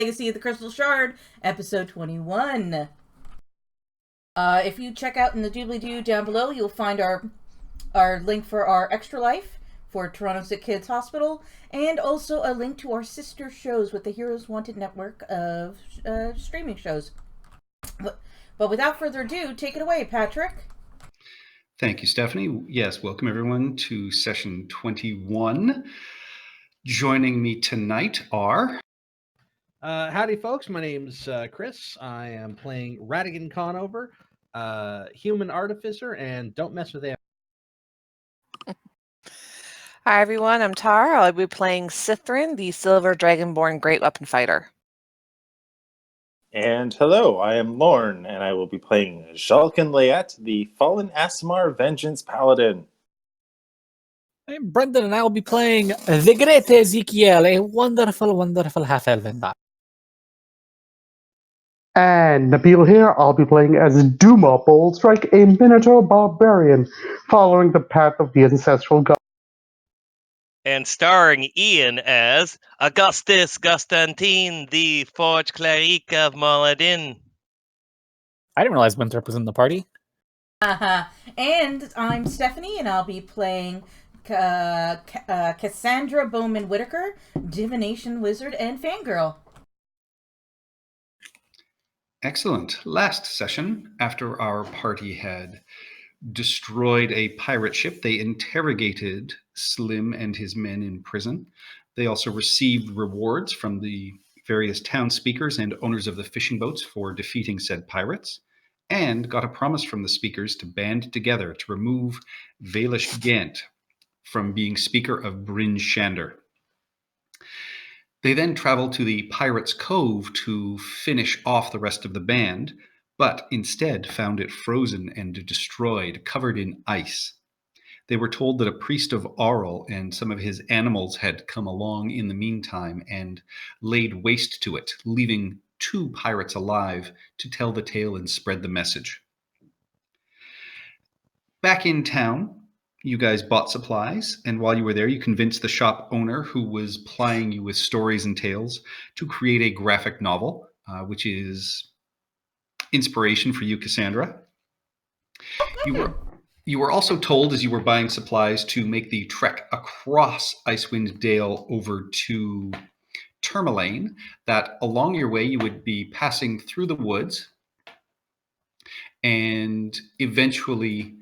Legacy of the Crystal Shard, episode 21. If you check out in the doobly-doo down below, you'll find our link for our Extra Life for Toronto Sick Kids Hospital, and also a link to our sister shows with the Heroes Wanted network of streaming shows. But without further ado, take it away, Patrick. Thank you, Stephanie. Yes, welcome everyone to session 21. Joining me tonight are... Howdy, folks. My name's Chris. I am playing Radigan Conover, Human Artificer, and Don't Mess with AI. Hi, everyone. I'm Tara. I'll be playing Cithrin, the Silver Dragonborn Great Weapon Fighter. And hello, I am Lorne, and I will be playing Jalkin Layet, the Fallen Aasimar Vengeance Paladin. I'm Brendan, and I will be playing the Great Ezekiel, a wonderful, wonderful half-elven bard. And Nabil here, I'll be playing as Duma Boldstrike, a Minotaur Barbarian, following the path of the ancestral god. And starring Ian as Augustus Constantine, the Forge Cleric of Moladin. I didn't realize Winthrop was in the party. And I'm Stephanie, and I'll be playing Cassandra Bowman Whitaker, Divination Wizard and Fangirl. Excellent. Last session, after our party had destroyed a pirate ship, they interrogated Slim and his men in prison. They also received rewards from the various town speakers and owners of the fishing boats for defeating said pirates, and got a promise from the speakers to band together to remove Valish Gant from being speaker of Bryn Shander. They then traveled to the Pirates' Cove to finish off the rest of the band, but instead found it frozen and destroyed, covered in ice. They were told that a priest of Auril and some of his animals had come along in the meantime and laid waste to it, leaving 2 pirates alive to tell the tale and spread the message. Back in town, you guys bought supplies, and while you were there, you convinced the shop owner, who was plying you with stories and tales, to create a graphic novel, which is inspiration for you, Cassandra. You were also told, as you were buying supplies, to make the trek across Icewind Dale over to Tourmaline, that along your way you would be passing through the woods, and eventually,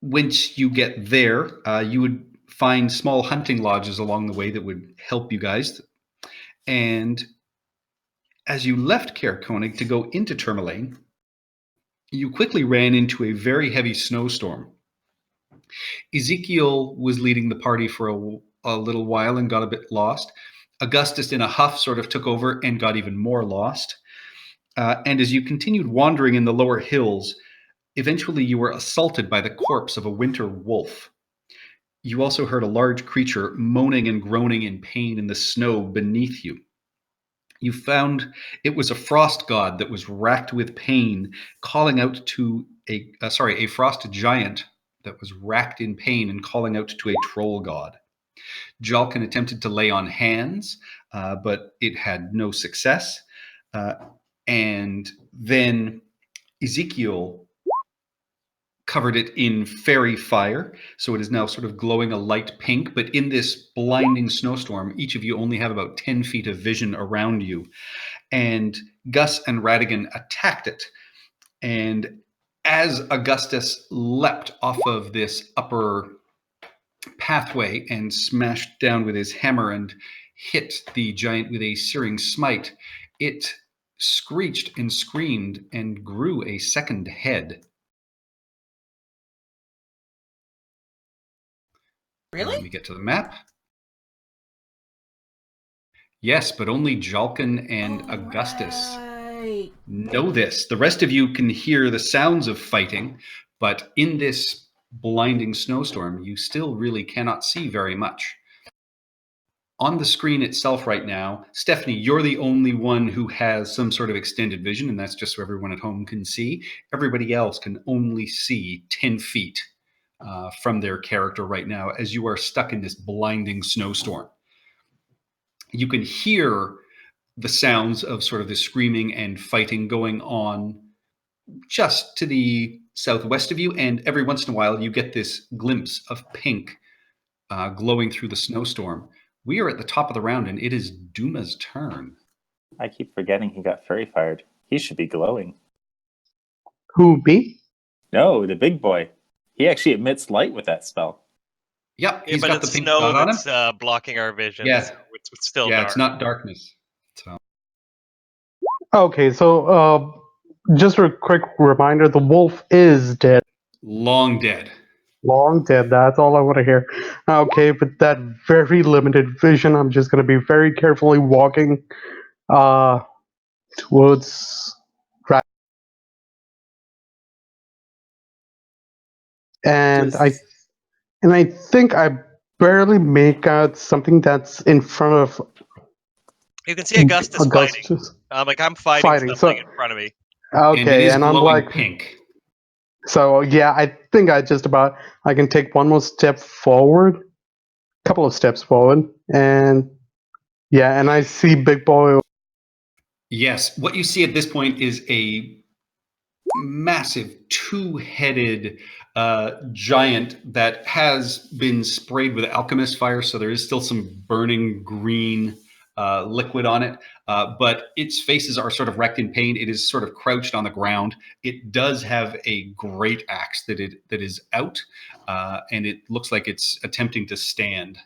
once you get there, you would find small hunting lodges along the way that would help you guys. And as you left Caer Konig to go into Tourmaline, you quickly ran into a very heavy snowstorm. Ezekiel was leading the party for a little while and got a bit lost. Augustus, in a huff, sort of took over and got even more lost. And as you continued wandering in the lower hills, eventually you were assaulted by the corpse of a winter wolf. You also heard a large creature moaning and groaning in pain in the snow beneath you. You found it was a frost god that was racked with pain, calling out to a frost giant that was racked in pain and calling out to a troll god. Jalkin attempted to lay on hands, but it had no success. And then Ezekiel covered it in fairy fire, so it is now sort of glowing a light pink. But in this blinding snowstorm, each of you only have about 10 feet of vision around you. And Gus and Radigan attacked it. And as Augustus leapt off of this upper pathway and smashed down with his hammer and hit the giant with a searing smite, it screeched and screamed and grew a second head. Really? Let me get to the map. Yes, but only Jalkin and Augustus know this. The rest of you can hear the sounds of fighting, but in this blinding snowstorm, you still really cannot see very much. On the screen itself right now, Stephanie, you're the only one who has some sort of extended vision, and that's just so everyone at home can see. Everybody else can only see 10 feet from their character right now, as you are stuck in this blinding snowstorm. You can hear the sounds of sort of the screaming and fighting going on just to the southwest of you, and every once in a while you get this glimpse of pink glowing through the snowstorm. We are at the top of the round, and it is Duma's turn. I keep forgetting he got fairy fired. He should be glowing. Who, me? No, the big boy. He actually emits light with that spell. Yep, Yeah, he's but got the it's pink snow dot on him. that's blocking our vision. Yeah. So it's still Yeah, dark. it's not darkness. So Okay, so just a quick reminder: the wolf is dead, long dead. long dead. That's all I want to hear. Okay, with that very limited vision, I'm just going to be very carefully walking towards. And Just- I think I barely make out something that's in front of You can see Augustus fighting. Augustus. I'm fighting something in front of me. And it Okay, is and I'm glowing like, pink. so yeah, I think I can take one more step forward, couple of steps forward, and yeah, and I see Big Boy. Yes, what you see at this point is a massive two-headed giant that has been sprayed with alchemist fire, so there is still some burning green liquid on it, but its faces are sort of wrecked in pain. It is sort of crouched on the ground. It does have a great axe that is out, and it looks like it's attempting to stand.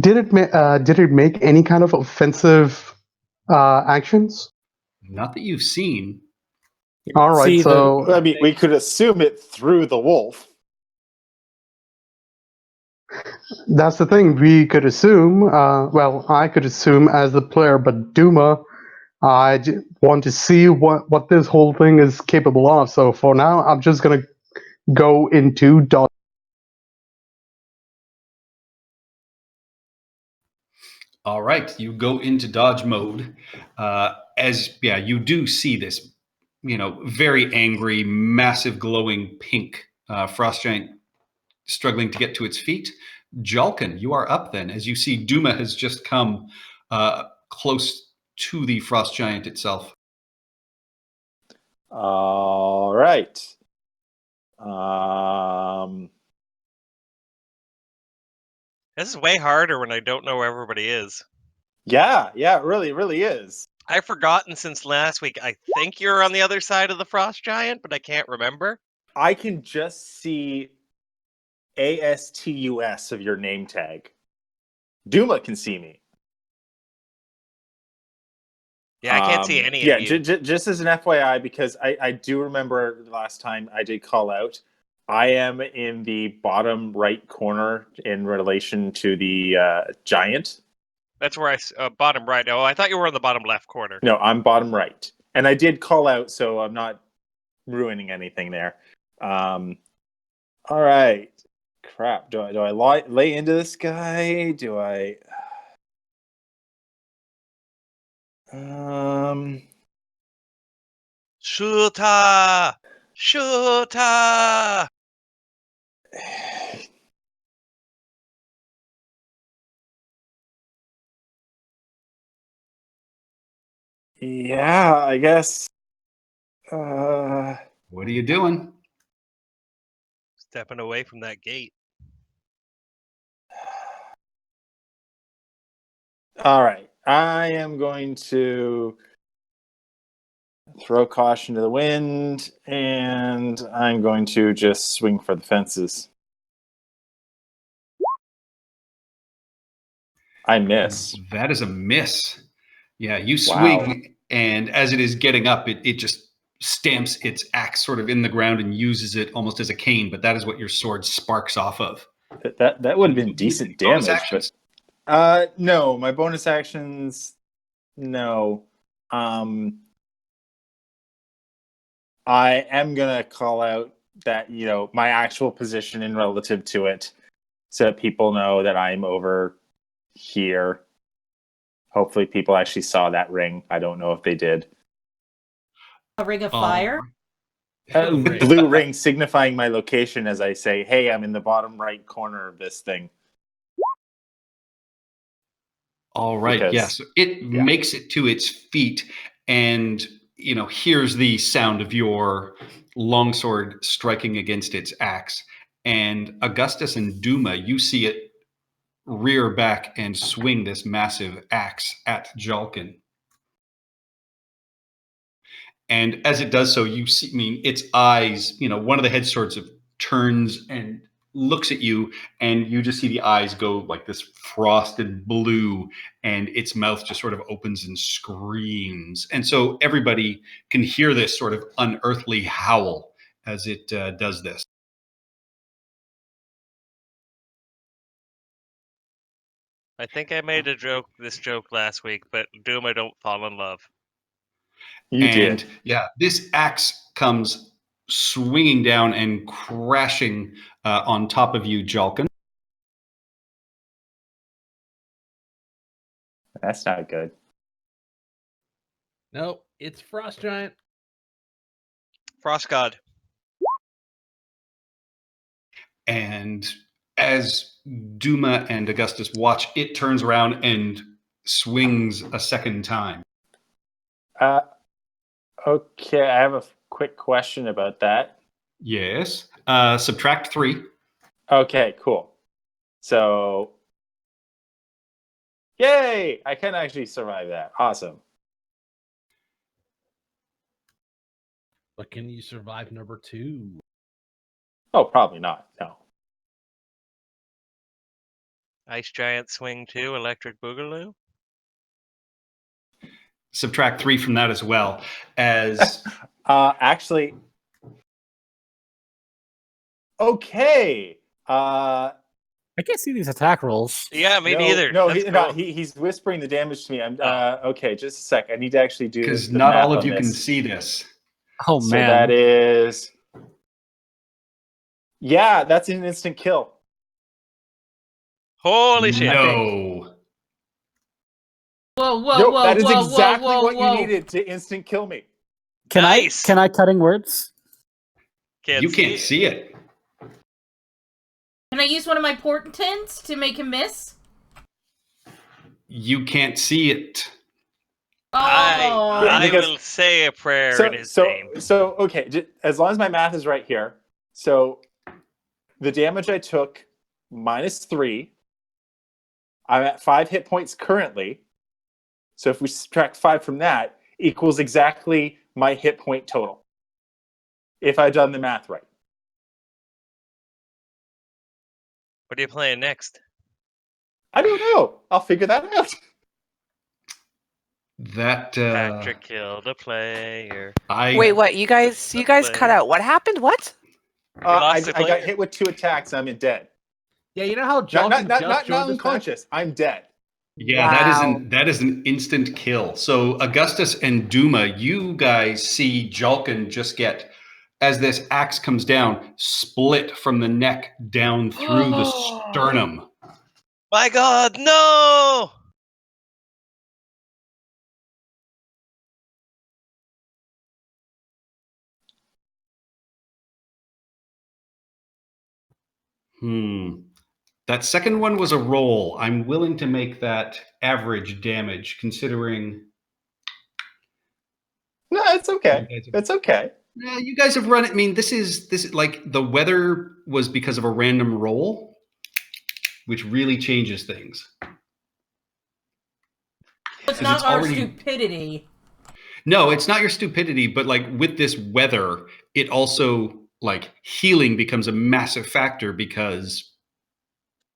Did it make any kind of offensive actions? Not that you've seen. All right, See, so I mean, we could assume it through the wolf. that's the thing. We could assume. Well, I could assume as the player, but Duma, want to see what this whole thing is capable of. So for now, I'm just gonna go into dodge. All right, you go into dodge mode. You do see this, very angry, massive, glowing pink frost giant struggling to get to its feet. Jalkin, you are up then, as you see Duma has just come close to the frost giant itself. All right. This is way harder when I don't know where everybody is. Yeah, it really is. I've forgotten since last week. I think you're on the other side of the frost giant, but I can't remember. I can just see ASTUS of your name tag. Duma can see me. Yeah, I can't see any yeah, of you. just as an FYI, because I do remember the last time I did call out, I am in the bottom right corner in relation to the giant. That's where bottom right. Oh, I thought you were on the bottom left corner. No, I'm bottom right. And I did call out, so I'm not ruining anything there. All right. Crap. Do I lay into this guy? Do I... Shoota! Shoota! Yeah, I guess. What are you doing? Stepping away from that gate. All right. I am going to throw caution to the wind, and I'm going to just swing for the fences. I miss. That is a miss. Yeah, you swing, and as it is getting up, it just stamps its axe sort of in the ground and uses it almost as a cane, but that is what your sword sparks off of. That would have been decent Bonus damage. actions? But no, my bonus actions, no. I am gonna call out that, my actual position in relative to it, so that people know that I'm over here. Hopefully people actually saw that ring. I don't know if they did. A ring of fire? Blue ring signifying my location as I say, hey, I'm in the bottom right corner of this thing. All right. Because- Yes. It yeah. makes it to its feet and, hears the sound of your longsword striking against its axe. And Augustus and Duma, you see it rear back and swing this massive axe at Jalkin. And as it does so, you see, its eyes, one of the head swords turns and looks at you, and you just see the eyes go like this frosted blue, and its mouth just sort of opens and screams. And so everybody can hear this sort of unearthly howl as it does this. I think I made this joke last week, but Duma don't fall in love. You And did. yeah, this axe comes swinging down and crashing on top of you, Jalkin. That's not good. Nope, it's Frost Giant. Frost God. And as Duma and Augustus watch, it turns around and swings a second time. Okay, I have a quick question about that. Yes. Subtract 3. Okay, cool. So, yay! I can actually survive that. Awesome. But can you survive number 2? Oh, probably not. No. Ice Giant Swing 2, Electric Boogaloo. Subtract 3 from that as well. As Actually, okay. I can't see these attack rolls. Yeah, me No, neither. No, That's cool. he's whispering the damage to me. I'm okay. Just a sec. I need to actually do because the not math all of on you can this. see this. Oh So man. that is, yeah, that's an instant kill. Holy shit. No. Whoa, Yo, that is exactly whoa, what whoa. you needed to instant kill me. Can Nice. I cutting words? You can't see it. Can I use one of my portents to make him miss? You can't see it. I because- will say a prayer in his name. So okay, as long as my math is right here. So the damage I took -3. I'm at 5 hit points currently. So if we subtract 5 from that, equals exactly my hit point total. If I've done the math right. What are you playing next? I don't know. I'll figure that out. That Patrick killed a player. Wait, what? You guys cut out. What happened? What? I lost a got player. hit with 2 attacks. I'm dead. Yeah, you know how Not, Jalkin not, just not, joined not the unconscious. I'm dead. Yeah, Wow. that is an instant kill. So Augustus and Duma, you guys see Jalkin just get, as this axe comes down, split from the neck down through the sternum. My God, no! That second one was a roll. I'm willing to make that average damage, considering. No, it's okay. It's okay. Yeah, you guys have run it. I mean, this is like the weather was because of a random roll, which really changes things. It's 'Cause not it's our already- stupidity. No, it's not your stupidity, but like with this weather, it also like healing becomes a massive factor because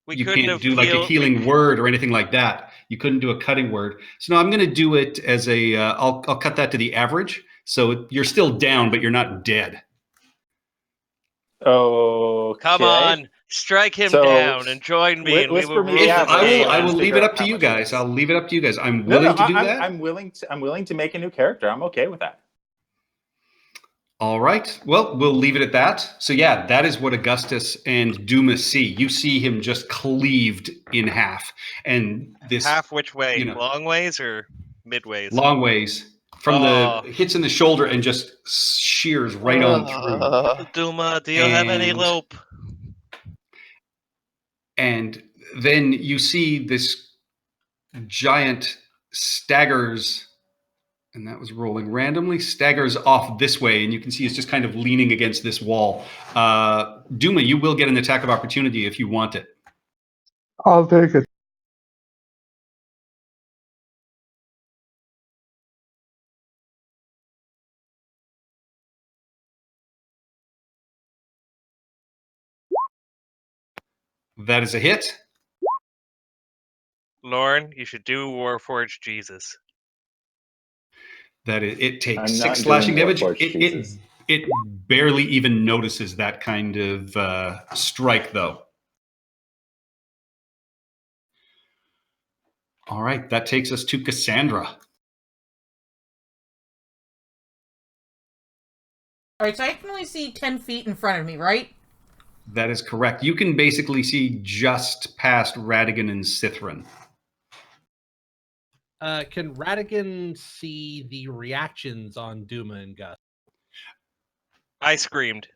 We you couldn't can't have do like a healed- healing word or anything like that. You couldn't do a cutting word. So no, I'm going to do it as a. I'll cut that to the average. So you're still down, but you're not dead. Okay. Come on, strike him So, down and join me, and we whisper will me rule the the average. game. I will Figure leave it out up to how you much it guys. is. I'll leave it up to you guys. I'm No, willing to do I'm, that. I'm willing to make a new character. I'm okay with that. All right. Well, we'll leave it at that. So yeah, that is what Augustus and Duma see. You see him just cleaved in half, and this Half which way? you know. Long ways or midways? long ways from Oh. the hits in the shoulder and just shears right on through. Duma, do you have any And- lope? And then you see giant staggers, and that was rolling randomly, staggers off this way, and you can see it's just kind of leaning against this wall. Duma, you will get an attack of opportunity if you want it. I'll take it. That is a hit. Lauren, you should do Warforged Jesus. That it takes I'm 6 not slashing doing damage. Warforged Jesus. It barely even notices that kind of strike, though. All right, that takes us to Cassandra. All right, so I can only see 10 feet in front of me, right? That is correct. You can basically see just past Radigan and Sithrin. Can Radigan see the reactions on Duma and Gus? I screamed.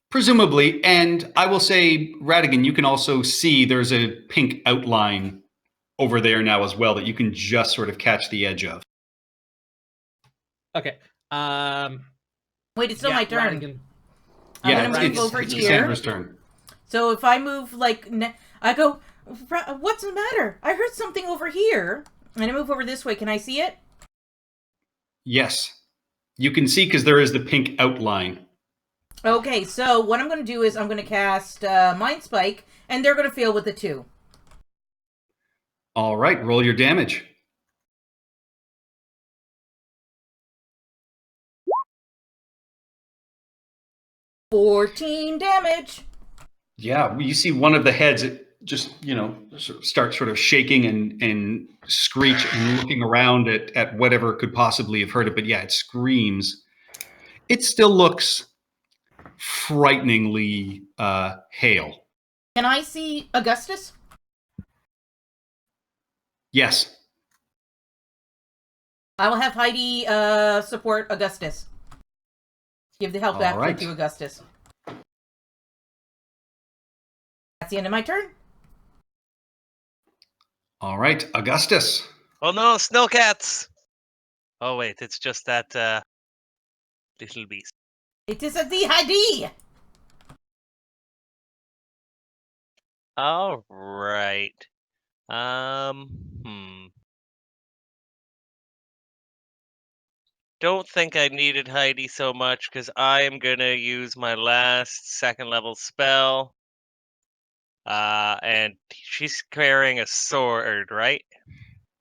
Presumably, and I will say, Radigan, you can also see there's a pink outline over there now as well that you can just sort of catch the edge of. Okay. Wait, it's still my turn. Radigan, I'm Yeah, gonna move over it's here. Cassandra's turn. So if I move I go, what's the matter? I heard something over here. And I move over this way. Can I see it? Yes. You can see because there is the pink outline. Okay, so what I'm going to do is I'm going to cast Mind Spike, and they're going to fail with the 2. All right, roll your damage. $14 damage. Yeah, you see one of the heads, it just, start sort of shaking and screech and looking around at whatever could possibly have heard it. But yeah, it screams. It still looks frighteningly hale. Can I see Augustus? Yes. I will have Heidi support Augustus. Give the help back right. to Augustus. That's the end of my turn. All right, Augustus. Oh no, snowcats! Oh wait, it's just that little beast. It is a D. All right. Hmm. Don't think I needed Heidi so much because I am gonna use my last 2nd level spell. And she's carrying a sword, right?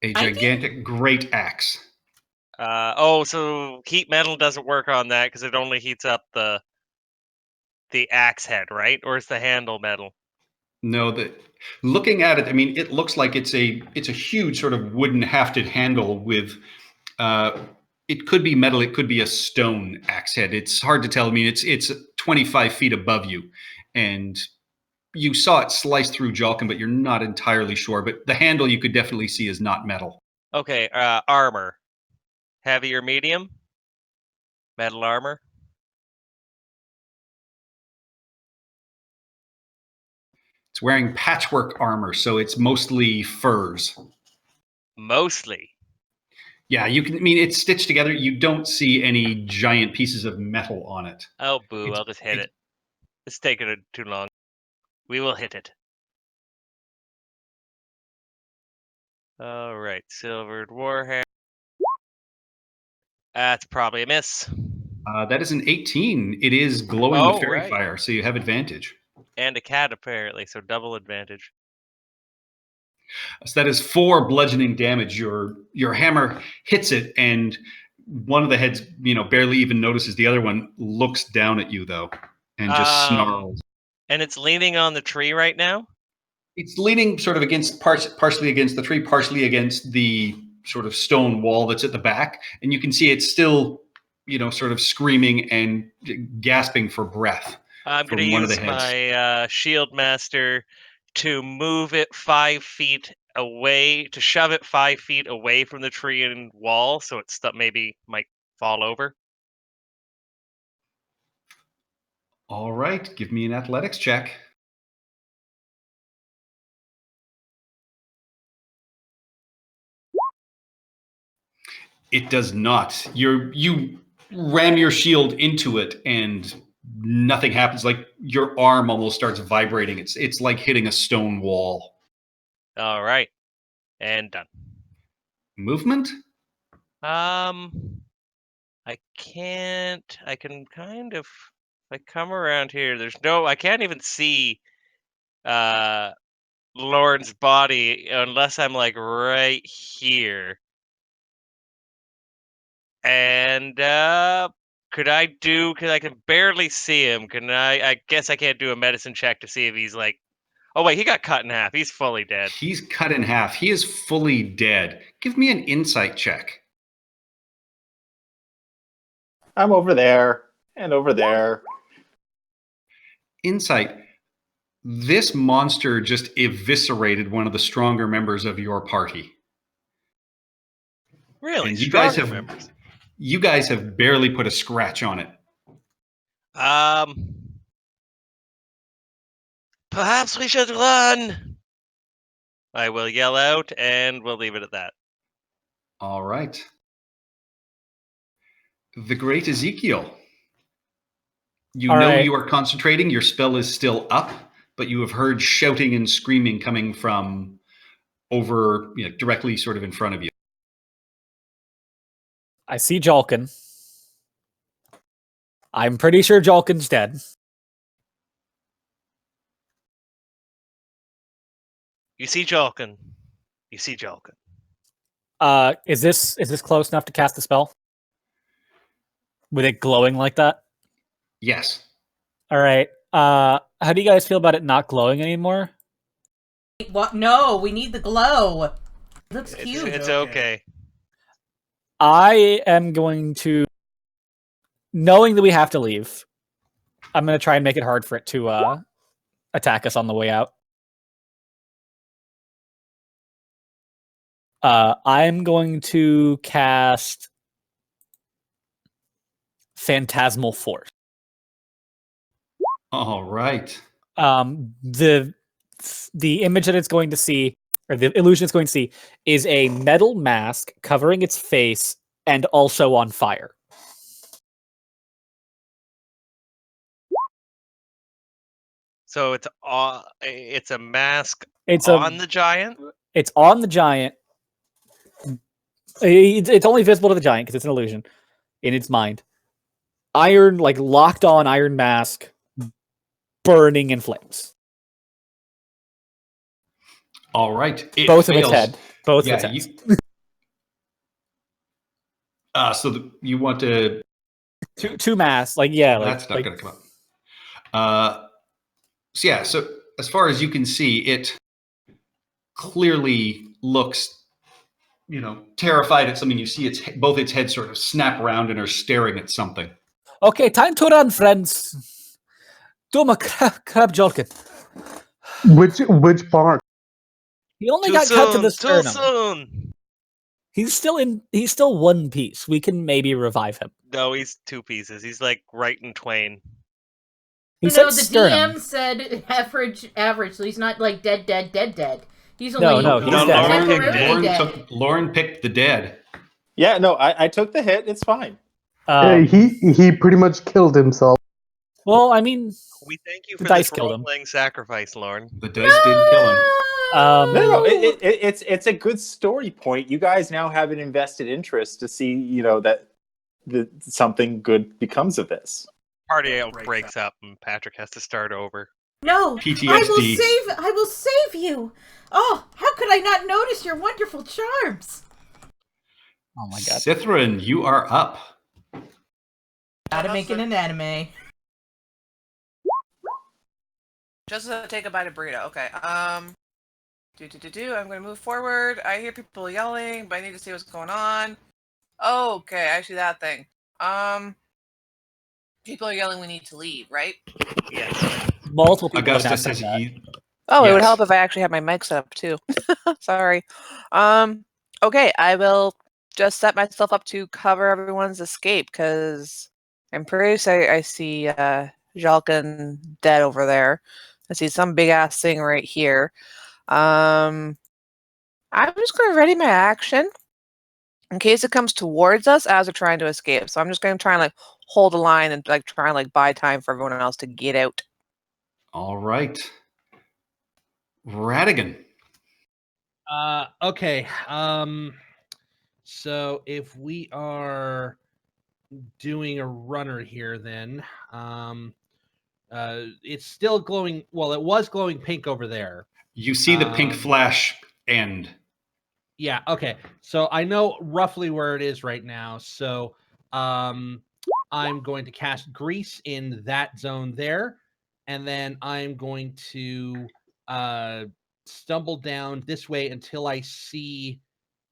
A Heidi? gigantic great axe. So heat metal doesn't work on that because it only heats up the axe head, right? Or is the handle metal? No, looking at it, I mean, it looks like it's a huge sort of wooden hafted handle with. It could be metal, it could be a stone axe head. It's hard to tell. I mean, it's 25 feet above you, and you saw it slice through Jalkin, but you're not entirely sure. But the handle you could definitely see is not metal. Okay, armor. Heavy or medium? Metal armor? It's wearing patchwork armor, so it's mostly furs. Mostly. Yeah, you can. I mean, it's stitched together. You don't see any giant pieces of metal on it. Oh, boo, I'll just hit it. It's taking too long. We will hit it. All right, silvered warhammer. That's probably a miss. That is an 18. It is glowing with fairy fire, so you have advantage. And a cat, apparently, so double advantage. So that is 4 bludgeoning damage. Your hammer hits it, and one of the heads, barely even notices. The other one looks down at you, though, and just snarls. And it's leaning on the tree right now? It's leaning sort of partially against the tree, partially against the sort of stone wall that's at the back. And you can see it's still, sort of screaming and gasping for breath. I'm going to use my shield master to move it 5 feet away, to shove it 5 feet away from the tree and wall, so it maybe might fall over. All right, give me an athletics check. It does not. You ram your shield into it and nothing happens. Like your arm almost starts vibrating. It's like hitting a stone wall. All right, and done. Movement? I can't. I can kind of. If I come around here, there's no. I can't even see Lauren's body unless I'm like right here. And could I do? Because I can barely see him. Can I? I guess I can't do a medicine check to see if he's like. Oh wait, he got cut in half. He's fully dead. He's cut in half. He is fully dead. Give me an insight check. I'm over there and over there. Insight. This monster just eviscerated one of the stronger members of your party. Really? And Stronger members. you guys have barely put a scratch on it. Perhaps we should run. I will yell out, and we'll leave it at that. All right. The great Ezekiel. You All know right. you are concentrating. Your spell is still up, but you have heard shouting and screaming coming from over, directly sort of in front of you. I see Jalkin. I'm pretty sure Jalkin's dead. You see Jalkin. You see Jalkin. Is this close enough to cast the spell? With it glowing like that? Yes. All right. How do you guys feel about it not glowing anymore? What? No, we need the glow. It looks cute. It's okay. I am going to, knowing that we have to leave, I'm going to try and make it hard for it to attack us on the way out. I'm going to cast Phantasmal Force. All right. The image that it's going to see, or the illusion it's going to see, is a metal mask covering its face and also on fire. So it's a mask It's on the giant? It's on the giant. It's only visible to the giant because it's an illusion in its mind. Iron, like locked on iron mask, burning in flames. All right. Both of its head. Both of its heads. You want to... Two masks. That's not going to come up. So as far as you can see, it clearly looks, terrified at something. You see both its heads sort of snap around and are staring at something. Okay, time to run, friends. Duma, crab Jalkin. Which part? He only got cut to the sternum. Too soon. He's still one piece. We can maybe revive him. No, he's two pieces. He's like right in twain. He said the sternum. DM said average, so he's not like dead. He's No, only he's dead. temporarily dead. Lauren picked the dead. Yeah, no, I took the hit. It's fine. He pretty much killed himself. Well, I mean, we thank you for dice this killed him. role-playing sacrifice, Lauren. The dice did kill him. No, it's a good story point. You guys now have an invested interest to see, that something good becomes of this. Party breaks up and Patrick has to start over. No, PTSD. I will save you. Oh, how could I not notice your wonderful charms? Oh my god. Sithrin, you are up. Gotta make it an anime. Just take a bite of burrito. Okay. I'm gonna move forward. I hear people yelling, but I need to see what's going on. Okay, actually that thing. People are yelling we need to leave, right? Yes. Multiple people. Augustus says he... Oh, it would Yes. help if I actually had my mic set up too. Sorry. Okay, I will just set myself up to cover everyone's escape because I'm pretty sure I see Jalkin dead over there. I see some big ass thing right here. I'm just gonna ready my action in case it comes towards us as we're trying to escape. So I'm just going to try and like hold a line and like try and like buy time for everyone else to get out. All right. Radigan. Okay. So if we are doing a runner here, then it's still glowing. Well, it was glowing pink over there. You see the pink flash end. Yeah. Okay. So I know roughly where it is right now. So I'm going to cast Grease in that zone there, and then I'm going to stumble down this way until I see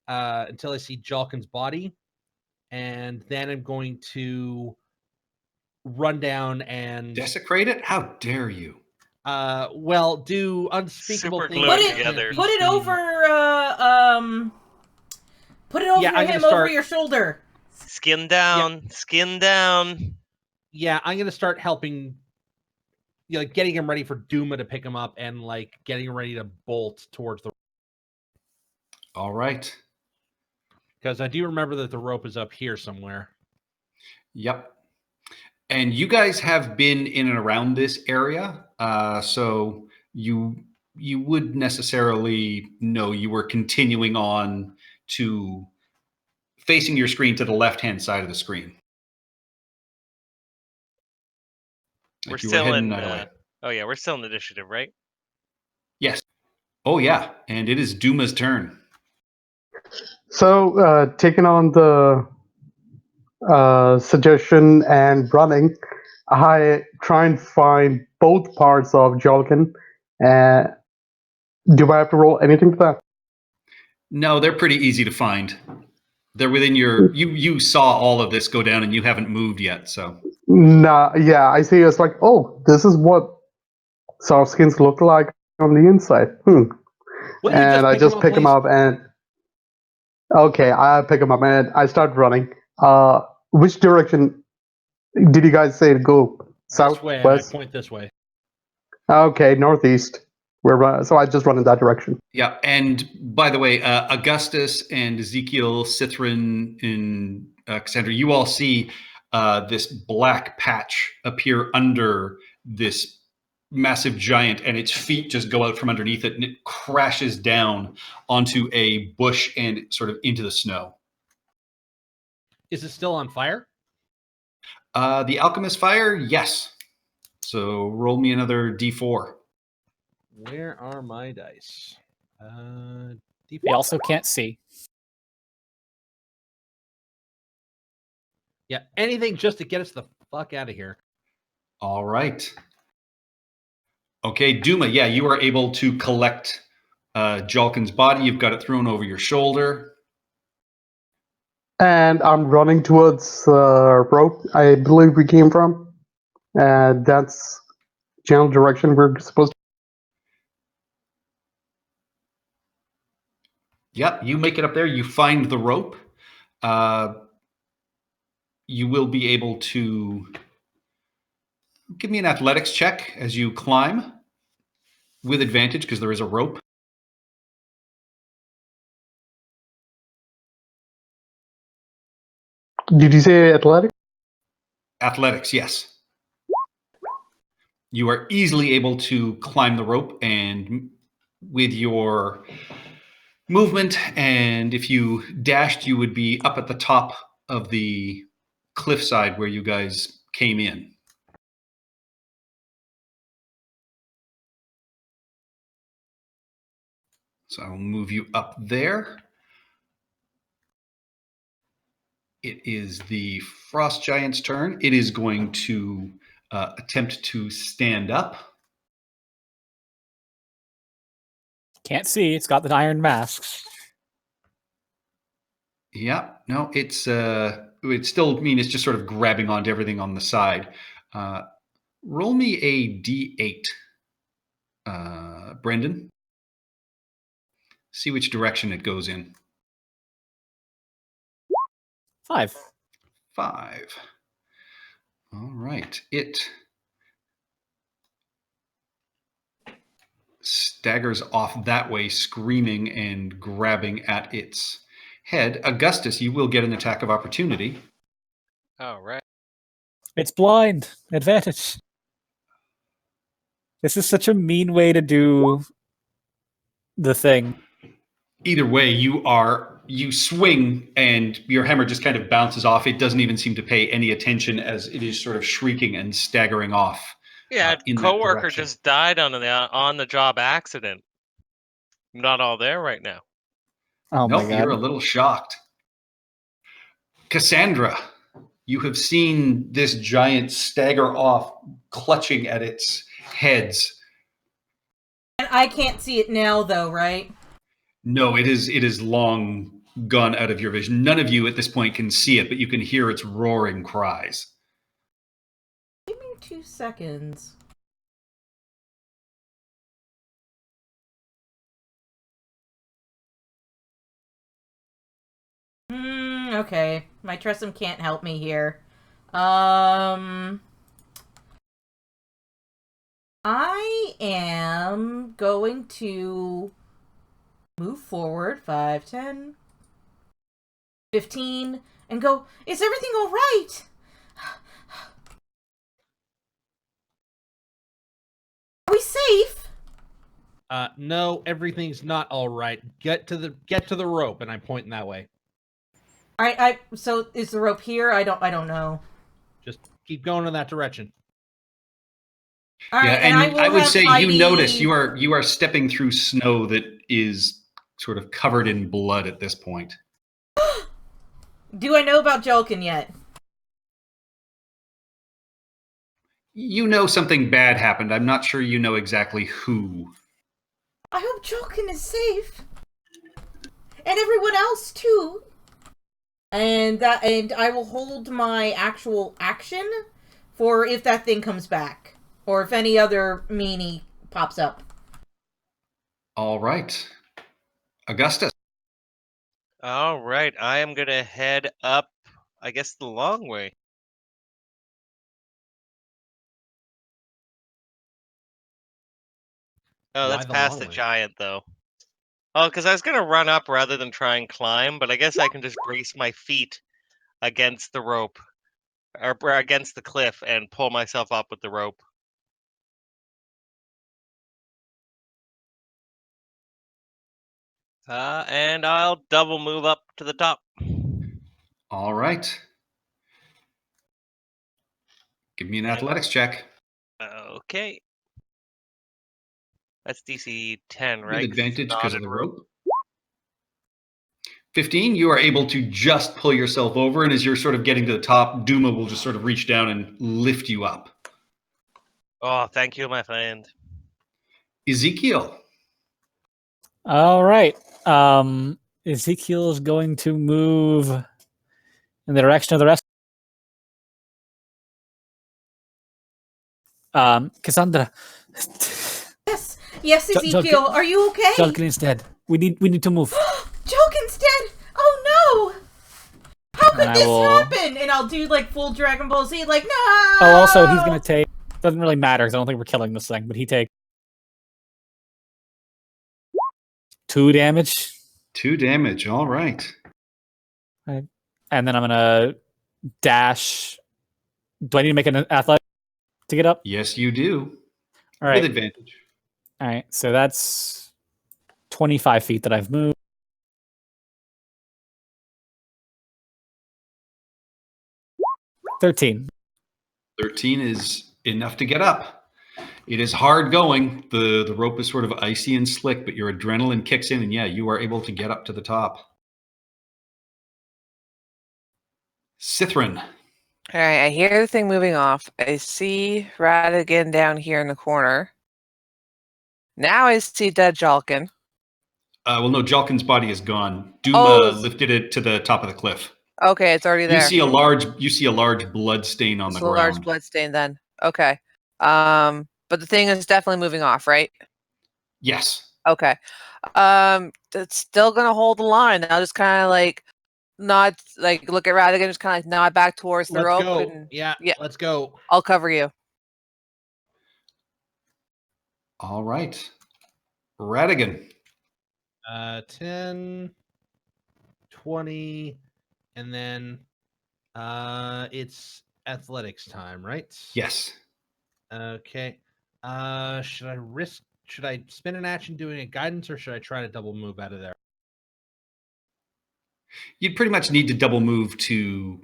Jalkin's body, and then I'm going to run down and Desecrate it? How dare you? well, do unspeakable Super things. glue it that together. can't be Put it seen. over. Put it over Yeah, I'm him, gonna over start- your shoulder. Skin down. Skin down. Yeah, I'm gonna start helping, like getting him ready for Duma to pick him up and like getting him ready to bolt towards the. All right. Because I do remember that the rope is up here somewhere. Yep. And you guys have been in and around this area, so you would necessarily know you were continuing on to facing your screen to the left-hand side of the screen. We're Like you still heading in. that way. Oh yeah, we're still in initiative, right? Yes. Oh yeah, and it is Duma's turn. So, taking on the suggestion and running, I try and find both parts of Jolkin. Do I have to roll anything for that? No, they're pretty easy to find. They're within your. You saw all of this go down, and you haven't moved yet. So Nah, yeah, I see. It's like, oh, this is what soft skins look like on the inside. Wouldn't you And I just pick him please? up and okay, I pick him up and I start running. Which direction did you guys say to go? South, This way. west? I point this way. Okay, northeast. So I just run in that direction. yeah. And by the way, Augustus and Ezekiel, Cithrin, and Cassandra, you all see this black patch appear under this massive giant, and its feet just go out from underneath it, and it crashes down onto a bush and sort of into the snow. Is it still on fire? The alchemist fire, yes. So roll me another d4. Where are my dice? D4. We also can't see. Yeah, anything just to get us the fuck out of here. All right. Okay, Duma, yeah, you are able to collect Jalkin's body. You've got it thrown over your shoulder. And I'm running towards the rope I believe we came from. And that's general direction we're supposed to. Yep, you make it up there. You find the rope. You will be able to give me an athletics check as you climb with advantage because there is a rope. Did you say athletic? Athletics, yes. You are easily able to climb the rope, and with your movement, and if you dashed, you would be up at the top of the cliffside where you guys came in. So I'll move you up there. It is the frost giant's turn. It is going to attempt to stand up. Can't see. It's got the iron masks. Yeah, no, it's still, I mean, it's just sort of grabbing onto everything on the side. Roll me a d8, Brendan. See which direction it goes in. 5. 5. All right. It staggers off that way, screaming and grabbing at its head. Augustus, you will get an attack of opportunity. All right. It's blind. Advantage. This is such a mean way to do the thing. Either way, you swing and your hammer just kind of bounces off. It doesn't even seem to pay any attention as it is sort of shrieking and staggering off. Yeah, in that coworker direction. just died on the job accident. I'm not all there right now. Oh Nope, my god. you're a little shocked. Cassandra, you have seen this giant stagger off, clutching at its heads. And I can't see it now, though, right? No, it is long gone out of your vision. None of you at this point can see it, but you can hear its roaring cries. Give me 2 seconds. Okay. My Tressum can't help me here. I am going to move forward 5, 10, 15, and go, is everything all right? Are we safe? No, everything's not all right. Get to the rope, and I'm pointing that way. All right, so is the rope here? I don't know. Just keep going in that direction. All right, and I would say Heidi... you notice you are stepping through snow that is sort of covered in blood at this point. Do I know about Jolkin yet? You know something bad happened. I'm not sure you know exactly who. I hope Jolkin is safe. And everyone else too. And I will hold my actual action for if that thing comes back. Or if any other meanie pops up. All right. Augustus. All right, I am gonna head up, I guess, the long way. Oh, Why that's the past long the way? giant, though. Oh, because I was gonna run up rather than try and climb, but I guess I can just brace my feet against the rope, or against the cliff, and pull myself up with the rope. And I'll double move up to the top. All right. Give me an athletics check. Okay. That's DC 10, With right? 'Cause it's advantage because of knotted the rope. 15, you are able to just pull yourself over, and as you're sort of getting to the top, Duma will just sort of reach down and lift you up. Oh, thank you, my friend. Ezekiel. All right. Ezekiel is going to move in the direction of the rest. Cassandra. Yes, Ezekiel, are you okay? Jolkin's dead. We need to move. Jolkin's dead! Oh no! How could And I this will- happen? And I'll do like full Dragon Ball Z, like, no! Oh, also, he's going to take... Doesn't really matter because I don't think we're killing this thing, but he takes 2 damage. 2 damage. All right. And then I'm going to dash. Do I need to make an athletic to get up? Yes, you do. All right. With advantage. All right. So that's 25 feet that I've moved. 13. 13 is enough to get up. It is hard going. The rope is sort of icy and slick, but your adrenaline kicks in, and yeah, you are able to get up to the top. Sithrin. All right, I hear the thing moving off. I see Radigan down here in the corner. Now I see dead Jalkin. Well, no, Jalkin's body is gone. Duma Oh. lifted it to the top of the cliff. Okay, it's already there. You see a large blood stain on It's the a large ground. blood stain then. Okay. But the thing is definitely moving off, right? Yes. Okay. It's still gonna hold the line. I'll just kind of like nod, like look at Radigan, just kind of like nod back towards the Let's rope. go. And Yeah, yeah. let's go. I'll cover you. All right. Radigan. 10, 20, and then it's athletics time, right? Yes. Okay. Should I spend an action doing a guidance, or should I try to double move out of there? You'd pretty much need to double move to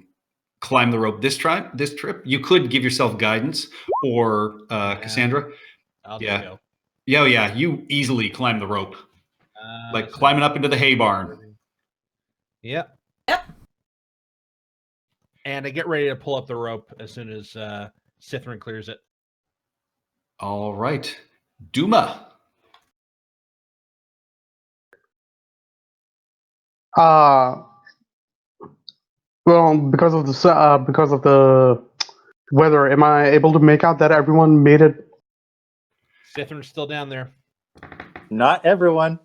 climb the rope this trip. You could give yourself guidance or Cassandra. I'll Yeah. just go. Yeah. You easily climb the rope. Like So- climbing up into the hay barn. Yep. Yep. And I get ready to pull up the rope as soon as Sithrin clears it. All right. Duma. Well, because of the weather, am I able to make out that everyone made it? Sithrin's still down there. Not everyone.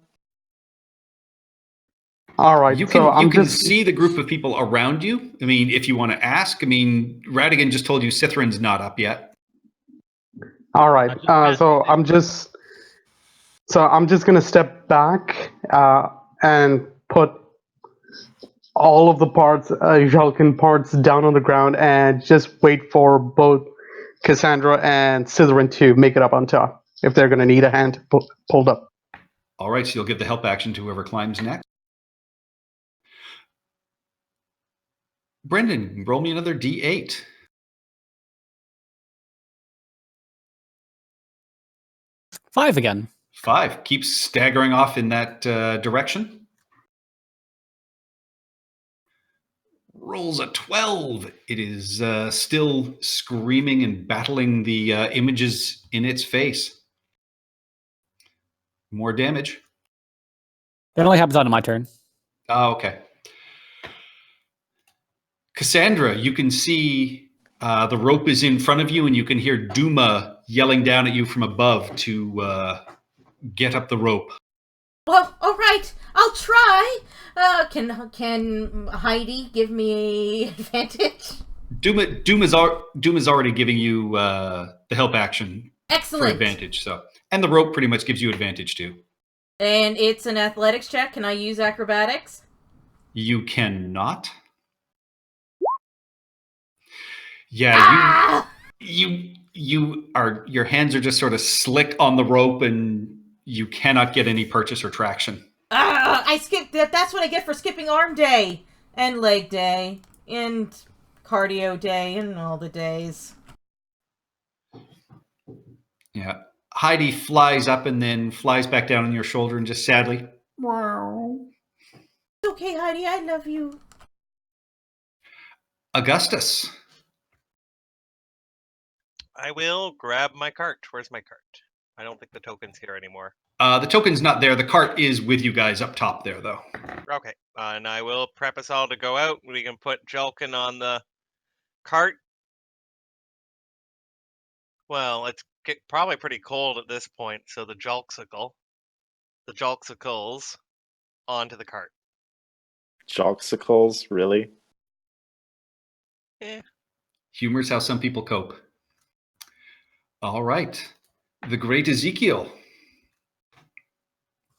All right. You so can I'm just see the group of people around you. I mean, if you want to ask, I mean, Radigan just told you Sithrin's not up yet. all right. So I'm just gonna step back and put all of the parts, Jalkin parts, down on the ground and just wait for both Cassandra and Slytherin to make it up on top if they're gonna need a hand pulled up. All right, so you'll give the help action to whoever climbs next. Brendan, roll me another D8. 5 again. 5. Keeps staggering off in that direction. Rolls a 12. It is still screaming and battling the images in its face. More damage. That only happens on my turn. Oh, okay. Cassandra, you can see the rope is in front of you, and you can hear Duma yelling down at you from above to get up the rope. Well, all right, I'll try. Can Heidi give me advantage? Duma's already giving you the help action for Excellent. advantage. So, and the rope pretty much gives you advantage too. And it's an athletics check. Can I use acrobatics? You cannot. Yeah, Ah! your hands are just sort of slick on the rope, and you cannot get any purchase or traction. I skipped that. That's what I get for skipping arm day and leg day and cardio day and all the days. Yeah. Heidi flies up and then flies back down on your shoulder and just sadly. It's okay, Heidi. I love you. Augustus. I will grab my cart. Where's my cart? I don't think the token's here anymore. The token's not there. The cart is with you guys up top there, though. Okay, and I will prep us all to go out. We can put Julkin on the cart. Well, it's probably pretty cold at this point, so the Julksicles onto the cart. Julksicles, really? Yeah. Humor's how some people cope. All right. The Great Ezekiel.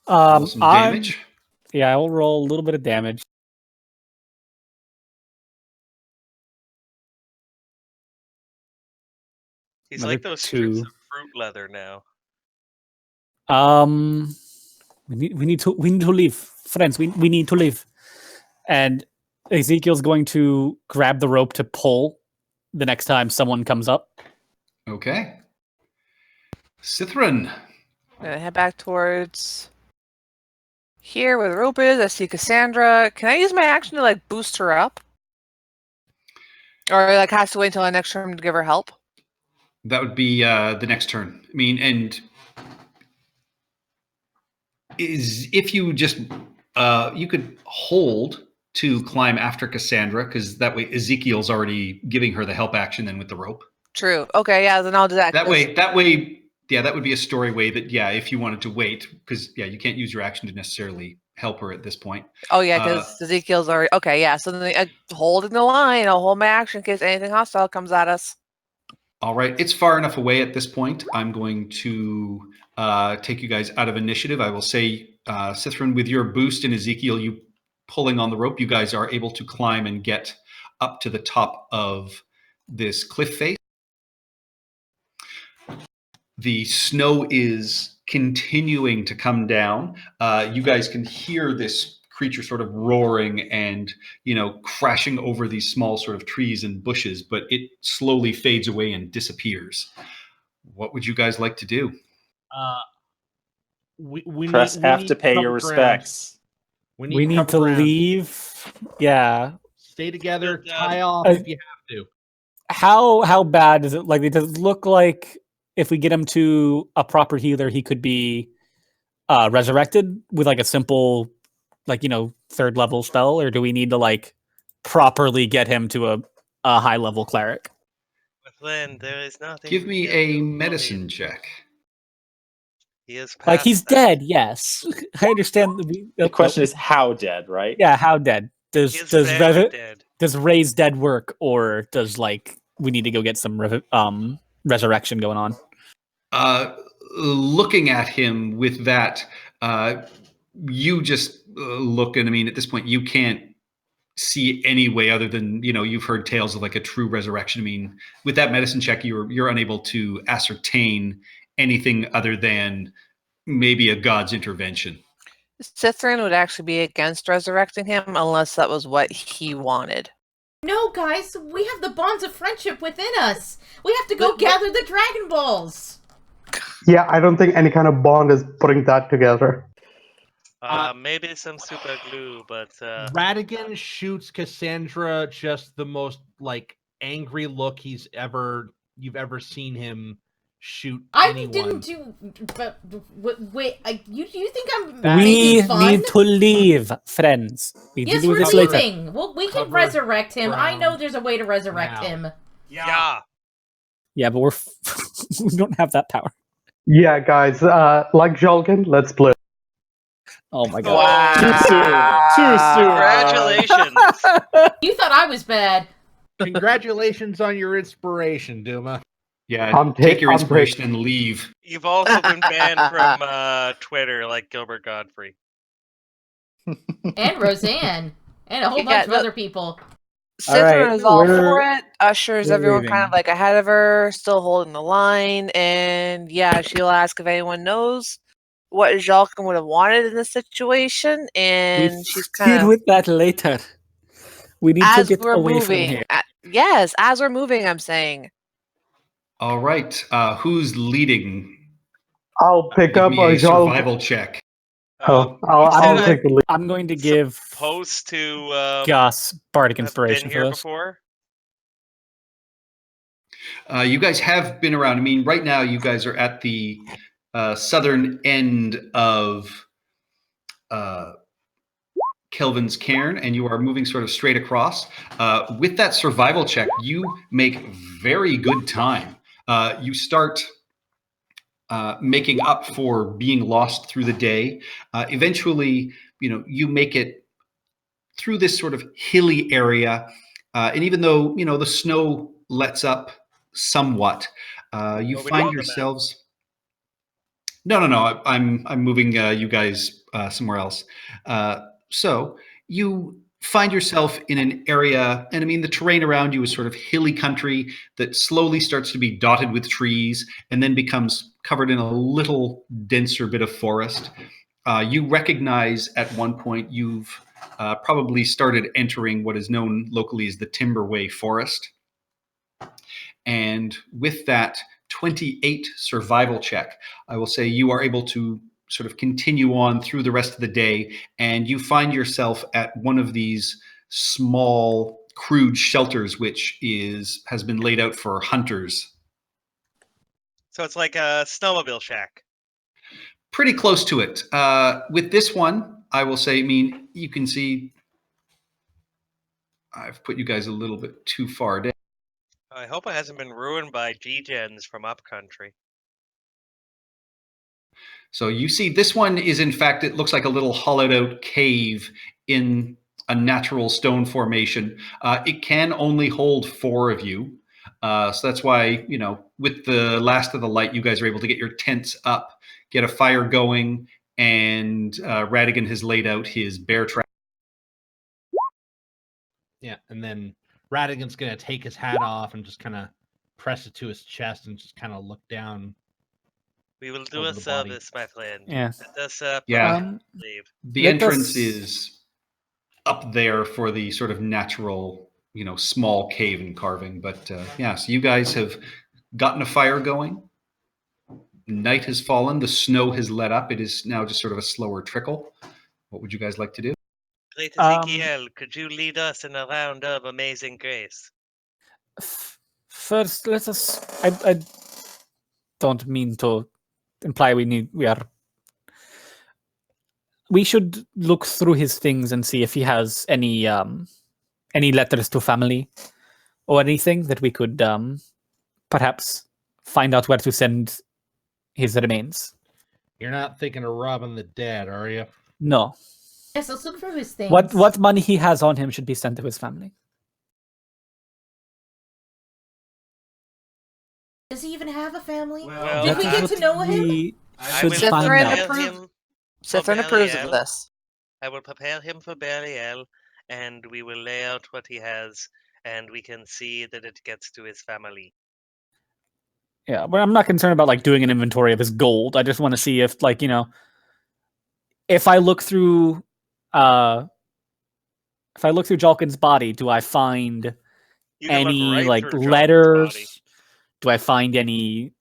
Roll some damage. Yeah, I will roll a little bit of damage. He's Another like those strips 2. of fruit leather now. We need to leave, friends. We need to leave. And Ezekiel's going to grab the rope to pull the next time someone comes up. Okay. Sithrin. I'm gonna head back towards here where the rope is. I see Cassandra. Can I use my action to like boost her up? Or like has to wait until the next turn to give her help? That would be the next turn. I mean, and if you just you could hold to climb after Cassandra, because that way Ezekiel's already giving her the help action then with the rope. True. Okay, yeah, then I'll do that. That way, yeah, that would be a story way that, yeah, if you wanted to wait, because, yeah, you can't use your action to necessarily help her at this point. Oh, yeah, because Ezekiel's already... Okay, yeah, so then holding the line, I'll hold my action in case anything hostile comes at us. All right, it's far enough away at this point. I'm going to take you guys out of initiative. I will say, Sithrin, with your boost in Ezekiel, you pulling on the rope, you guys are able to climb and get up to the top of this cliff face. The snow is continuing to come down. You guys can hear this creature sort of roaring and, crashing over these small sort of trees and bushes, but it slowly fades away and disappears. What would you guys like to do? We Press need, F to pay your cover respects. ground. We need cover to ground. leave. Yeah. Stay together. Good job. Tie off if you have to. How bad does it does it look like if we get him to a proper healer, he could be resurrected with like a simple, third level spell, or do we need to properly get him to a high level cleric? With Lynn, there is nothing. Give me a medicine check. He is He's past that. dead. Yes, I understand. The question is how dead, right? Yeah, how dead? He is very dead. Does raise dead work, or does we need to go get some resurrection going on? Looking at him with that, you just look, and I mean, at this point, you can't see any way other than, you've heard tales of a true resurrection. I mean, with that medicine check, you're unable to ascertain anything other than maybe a god's intervention. Cithrin would actually be against resurrecting him unless that was what he wanted. No, guys, we have the bonds of friendship within us. We have to go gather the Dragon Balls. Yeah, I don't think any kind of bond is putting that together. Maybe some super glue, but Radigan shoots Cassandra just the most angry look you've ever seen him shoot anyone. Didn't do. But wait, you think I'm We making fun? need to leave, friends. We Yes, do we're this later. leaving. Well, we can Cover resurrect him. I ground know there's a way to resurrect now. him. yeah. Yeah, but we don't have that power. Yeah, guys, like Jolkin, let's split. Oh my god. Too soon. Congratulations. You thought I was bad. Congratulations on your inspiration, Duma. Yeah, take your inspiration and leave. You've also been banned from Twitter, like Gilbert Godfrey. And Roseanne. And a whole bunch of other people. Cithrin is all we're- for it. Ushers we're everyone leaving. kind of ahead of her, still holding the line. And yeah, she'll ask if anyone knows what Jalkin would have wanted in this situation. And she's kind deal of, with that later. We need to as get we're away from moving. here. Yes, as we're moving, I'm saying. All right, who's leading? I'll pick Give up me a a Jolkin. survival check. I'll said take the lead. I'm going to give Supposed to Gus Bardic have Inspiration been for here this. before. You guys have been around. I mean, right now you guys are at the southern end of Kelvin's Cairn, and you are moving sort of straight across. With that survival check, you make very good time. You start making up for being lost through the day. Eventually, you make it through this sort of hilly area, and even though the snow lets up somewhat, you Well, we find know them yourselves. No. I'm moving you guys somewhere else. So you find yourself in an area, and I mean, the terrain around you is sort of hilly country that slowly starts to be dotted with trees and then becomes covered in a little denser bit of forest. You recognize at one point you've probably started entering what is known locally as the Timberway Forest. And with that 28 survival check, I will say you are able to sort of continue on through the rest of the day, and you find yourself at one of these small crude shelters, which has been laid out for hunters. So it's like a snowmobile shack. Pretty close to it. With this one, I will say, I mean, you can see I've put you guys a little bit too far down. I hope it hasn't been ruined by G-Gens from Upcountry. So you see this one is, in fact, it looks like a little hollowed out cave in a natural stone formation. It can only hold 4 of you. So that's why, with the last of the light, you guys are able to get your tents up, get a fire going, and Radigan has laid out his bear trap. Yeah, and then Radigan's gonna take his hat off and just kind of press it to his chest and just kind of look down. We will do Over a the body. service, my friend. Yeah. Let us put Yeah. on the sleeve. The Let entrance us- is up there for the sort of natural, small cave and carving. But yeah, so you guys have gotten a fire going. Night has fallen. The snow has let up. It is now just sort of a slower trickle. What would you guys like to do? Great Um, Ezekiel, could you lead us in a round of amazing grace? First, let us. I don't mean to imply we should look through his things and see if he has any letters to family or anything that we could perhaps find out where to send his remains. You're not thinking of robbing the dead, are you? No. Yes, let's look through his things. What money he has on him should be sent to his family. Does he even have a family? Well, Did we get to know him? We I should will find Sithrin out. prepare approve- him for Sithrin approves burial. of this. I will prepare him for burial, and we will lay out what he has, and we can see that it gets to his family. Yeah, but I'm not concerned about like doing an inventory of his gold. I just want to see if if I look through Jalkin's body, do I find You can look any right like through Jonathan's letters? body. Do I find any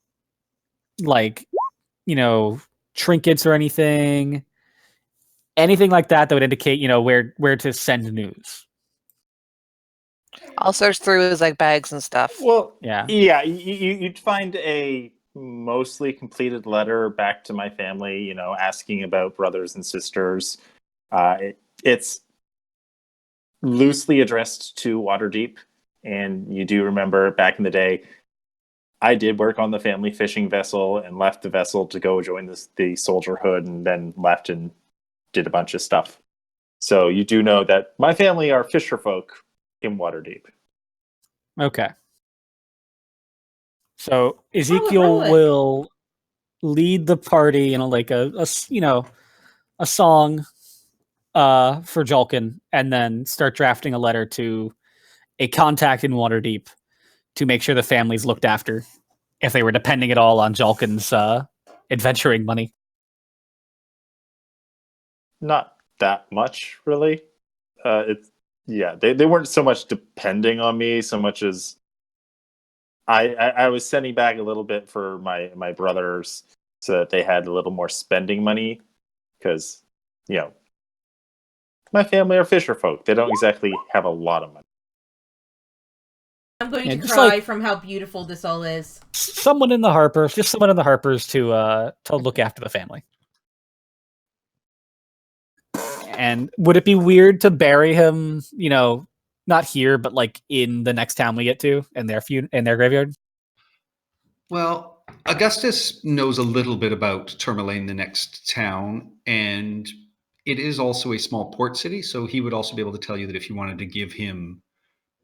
like trinkets or anything? Anything like that would indicate, where to send news. I'll search through his like bags and stuff. Well, Yeah. yeah, you'd find a mostly completed letter back to my family, asking about brothers and sisters. It's loosely addressed to Waterdeep, and you do remember back in the day, I did work on the family fishing vessel and left the vessel to go join the soldierhood, and then left and did a bunch of stuff. So you do know that my family are fisher folk in Waterdeep. Okay. So Ezekiel heroic. will lead the party in a song for Jolkin, and then start drafting a letter to a contact in Waterdeep to make sure the family's looked after if they were depending at all on Jolkin's adventuring money. Not that much, really. They weren't so much depending on me so much as I was sending back a little bit for my brothers so that they had a little more spending money, because my family are fisher folk. They don't exactly have a lot of money. I'm going Yeah, to just cry like- from how beautiful this all is. Someone in the Harpers to look after the family. And would it be weird to bury him, not here, but like in the next town we get to, in their graveyard? Well, Augustus knows a little bit about Tourmaline, the next town, and it is also a small port city, so he would also be able to tell you that if you wanted to give him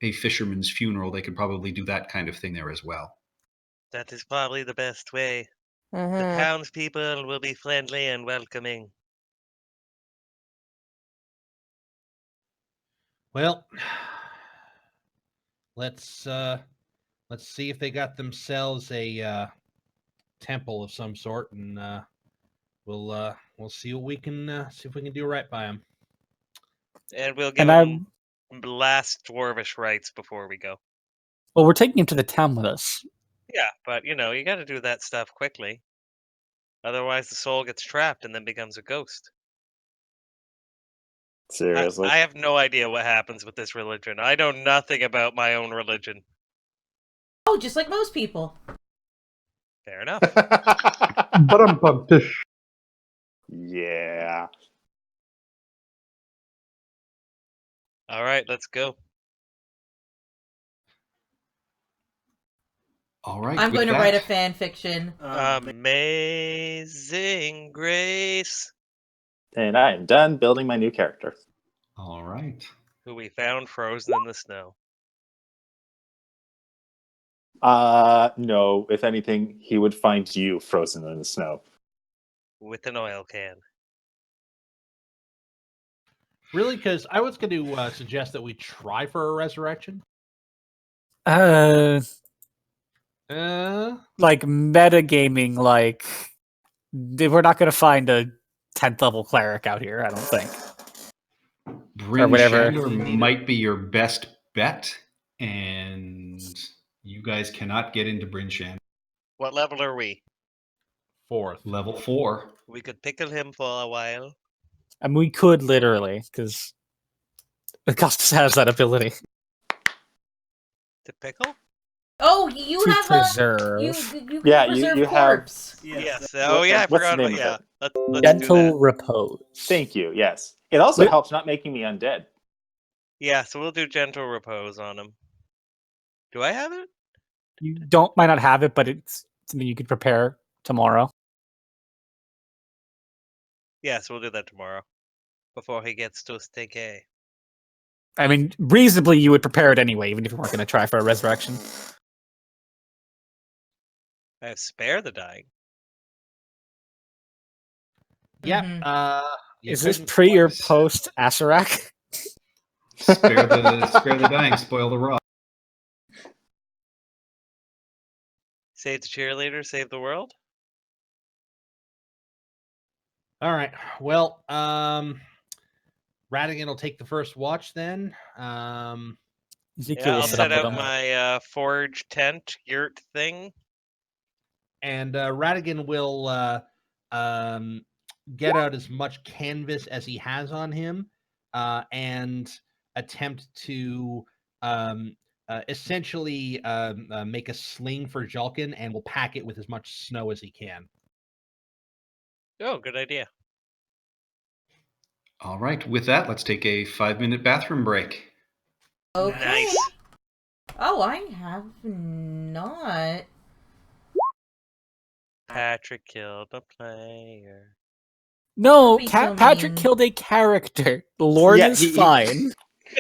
a fisherman's funeral, they could probably do that kind of thing there as well. That is probably the best way. The Mhm. townspeople will be friendly and welcoming. Well, let's see if they got themselves a temple of some sort, and we'll see what we can see if we can do right by them. And we'll give And them last dwarvish rites before we go. we're taking him to the town with us. Yeah, but you got to do that stuff quickly. Otherwise, the soul gets trapped and then becomes a ghost. Seriously. I have no idea what happens with this religion. I know nothing about my own religion. Oh, just like most people. Fair enough. Ba-dum-bum-tish. Yeah. All right, let's go. All right. I'm with going to that- write a fan fiction. Amazing Grace, And I am done building my new character. All right. who we found frozen in the snow. No. If anything, he would find you frozen in the snow. With an oil can. Really? Because I was going to suggest that we try for a resurrection. Like Uh, metagaming, like we're not going to find a 10th level cleric out here, I don't think. Bryn whatever. Shandor might be your best bet, and you guys cannot get into Bryn Shandor. What level are we? 4th. Level 4. We could pickle him for a while. I mean, we could literally, because Augustus has that ability. To pickle? Oh, you To have preserve. you can Yeah, preserve you have- corpse. Yes. Oh yeah, I What's the forgot. name About, of yeah. it? Let's do Gentle that. repose. Thank you. Yes. It also Wait. helps not making me undead. Yeah, so we'll do gentle repose on him. Do I have it? You might not have it, but it's something you could prepare tomorrow. Yeah, so we'll do that tomorrow. Before he gets too stinky. I mean, reasonably, you would prepare it anyway, even if you weren't going to try for a resurrection. I have spare the dying. Yeah. Mhm. You Is this couldn't pre or twice. post Asarak? Spare the dying, spoil the raw. Save the cheerleader, save the world. All right. Well, Radigan will take the first watch then. Ezekiel Yeah, will I'll sit set up with out him. my forge tent yurt thing. And Radigan will get out as much canvas as he has on him and attempt to essentially make a sling for Julkin, and will pack it with as much snow as he can. Oh, good idea. All right. With that, let's take a 5-minute bathroom break. Okay. Nice. Oh, I have not. Patrick killed a player. No, Don't be so Patrick mean. killed a character. Lorne Yeah, is he- fine.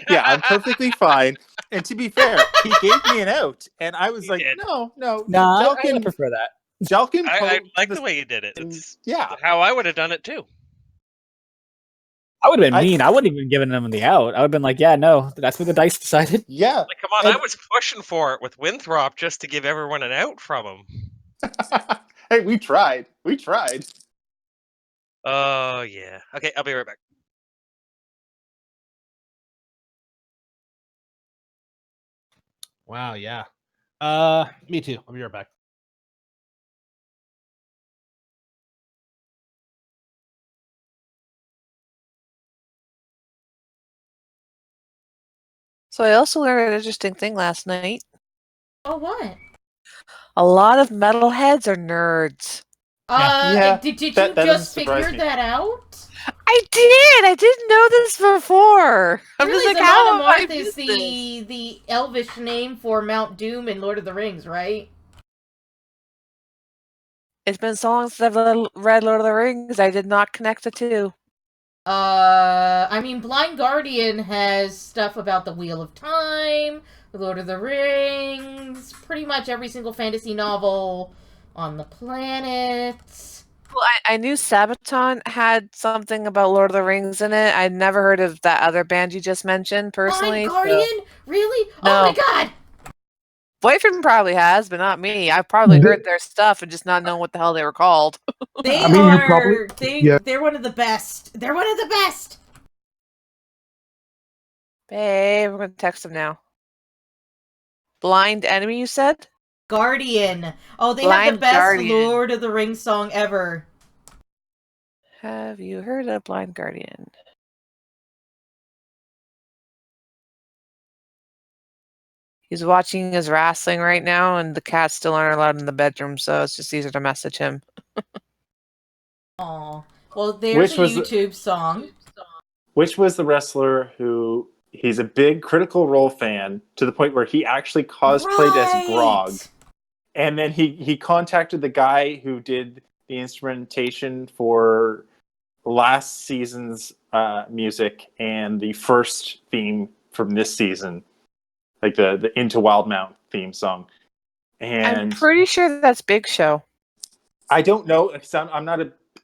Yeah, I'm perfectly fine. And to be fair, he gave me an out, and I was He like, did. no. Nah, I Jelkin, would prefer that. Jelkin I posed like this- the way you did it. and- It's yeah. how I would have done it too. I would have been I- mean. I wouldn't even given him the out. I would have been like, yeah, no, that's what the dice decided. Yeah. Like, come on, And- I was pushing for it with Winthrop just to give everyone an out from him. Hey, we tried. Oh yeah. Okay, I'll be right back. Wow, yeah. Me too. I'll be right back. So I also learned an interesting thing last night. Oh, what? A lot of metalheads are nerds. Yeah, Did you that doesn't just surprise figure me. that out? I did. I didn't know this before. I'm really, just like, how have I Zamamarth is missed this? the elvish name for Mount Doom in Lord of the Rings, right? It's been so long since I've read Lord of the Rings. I did not connect the two. I mean, Blind Guardian has stuff about the Wheel of Time, Lord of the Rings, pretty much every single fantasy novel on the planet. Well, I knew Sabaton had something about Lord of the Rings in it. I'd never heard of that other band you just mentioned personally. Blind Guardian? Really? No. Oh my god! Boyfriend probably has, but not me. I probably heard their stuff and just not known what the hell they were called. They I mean, you probably- yeah. they're one of the best. They're one of the best! Babe, we're gonna text them now. Blind Enemy, you said? Guardian. Oh, they have Blind the best Guardian. Lord of the Rings song ever. Have you heard of Blind Guardian? He's watching his wrestling right now, and the cats still aren't allowed in the bedroom, so it's just easier to message him. Aw. Well, there's Which a was the- YouTube song. Which was the wrestler who he's a big Critical Role fan to the point where he actually cosplayed as Grog. Right! And then he contacted the guy who did the instrumentation for last season's music and the first theme from this season, like the Into Wildmount theme song. I'm And pretty sure that's Big Show. I don't know.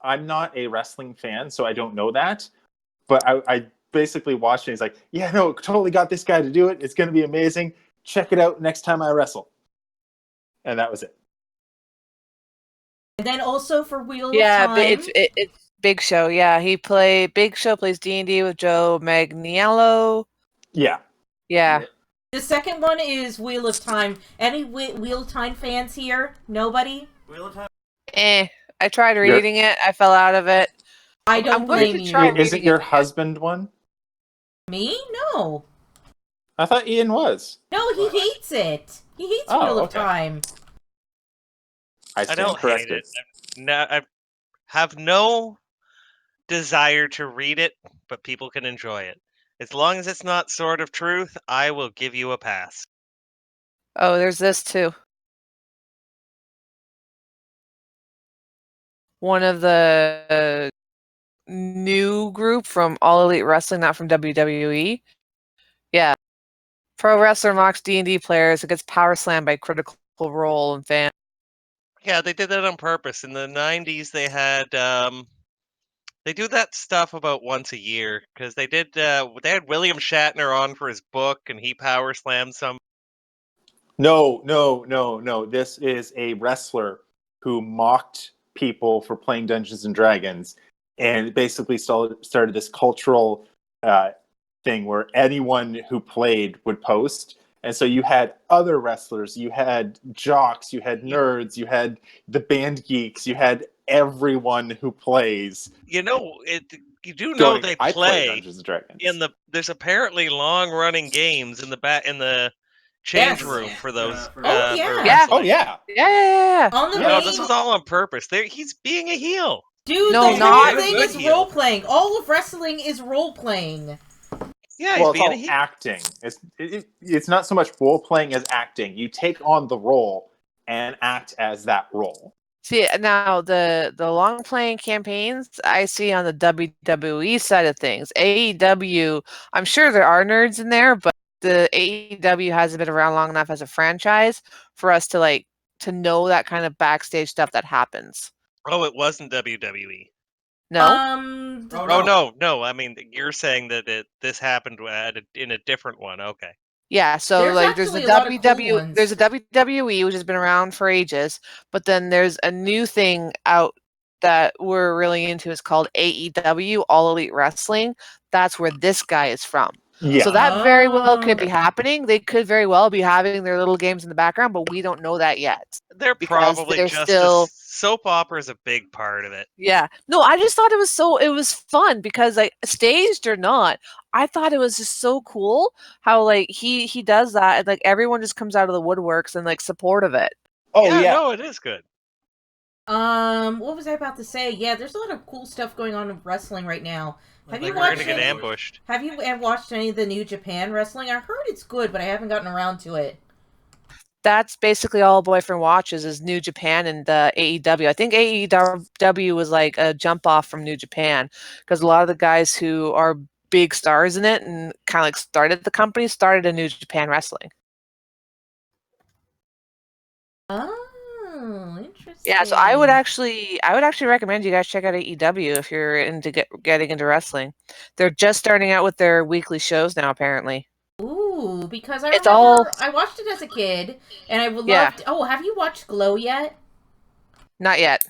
I'm not a wrestling fan, so I don't know that. But basically watching. He's like, yeah, no, totally got this guy to do it. It's going to be amazing. Check it out next time I wrestle. And that was it. And then also for Wheel of Yeah, Time. but it's Big Show. Yeah, Big Show plays D&D with Joe Magniello. Yeah. Yeah. The second one is Wheel of Time. Any Wheel of Time fans here? Nobody? Wheel of Time. I tried reading it. I fell out of it. I don't I'm going blame to you. try Is it reading your it again. husband one? Me? No. I thought Ian was. No, he hates it. He hates Oh, Wheel of okay. Time. I I don't hate corrected. it. I have no desire to read it, but people can enjoy it. As long as it's not Sword of Truth, I will give you a pass. Oh, there's this too. One of the new group from All Elite Wrestling, not from WWE. Yeah. Pro wrestler mocks D&D players who gets power slammed by Critical Role and fan. Yeah, they did that on purpose. In the 90s, they had they do that stuff about once a year because they had William Shatner on for his book and he power slammed some. No. This is a wrestler who mocked people for playing Dungeons and Dragons, and basically started this cultural thing where anyone who played would post. And so you had other wrestlers, you had jocks, you had nerds, you had the band geeks, you had everyone who plays. You know, you do know Going, they I play play Dungeons and Dragons. there's apparently long running games in the change Yes. room for those. Oh, yeah. for Yeah. Oh wrestling. yeah. Yeah. On the No, main... this was all on purpose. He's being a heel. Dude, No, the not- whole thing Good is heel. role-playing. All of wrestling is role-playing. Yeah, Well, he's it's being a all heel. acting. It's not so much role playing as acting. You take on the role and act as that role. See, now the long playing campaigns I see on the WWE side of things. AEW, I'm sure there are nerds in there, but the AEW hasn't been around long enough as a franchise for us to know that kind of backstage stuff that happens. Oh, it wasn't WWE. No? No. I mean, you're saying that this happened in a different one. Okay. Yeah, so There's there's the actually a lot of cool WWE, ones. there's a WWE which has been around for ages, but then there's a new thing out that we're really into. It's called AEW, All Elite Wrestling. That's where this guy is from. Yeah. So that very well could be happening. They could very well be having their little games in the background, but we don't know that yet. They're Because probably they're just still- soap opera is a big part of it. Yeah. No, I just thought it was fun because staged or not, I thought it was just so cool how he does that and everyone just comes out of the woodworks and support of it. Oh yeah, yeah. no, it is good. What was I about to say? Yeah, there's a lot of cool stuff going on in wrestling right now. Have you Like, we're watched gonna get any- ambushed. Have you watched any of the New Japan wrestling? I heard it's good, but I haven't gotten around to it. That's basically all Boyfriend watches is New Japan and AEW. I think AEW was a jump off from New Japan because a lot of the guys who are big stars in it and kind of started the company started in New Japan Wrestling. Oh, interesting. Yeah, so I would actually recommend you guys check out AEW if you're into getting into wrestling. They're just starting out with their weekly shows now, apparently. Ooh, because I It's remember all- I watched it as a kid, and I would Yeah. love. Oh, have you watched Glow yet? Not yet.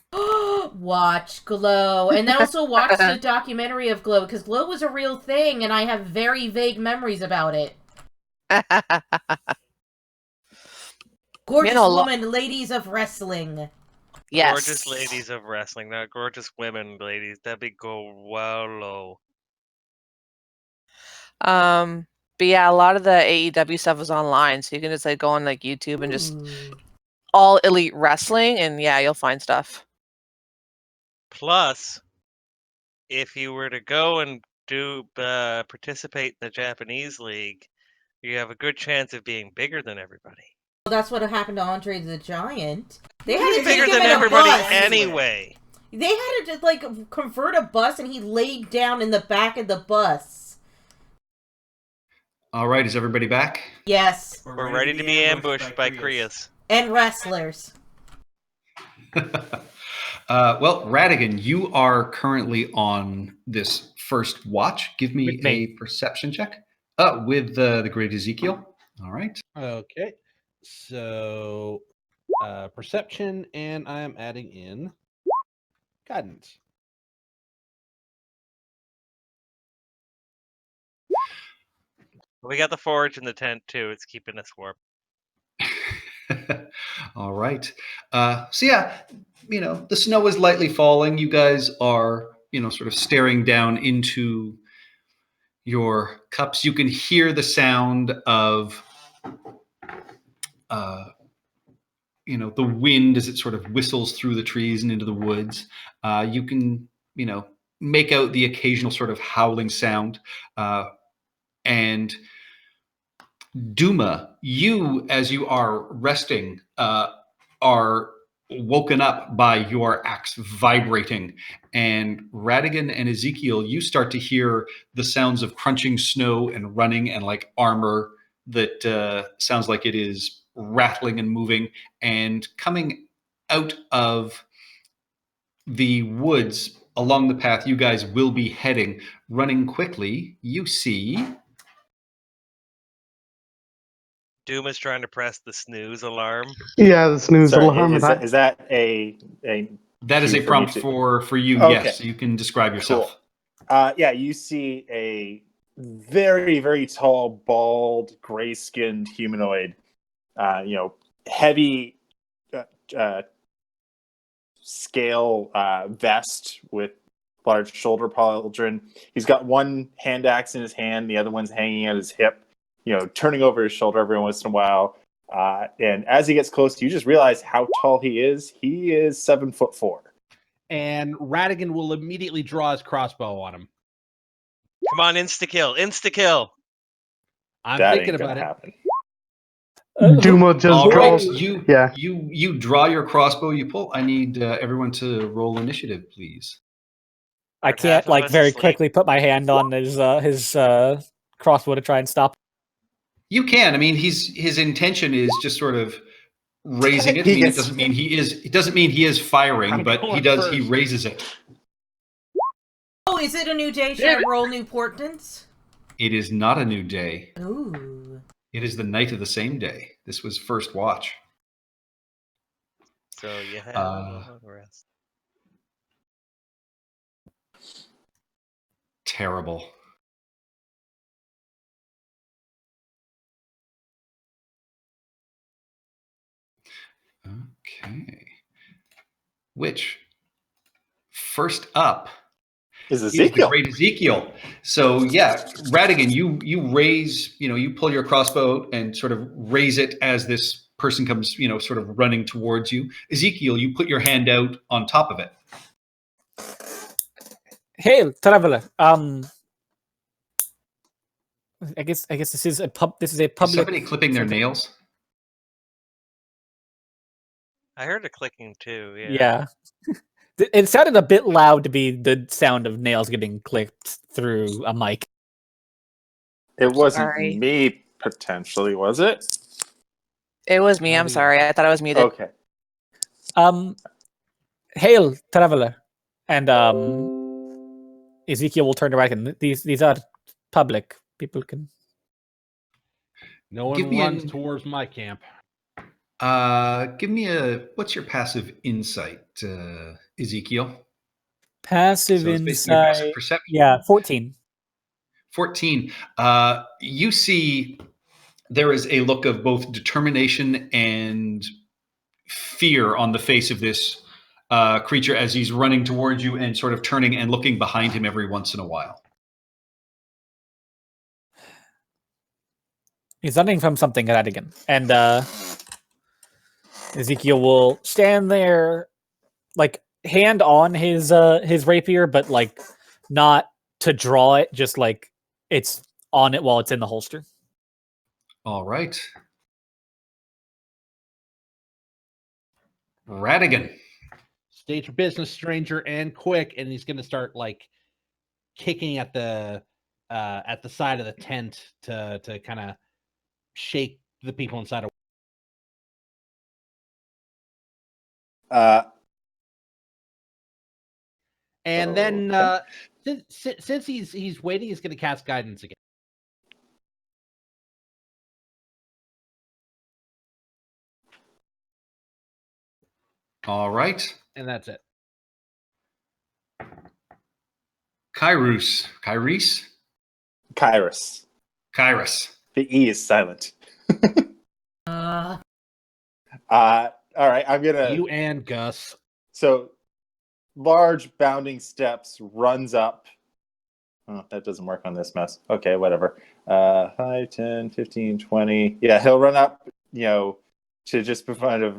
Watch Glow, and then also watch the documentary of Glow because Glow was a real thing, and I have very vague memories about it. Gorgeous Man, a lo- woman, ladies of wrestling. Yes. Gorgeous ladies of wrestling, not gorgeous women, ladies. That'd be go well low. But yeah, a lot of the AEW stuff is online, so you can just go on YouTube and just Ooh. All Elite Wrestling, and yeah, you'll find stuff. Plus, if you were to go and participate in the Japanese league, you have a good chance of being bigger than everybody. Well, that's what happened to Andre the Giant. They had He's to bigger take him than in everybody a bus. anyway. They had to just convert a bus, and he laid down in the back of the bus. All right, is everybody back? Yes, We're ready to be ambushed by Krios. and wrestlers. Well, Radigan, you are currently on this first watch. Give me With me. a perception check. With the great Ezekiel. All right. Okay. So perception, and I'm adding in guidance. We got the forge in the tent too. It's keeping us warm. All right. So yeah, the snow is lightly falling. You guys are, sort of staring down into your cups. You can hear the sound of, the wind as it sort of whistles through the trees and into the woods. You can, make out the occasional sort of howling sound. And Duma, you, as you are resting, are woken up by your axe vibrating. And Radigan and Ezekiel, you start to hear the sounds of crunching snow and running and like armor that sounds like it is rattling and moving. And coming out of the woods along the path you guys will be heading, running quickly, you see... Duma's trying to press the snooze alarm. Yeah, the snooze Sorry, alarm. is that a That is cue a for me prompt to- for you, Okay. yes. You can describe yourself. Yeah, you see a very, very tall, bald, gray-skinned humanoid. Heavy scale vest with large shoulder pauldron. He's got one hand axe in his hand, the other one's hanging at his hip. Turning over his shoulder every once in a while. And as he gets close, you just realize how tall he is. He is 7'4". And Radigan will immediately draw his crossbow on him. Come on, insta kill, insta kill. I'm That thinking ain't gonna about it. happen. Duma just All right, draws. you Yeah. you draw your crossbow, you pull. I need everyone to roll initiative, please. I Half can't of like us very asleep. quickly put my hand on his crossbow to try and stop. You can. I mean, his intention is just sort of raising it. I mean, it doesn't mean he is firing, I'm but he going does. He first. raises it. Oh, is it a new day? Should I roll new portents? It is not a new day. Ooh. It is the night of the same day. This was first watch. So you have Uh, a long rest. Terrible. Okay. Which, first up, Is is the Ezekiel? great Ezekiel. So yeah, Radigan, you raise, you pull your crossbow and sort of raise it as this person comes, sort of running towards you. Ezekiel, you put your hand out on top of it. Hey, traveler. I guess this is a Is public. somebody clipping their nails? I heard a clicking too. Yeah. Yeah. It sounded a bit loud to be the sound of nails getting clipped through a mic. It wasn't Sorry. me, potentially, was it? It was me. I'm sorry. I thought I was muted. Okay. Hail, traveler, and Ezekiel will turn around. And these are public. People can. No Give one me runs an- towards my camp. Give me what's your passive insight, Ezekiel? Passive So it's basically your passive insight. perception. Yeah, 14. 14. You see there is a look of both determination and fear on the face of this creature as he's running towards you and sort of turning and looking behind him every once in a while. He's running from something, Radigan. And Ezekiel will stand there, like, hand on his rapier, but, like, not to draw it, just, like, it's on it while it's in the holster. All right. Radigan. State your business, stranger, and quick. And he's going to start, like, kicking at the side of the tent to kind of shake the people inside. And then since he's waiting, he's going to cast guidance again. All right. And that's it. Kyrus. Kyrus. The E is silent. All right, I'm gonna. You and Gus. So, large bounding steps runs up. Oh, that doesn't work on this mess. Okay, whatever. 5, 10, 15, 20. Yeah, he'll run up, to just in front of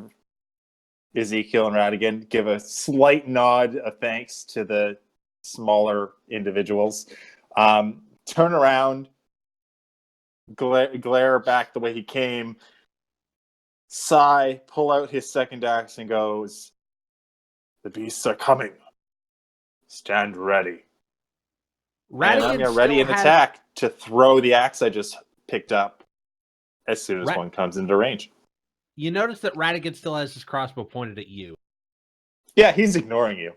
Ezekiel and Radigan, give a slight nod of thanks to the smaller individuals. Turn around, glare back the way he came, sigh, pull out his second axe and goes, "The beasts are coming. Stand ready." And I'm ready and attack to throw the axe I just picked up as soon as one comes into range. You notice that Radigan still has his crossbow pointed at you. Yeah, he's ignoring you.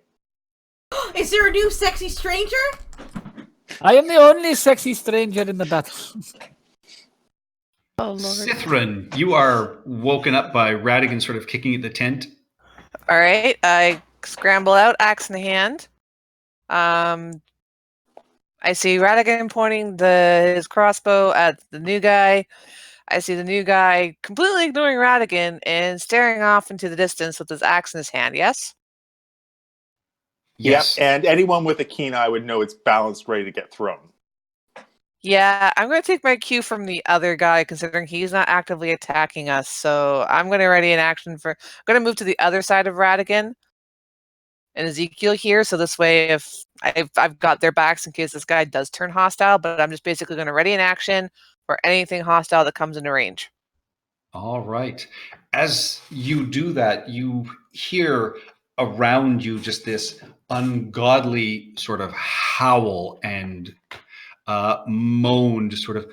Is there a new sexy stranger? I am the only sexy stranger in the battle. Oh, Lord. Sithrin, you are woken up by Radigan sort of kicking at the tent. All right, I scramble out, axe in hand. I see Radigan pointing his crossbow at the new guy. I see the new guy completely ignoring Radigan and staring off into the distance with his axe in his hand. Yes? Yes. Yep, and anyone with a keen eye would know it's balanced, ready to get thrown. Yeah, I'm going to take my cue from the other guy, considering he's not actively attacking us. So I'm going to ready an action for... I'm going to move to the other side of Radigan and Ezekiel here, so this way if I've got their backs in case this guy does turn hostile, but I'm just basically going to ready an action for anything hostile that comes into range. All right. As you do that, you hear around you just this ungodly sort of howl and moan just sort of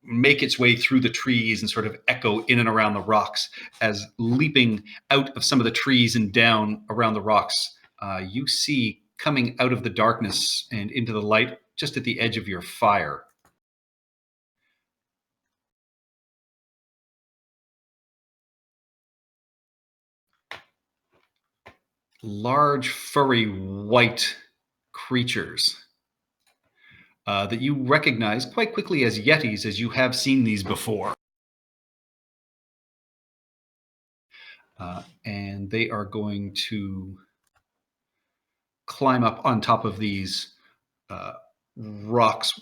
make its way through the trees and sort of echo in and around the rocks. As leaping out of some of the trees and down around the rocks, you see coming out of the darkness and into the light just at the edge of your fire. Large, furry, white creatures that you recognize quite quickly as Yetis, as you have seen these before. And they are going to climb up on top of these rocks.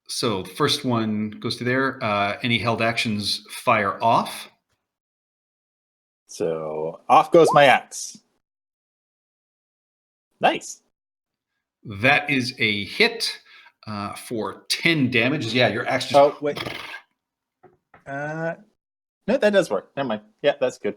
So the first one goes to there. Any held actions fire off. So off goes my axe. Nice. That is a hit for 10 damage. Yeah, your axe just... Oh, wait. No, that does work. Never mind. Yeah, that's good.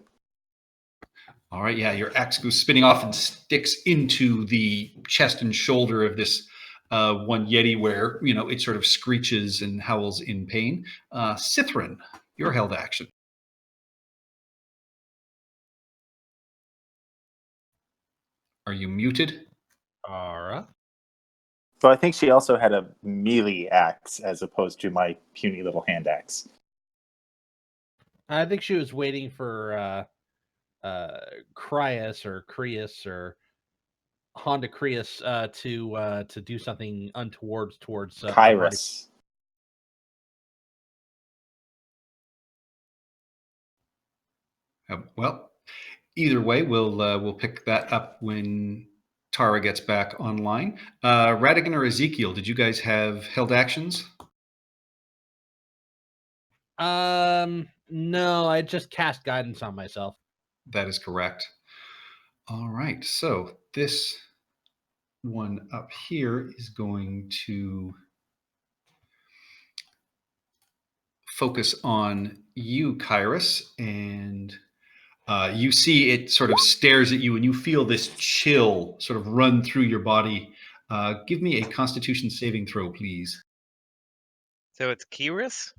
All right, yeah, your axe goes spinning off and sticks into the chest and shoulder of this one Yeti where, it sort of screeches and howls in pain. Sithrin, your held action. Are you muted? All right. So I think she also had a melee axe as opposed to my puny little hand axe. I think she was waiting for Crius or Honda Crius to do something untoward towards Kyrus. Well, either way, we'll pick that up when Tara gets back online. Radigan or Ezekiel, did you guys have held actions? No, I just cast guidance on myself. That is correct. All right, so this one up here is going to focus on you, Kyrus, and you see it sort of stares at you, and you feel this chill sort of run through your body. Give me a Constitution saving throw, please. So it's Kyrus?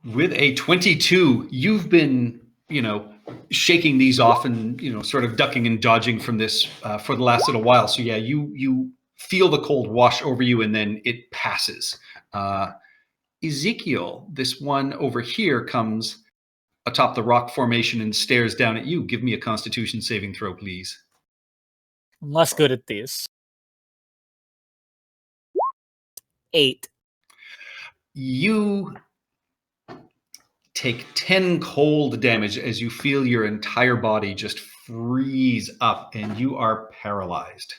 With a 22, you've been, shaking these off and sort of ducking and dodging from this for the last little while. So yeah, you feel the cold wash over you, and then it passes. Ezekiel, this one over here, comes atop the rock formation and stares down at you. Give me a Constitution saving throw, please. I'm less good at these. 8. You take 10 cold damage as you feel your entire body just freeze up, and you are paralyzed.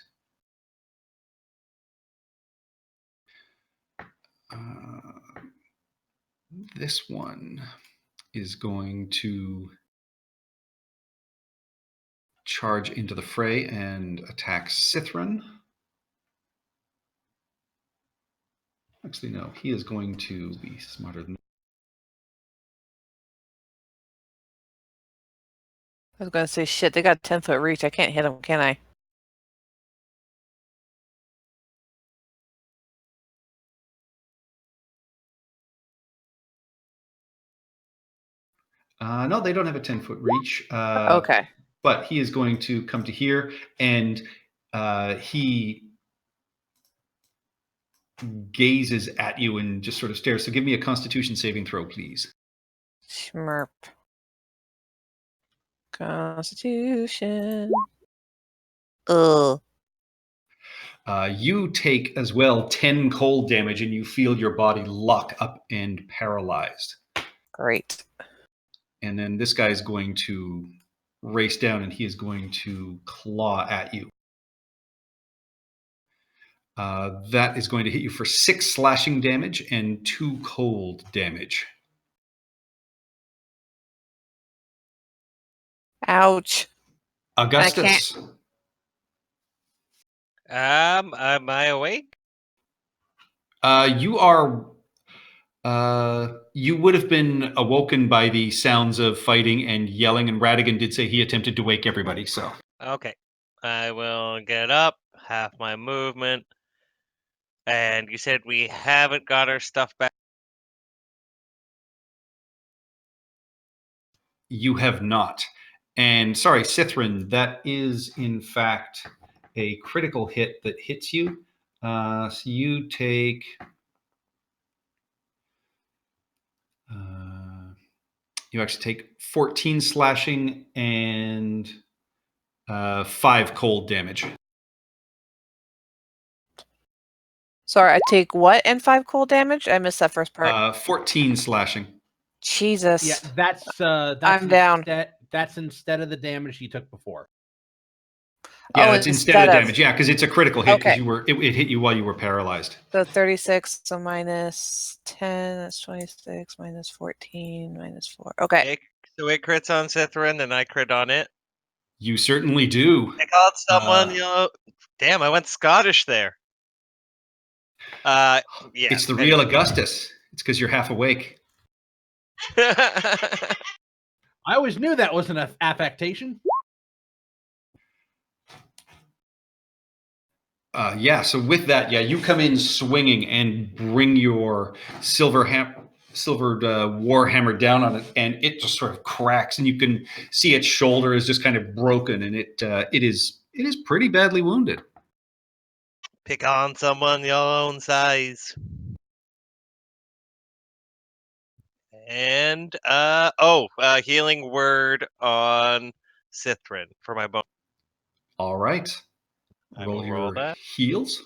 This one is going to charge into the fray and attack Sithrin. Actually, no, he is going to be smarter than. I was gonna say, shit, they got 10-foot reach. I can't hit them, can I? No, they don't have a 10-foot reach. Okay. But he is going to come to here, and he gazes at you and just sort of stares. So give me a Constitution saving throw, please. Schmerp. Constitution. Ugh. You take as well 10 cold damage, and you feel your body lock up and paralyzed. Great. And then this guy is going to race down, and he is going to claw at you. That is going to hit you for 6 slashing damage and 2 cold damage. Ouch. Augustus. Am I awake? You are. You would have been awoken by the sounds of fighting and yelling, and Radigan did say he attempted to wake everybody. So Okay. I will get up, half my movement. And you said we haven't got our stuff back. you have not. And sorry, Sithrin, that is in fact a critical hit that hits you. So you take. You actually take 14 slashing and 5 cold damage. Sorry, I take what and 5 cold damage? I missed that first part. 14 slashing. Jesus. Yeah, that's I'm down. That's instead of the damage you took before. Yeah, Oh, it's instead of damage. Yeah, because it's a critical hit because Okay. it hit you while you were paralyzed. So 36, so minus 10, that's 26, minus 14, minus 4. Okay. So it crits on Sithrin, and I crit on it. You certainly do. I called someone, Damn, I went Scottish there. Yeah. It's the real Augustus. It's because you're half awake. I always knew that wasn't an affectation. Yeah, so with that, you come in swinging and bring your silvered warhammer down on it, and it just sort of cracks, and you can see its shoulder is just kind of broken, and it is pretty badly wounded. Pick on someone your own size. And healing word on Sithrin for my bone. All right. I Roll will your roll that. heals.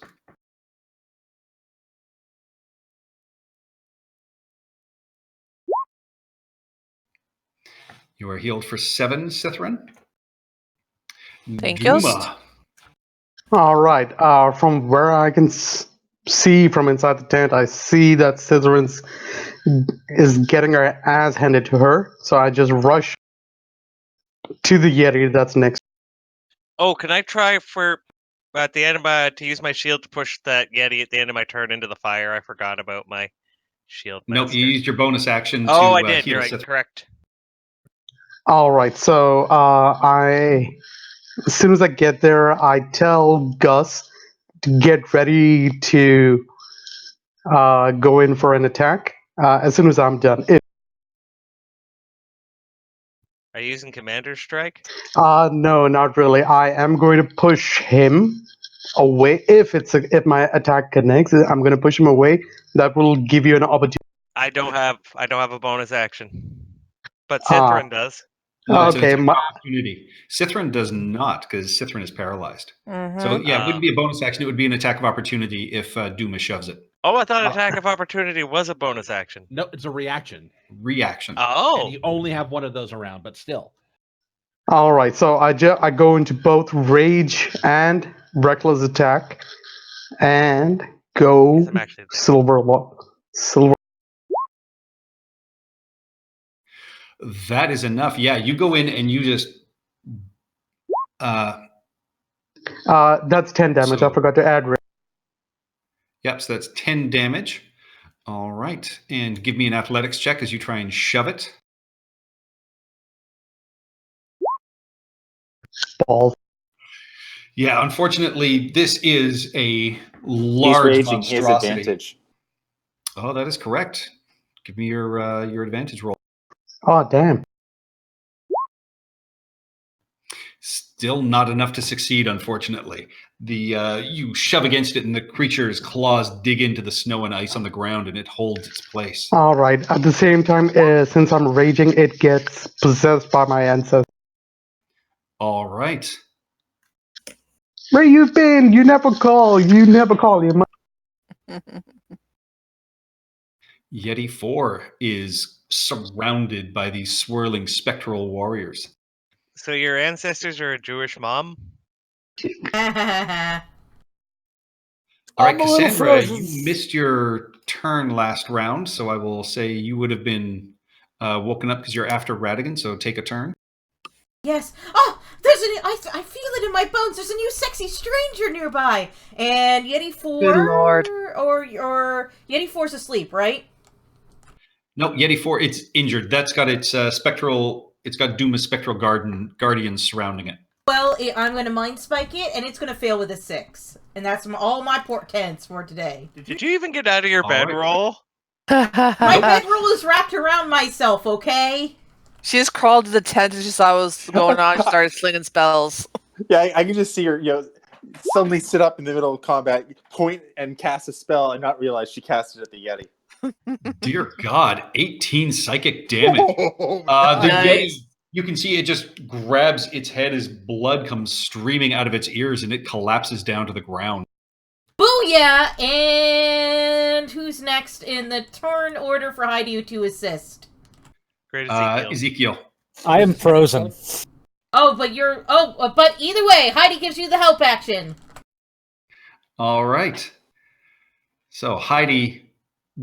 You are healed for 7, Sithrin. Thank you. Duma. All right. From where I can see from inside the tent, I see that Scissorin is getting her ass handed to her. So I just rush to the Yeti that's next. Oh, can I try for at the end of to use my shield to push that Yeti at the end of my turn into the fire? I forgot about my shield. Nope, you used your bonus action. Oh, to, I did. heal You're right. Sithrin. Correct. All right. So as soon as I get there, I tell Gus to get ready to go in for an attack as soon as I'm done. Are you using Commander's Strike? No, not really. I am going to push him away. If my attack connects, I'm going to push him away. That will give you an opportunity. I don't have a bonus action, but Ah. Cithrin does. No, it's an Okay, attack of opportunity. Cithrin does not, because Cithrin is paralyzed. So yeah, it wouldn't be a bonus action. It would be an attack of opportunity if Duma shoves it. Oh, I thought attack of opportunity was a bonus action. No, it's a reaction. Reaction. Oh, And you only have one of those around, but still. All right, so I go into both rage and reckless attack, and go Yes, I'm actually there. silver. That is enough. Yeah, you go in and you just. That's 10 damage. So- I forgot to add. Yep, so that's 10 damage. All right, and give me an athletics check as you try and shove it. Balls. Yeah, unfortunately, this is a He's large raging his monstrosity. advantage. Oh, that is correct. Give me your advantage roll. Oh, damn. Still not enough to succeed, unfortunately. You shove against it, and the creature's claws dig into the snow and ice on the ground, and it holds its place. All right. At the same time, since I'm raging, it gets possessed by my ancestor. All right. Where you been? You never call. You never call. You. Yeti 4 is surrounded by these swirling spectral warriors. So your ancestors are a Jewish mom? All right, I'm a little Cassandra, frozen. you missed your turn last round, so I will say you would have been woken up because you're after Radigan, so take a turn. Yes. Oh, there's I feel it in my bones. There's a new sexy stranger nearby. And Yeti 4 Good lord. or Yeti 4's asleep, right? No, Yeti 4, it's injured. That's got its it's got Duma's spectral guardians surrounding it. Well, I'm going to mind spike it, and it's going to fail with a 6. And that's all my portents for today. Did you even get out of your All bedroll? My bedroll is wrapped around myself, okay? She just crawled to the tent and she saw what was going on. She started slinging spells. Yeah, I can just see her, suddenly sit up in the middle of combat, point and cast a spell, and not realize she cast it at the Yeti. Dear God, 18 psychic damage. The Nice. Yeti, you can see it just grabs its head as blood comes streaming out of its ears, and it collapses down to the ground. Booyah! And who's next in the turn order for Heidi to assist? Great Ezekiel. Ezekiel. I am frozen. Oh, but but either way, Heidi gives you the help action. All right. So Heidi,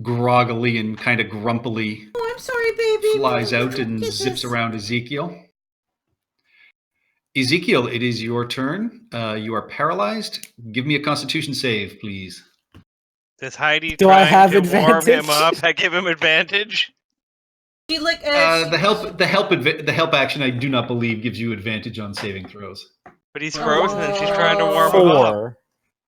groggily and kind of grumpily, Oh, I'm sorry, baby. flies out and Kisses. zips around Ezekiel. Ezekiel, it is your turn. You are paralyzed. Give me a Constitution save, please. Does Heidi Do I trying have to warm him advantage? up? I give him advantage. She like The help action, I do not believe gives you advantage on saving throws. But he's frozen and she's trying to warm him up. 4.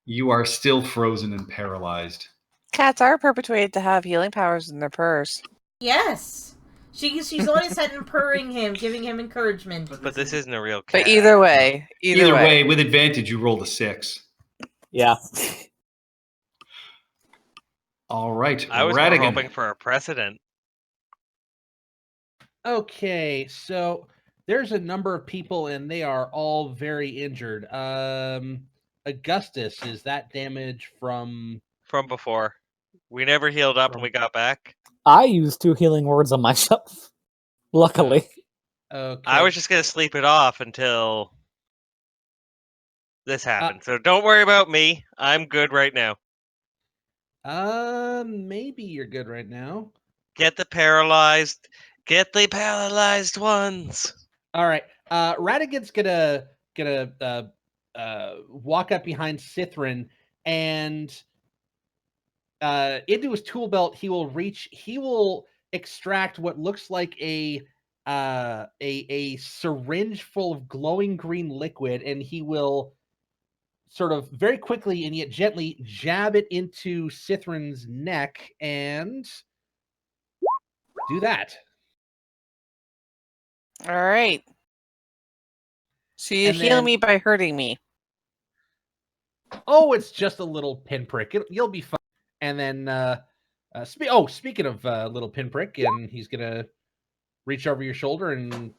You are still frozen and paralyzed. Cats are perpetuated to have healing powers in their purrs. Yes. She's on his head and purring him, giving him encouragement. But this isn't a real cat. But either way, Either way, with advantage, you rolled a 6. Yeah. All right, I was more Radigan. hoping for a precedent. Okay, so there's a number of people and they are all very injured. Augustus, is that damage from Before. We never healed up when we got back. I used 2 healing words on myself. Luckily. Okay. I was just going to sleep it off until this happened. So don't worry about me. I'm good right now. Maybe you're good right now. Get the paralyzed ones. All right. Radigan's gonna walk up behind Cithrin and into his tool belt. He will extract what looks like a syringe full of glowing green liquid, and he will sort of very quickly and yet gently jab it into Cithrin's neck and do that. All right. So you And heal then- me by hurting me. Oh, it's just a little pinprick. You'll be fine. And then, speaking of little pinprick, and he's gonna reach over your shoulder and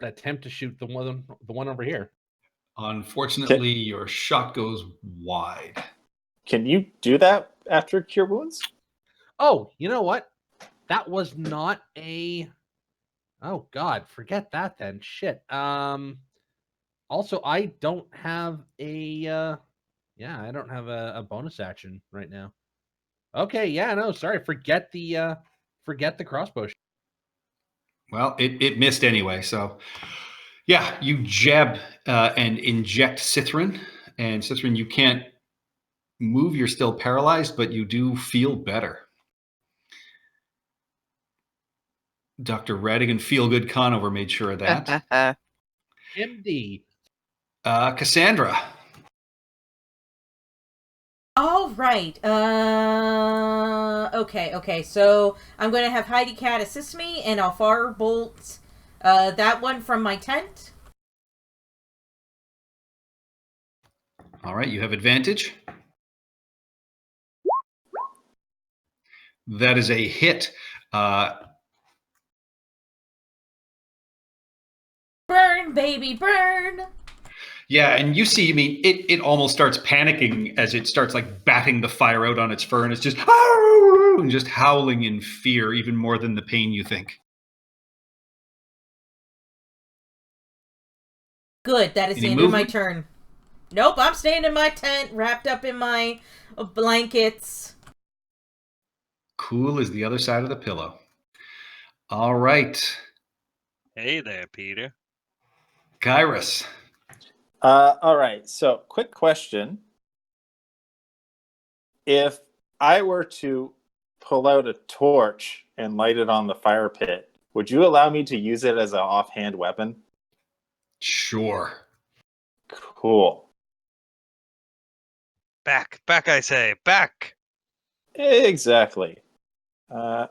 attempt to shoot the one over here. Unfortunately, your shot goes wide. Can you do that after Cure Wounds? Oh, you know what? That was not a. Oh God, forget that then. Shit. Also, I don't have a. Yeah, I don't have a bonus action right now. Okay, yeah, no, sorry. Forget the crossbow. Well, it missed anyway. So, yeah, you jab and inject Cithrin. And Cithrin, you can't move. You're still paralyzed, but you do feel better. Dr. Radigan Feelgood Conover made sure of that. MD. Cassandra. All right. Okay. So I'm going to have Heidi Cat assist me, and I'll firebolt that one from my tent. All right, you have advantage. That is a hit. Burn, baby, burn! Yeah, and you see, I mean, it almost starts panicking as it starts like batting the fire out on its fur, and it's just and just howling in fear, even more than the pain you think. Good, that is the Any end of my movement? turn. Nope, I'm staying in my tent, wrapped up in my blankets. Cool as the other side of the pillow. All right, Hey there, Peter. Kyrus. All right. So, quick question. If I were to pull out a torch and light it on the fire pit, would you allow me to use it as an offhand weapon? Sure. Cool. Back, I say, back. Exactly.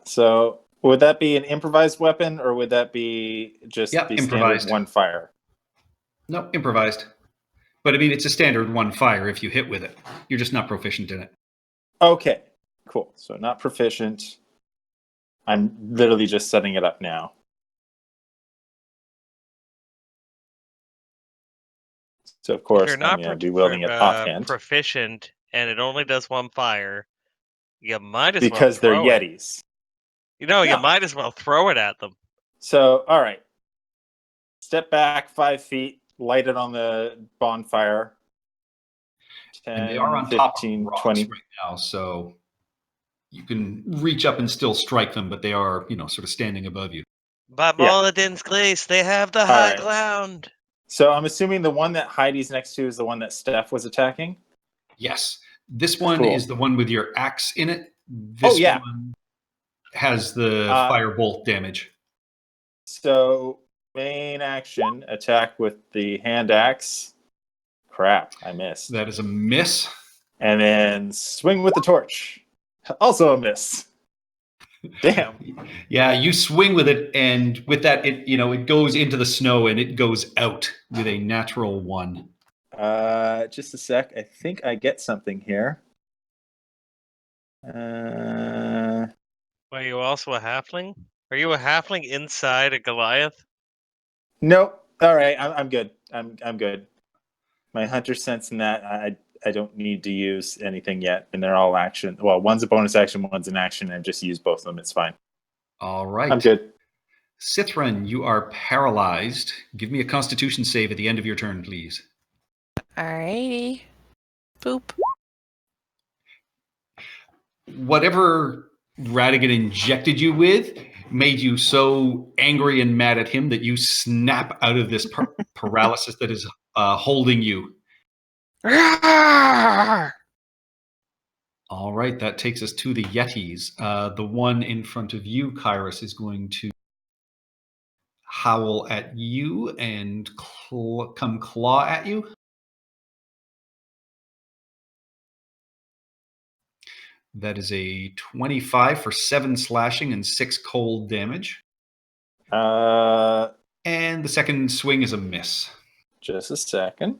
So, would that be an improvised weapon, or would that be just Yep, the improvised. standard one fire? No, improvised. But I mean, it's a standard one fire if you hit with it. You're just not proficient in it. Okay, cool. So, not proficient. I'm literally just setting it up now. So, of course, If you're not I'm going to be wielding it offhand. proficient and it only does one fire, you might as Because well they're throw it. Yetis. You No. might as well throw it at them. So, all right. Step back 5 feet, light it on the bonfire. 10, And they are on 15, top of rocks 20. right now, so you can reach up and still strike them, but they are, sort of standing above you. By Yeah. Moladin's Glace, they have the All high right. ground. So I'm assuming the one that Heidi's next to is the one that Steph was attacking? Yes. This one Cool. is the one with your axe in it. This yeah. one has the firebolt damage. So main action, attack with the hand axe. Crap, I missed. That is a miss. And then swing with the torch. Also a miss. Damn. Yeah, you swing with it, and with that, it goes into the snow and it goes out with a natural 1. Just a sec. I think I get something here. Are you also a halfling? Are you a halfling inside a Goliath? Nope. All right, I'm good. I'm good. My hunter sense in that I don't need to use anything yet, and they're all action. Well, one's a bonus action, one's an action, and I've just used both of them. It's fine. All right. I'm good. Cithrin, you are paralyzed. Give me a Constitution save at the end of your turn, please. Alrighty. Boop. Whatever Radigan injected you with made you so angry and mad at him that you snap out of this paralysis that is holding you. All right, that takes us to the Yetis. The one in front of you, Kyrus, is going to howl at you and come claw at you. That is a 25 for 7 slashing and 6 cold damage. And the second swing is a miss. Just a second.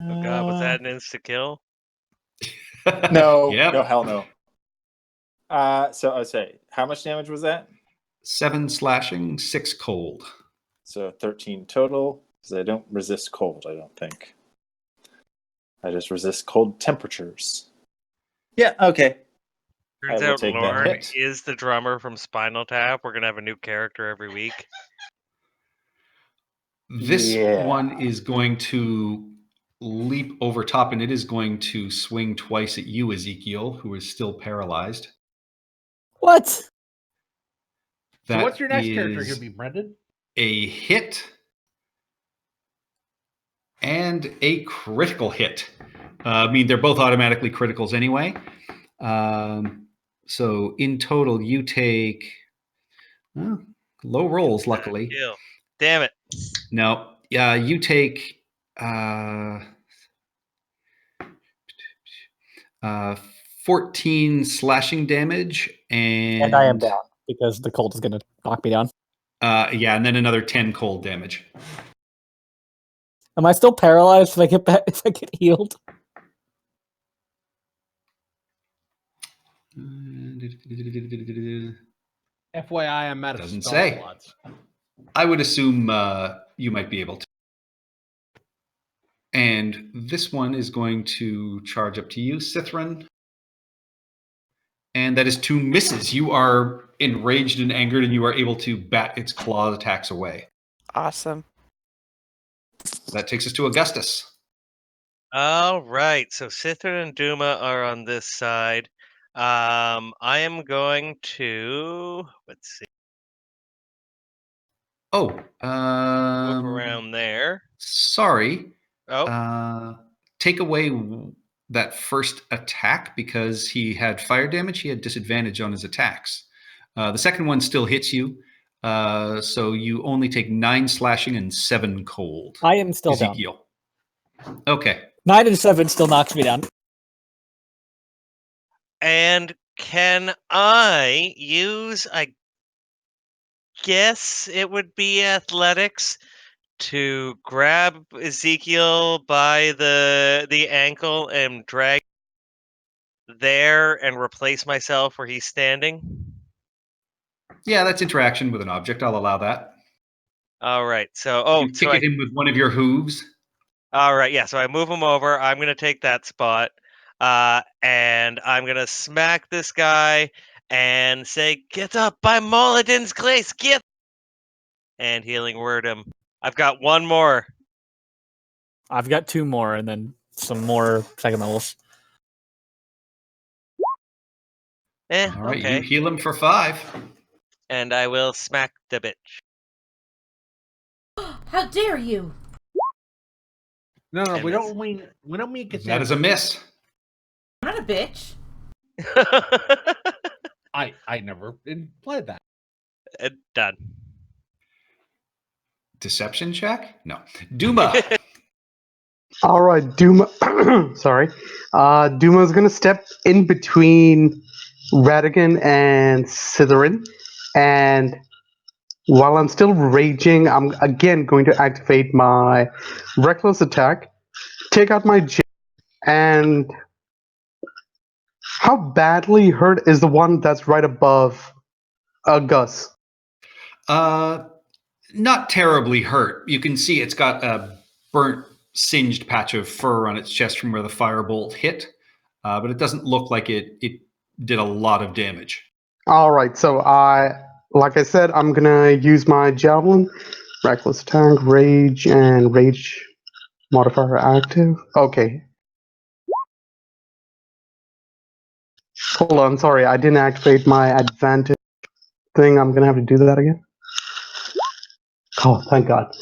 Oh god, was that an insta kill? No, Yep. no, hell no. So I say, how much damage was that? 7 slashing, 6 cold. So 13 total, because I don't resist cold, I don't think. I just resist cold temperatures. Yeah, okay. Turns I will out take that Lauren hit. is the drummer from Spinal Tap. We're gonna have a new character every week. This Yeah. one is going to leap over top, and it is going to swing twice at you, Ezekiel, who is still paralyzed. What? So That what's your next character is going to be, Brendan? a hit and a critical hit. I mean, they're both automatically criticals anyway. So in total, you take low rolls, luckily. Kill. Damn it. No, you take 14 slashing damage, and I am down because the cold is going to knock me down. And then another 10 cold damage. Am I still paralyzed if I get back, if I get healed? FYI, I'm out of Doesn't spell say. slots. I would assume you might be able to. And this one is going to charge up to you, Cithrin. And that is 2 misses. You are enraged and angered, and you are able to bat its claw attacks away. Awesome. That takes us to Augustus. All right, so Cithrin and Duma are on this side. I am going to let's see, move around there. Sorry. Oh, Take away that first attack because he had fire damage. He had disadvantage on his attacks. The second one still hits you. So you only take 9 slashing and 7 cold. I am still Ezekiel. Okay. 9 and 7 still knocks me down. and can I use? I guess it would be athletics to grab Ezekiel by the ankle and drag there and replace myself where he's standing. Yeah, that's interaction with an object. I'll allow that. All right. So, you kick at him with one of your hooves. All right. Yeah. So I move him over. I'm gonna take that spot, and I'm gonna smack this guy and say, "Get up by Moladin's Glace, get!" And healing word him. I've got one more. I've got 2 more and then some more second levels. All right, Okay. you heal him for 5. And I will smack the bitch. How dare you? No, And we miss. don't mean That is a miss. I'm not a bitch. I never implied that. Done. Deception check? No. Duma. All right, Duma. Sorry, Duma's gonna step in between Radigan and Slytherin, and while I'm still raging, I'm again going to activate my reckless attack, take out my gem, and how badly hurt is the one that's right above Gus? Not terribly hurt. You can see it's got a burnt, singed patch of fur on its chest from where the firebolt hit, but it doesn't look like it did a lot of damage. All right, so like I said, I'm gonna use my javelin, reckless attack, rage, and rage modifier active. Okay. Hold on, sorry, I didn't activate my advantage thing. I'm gonna have to do that again. Oh, thank God.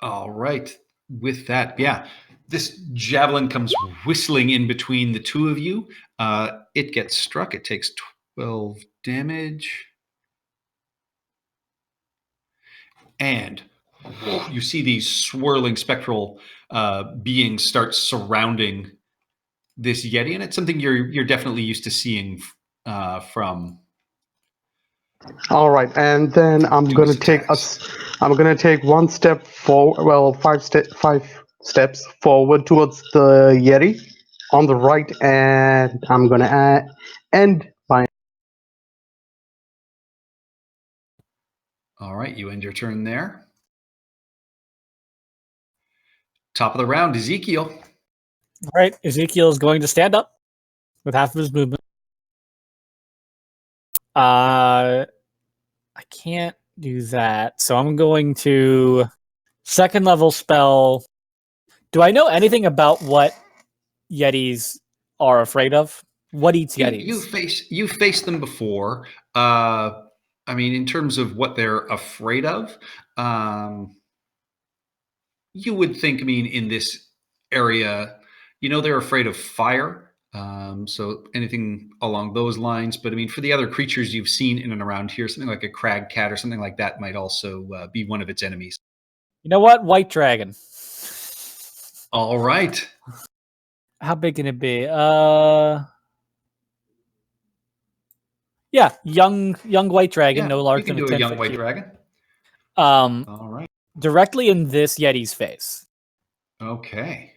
All right. With that, yeah, this javelin comes whistling in between the two of you. It gets struck. It takes 12 damage. And you see these swirling spectral beings start surrounding this Yeti, and it's something you're definitely used to seeing from. All right, and then I'm Doom's gonna attacks. I'm gonna take one step forward. Well, five steps forward towards the Yeti on the right, and I'm gonna end my. All right, you end your turn there. Top of the round, Ezekiel. All right, Ezekiel is going to stand up with half of his movement. I can't do that, so I'm going to second level spell. Do I know anything about what Yetis are afraid of? What eats Yetis? You faced them before. I mean, in terms of what they're afraid of, you would think. I mean, in this area, they're afraid of fire. So anything along those lines. But I mean, for the other creatures you've seen in and around here, something like a crag cat or something like that might also be one of its enemies. You know what? White dragon. All right. How big can it be? Yeah, young white dragon, Yeah, no larger you can than do a a 10 young foot white cube. dragon. All right. Directly in this Yeti's face. Okay.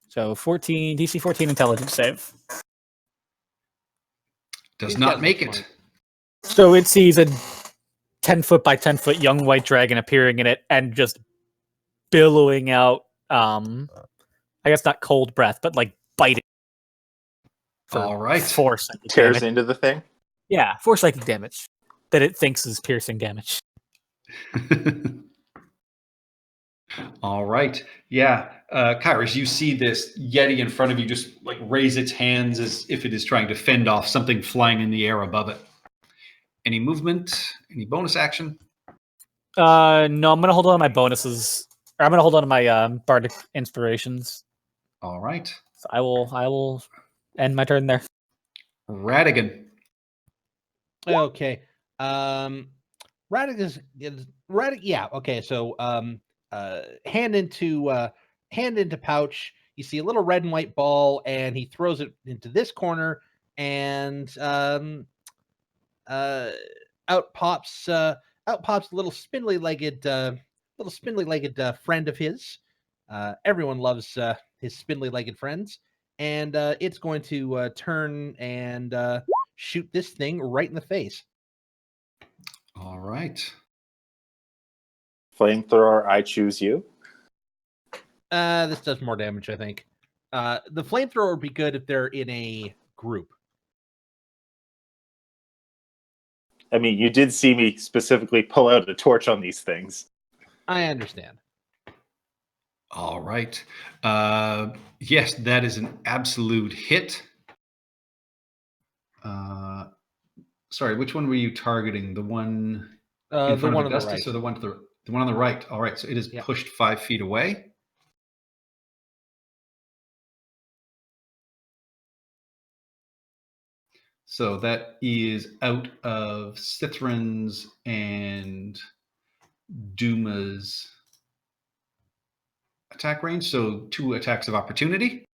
So DC 14 intelligence save. Does not make it. So it sees a 10 foot by 10 foot young white dragon appearing in it and just billowing out, I guess not cold breath, but like biting. All right. 4 psychic Tears damage. into the thing. Yeah, 4 psychic damage that it thinks is piercing damage. All right. Yeah. Kairos, you see this Yeti in front of you just like raise its hands as if it is trying to fend off something flying in the air above it. Any movement? Any bonus action? No, I'm going to hold on to my bonuses. Or I'm going to hold on to my bardic inspirations. All right. So I will end my turn there. Radigan. Okay. Radigan yeah, okay. So hand into pouch. You see a little red and white ball, and he throws it into this corner, and out pops a little spindly legged friend of his. Everyone loves his spindly legged friends, and it's going to turn and shoot this thing right in the face. All right. Flamethrower, I choose you. This does more damage, I think. The flamethrower would be good if they're in a group. I mean, you did see me specifically pull out a torch on these things. I understand. All right. Yes, that is an absolute hit. Sorry, which one were you targeting? The one in front of Augustus, or the one to the one on the right? All right, so it is pushed 5 feet away. So that is out of Cithran's and Duma's attack range, so 2 attacks of opportunity.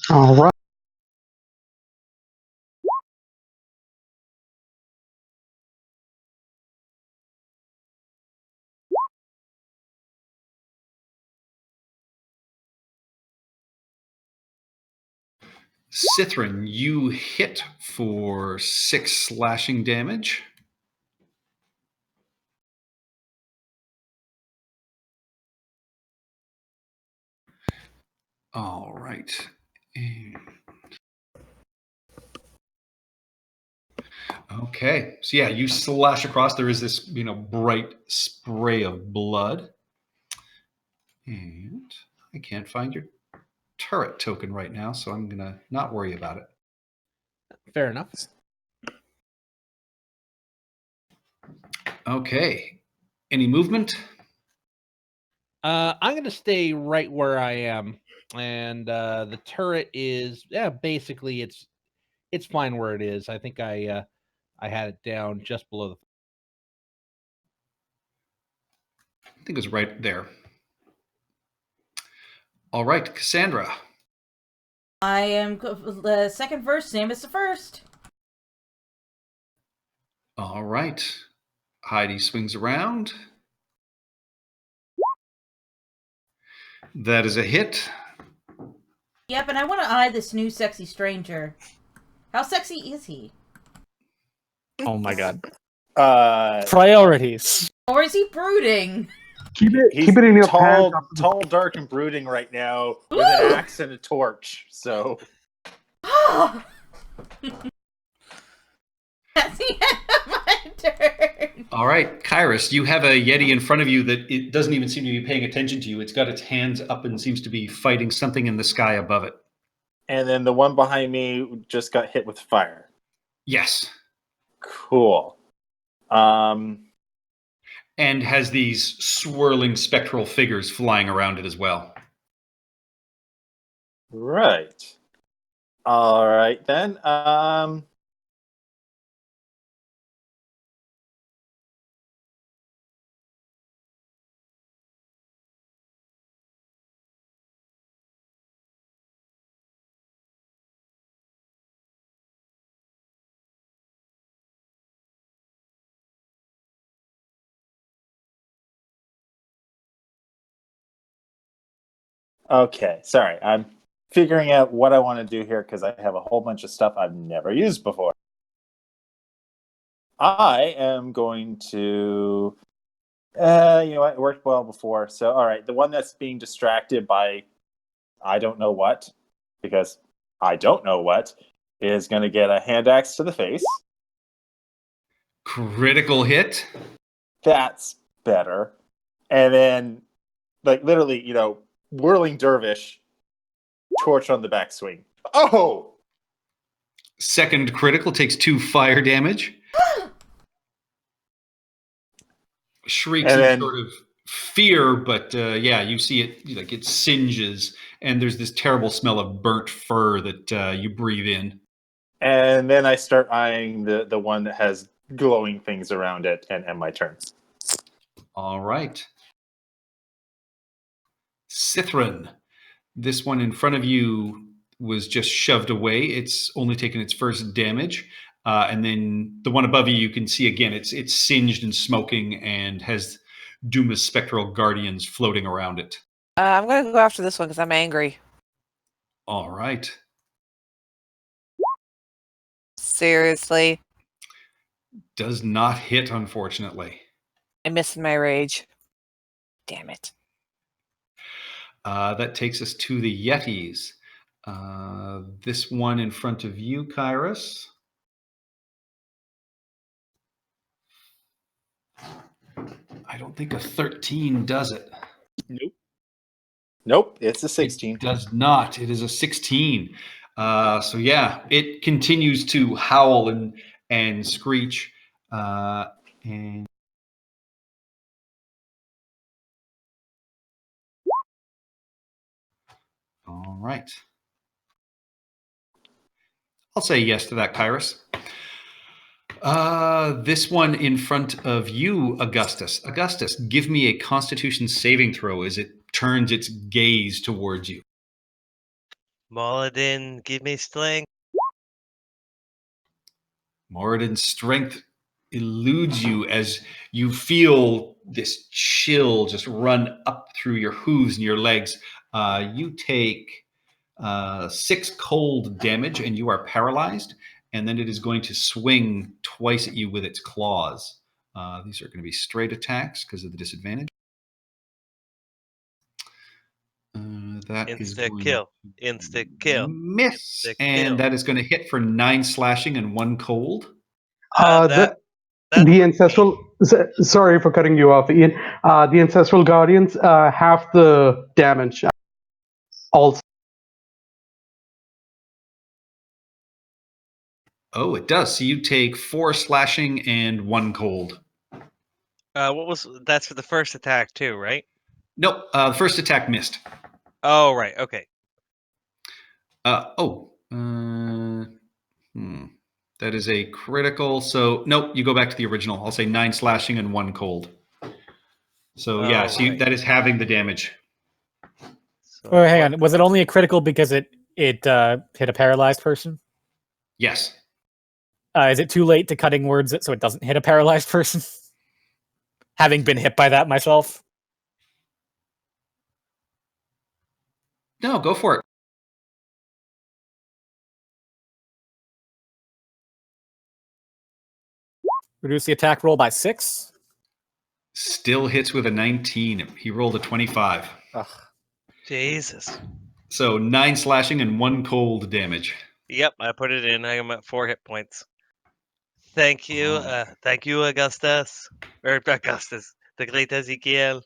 All right. Cithran, you hit for 6 slashing damage. All right. Okay. So yeah, you slash across. There is this, bright spray of blood. And I can't find your turret token right now, so I'm going to not worry about it. Fair enough. Okay. Any movement? I'm going to stay right where I am. And the turret is, basically it's fine where it is. I think I I had it down just below the. I think it was right there. All right, Cassandra. I am the second verse, same as the first. All right. Heidi swings around. That is a hit. Yep, and I want to eye this new sexy stranger. How sexy is he? Oh my god. Uh, Priorities. Or is he brooding? Keep he's it in your tall, pants. tall, dark, and brooding right now with an axe and a torch. So That's the end of my turn. All right, Kairos, you have a Yeti in front of you that it doesn't even seem to be paying attention to you. It's got its hands up and seems to be fighting something in the sky above it. and then the one behind me just got hit with fire. Yes. Cool. And has these swirling spectral figures flying around it as well. Right. All right then. Okay, sorry. I'm figuring out what I want to do here because I have a whole bunch of stuff I've never used before. I am going to, you know what, it worked well before. So, all right, the one that's being distracted by I don't know what, because I don't know what, is going to get a hand axe to the face. Critical hit. That's better. And then, like, literally, you know, whirling dervish, torch on the backswing. Oh! Second critical takes 2 fire damage. Shrieks And in then- sort of fear, but yeah, you see it like it singes, and there's this terrible smell of burnt fur that you breathe in. And then I start eyeing the one that has glowing things around it and end my turn. All right. Cithrin. This one in front of you was just shoved away. It's only taken its first damage. And then the one above you, you can see again, it's singed and smoking and has Duma's spectral guardians floating around it. I'm going to go after this one because I'm angry. All right. Seriously. Does not hit, unfortunately. I'm missing my rage. Damn it. That takes us to the Yetis. This one in front of you, Kairos. I don't think a 13 does it. Nope, it's a 16. It does not. It is a 16. So yeah, it continues to howl and screech. And all right. I'll say yes to that, Kairos. This one in front of you, Augustus. Augustus, give me a Constitution saving throw as it turns its gaze towards you. Moladin, give me strength. Moradin's strength eludes you as you feel this chill just run up through your hooves and your legs. You take 6 cold damage and you are paralyzed. And then it is going to swing twice at you with its claws. These are going to be straight attacks because of the disadvantage. That is Insta going kill. to Insta kill. miss, Insta and kill. that is going to hit for 9 slashing and 1 cold. That The ancestral. Sorry for cutting you off, Ian. The ancestral guardians have the damage. Also, Oh, it does. So you take 4 slashing and 1 cold. what was that's for the first attack too, right? Nope. The first attack missed. Oh, right. Okay. That is a critical. So nope, you go back to the original. I'll say 9 slashing and 1 cold. So yeah, so Alright. that is having the damage. So Oh, hang on. Was it only a critical because it hit a paralyzed person? Yes. Is it too late to cutting words it so it doesn't hit a paralyzed person? Having been hit by that myself. No, go for it. Reduce the attack roll by 6. Still hits with a 19. He rolled a 25. Ugh. Jesus. So 9 slashing and 1 cold damage. Yep, I put it in. I'm at 4 hit points. Thank you, Augustus, or Augustus, the great Ezekiel.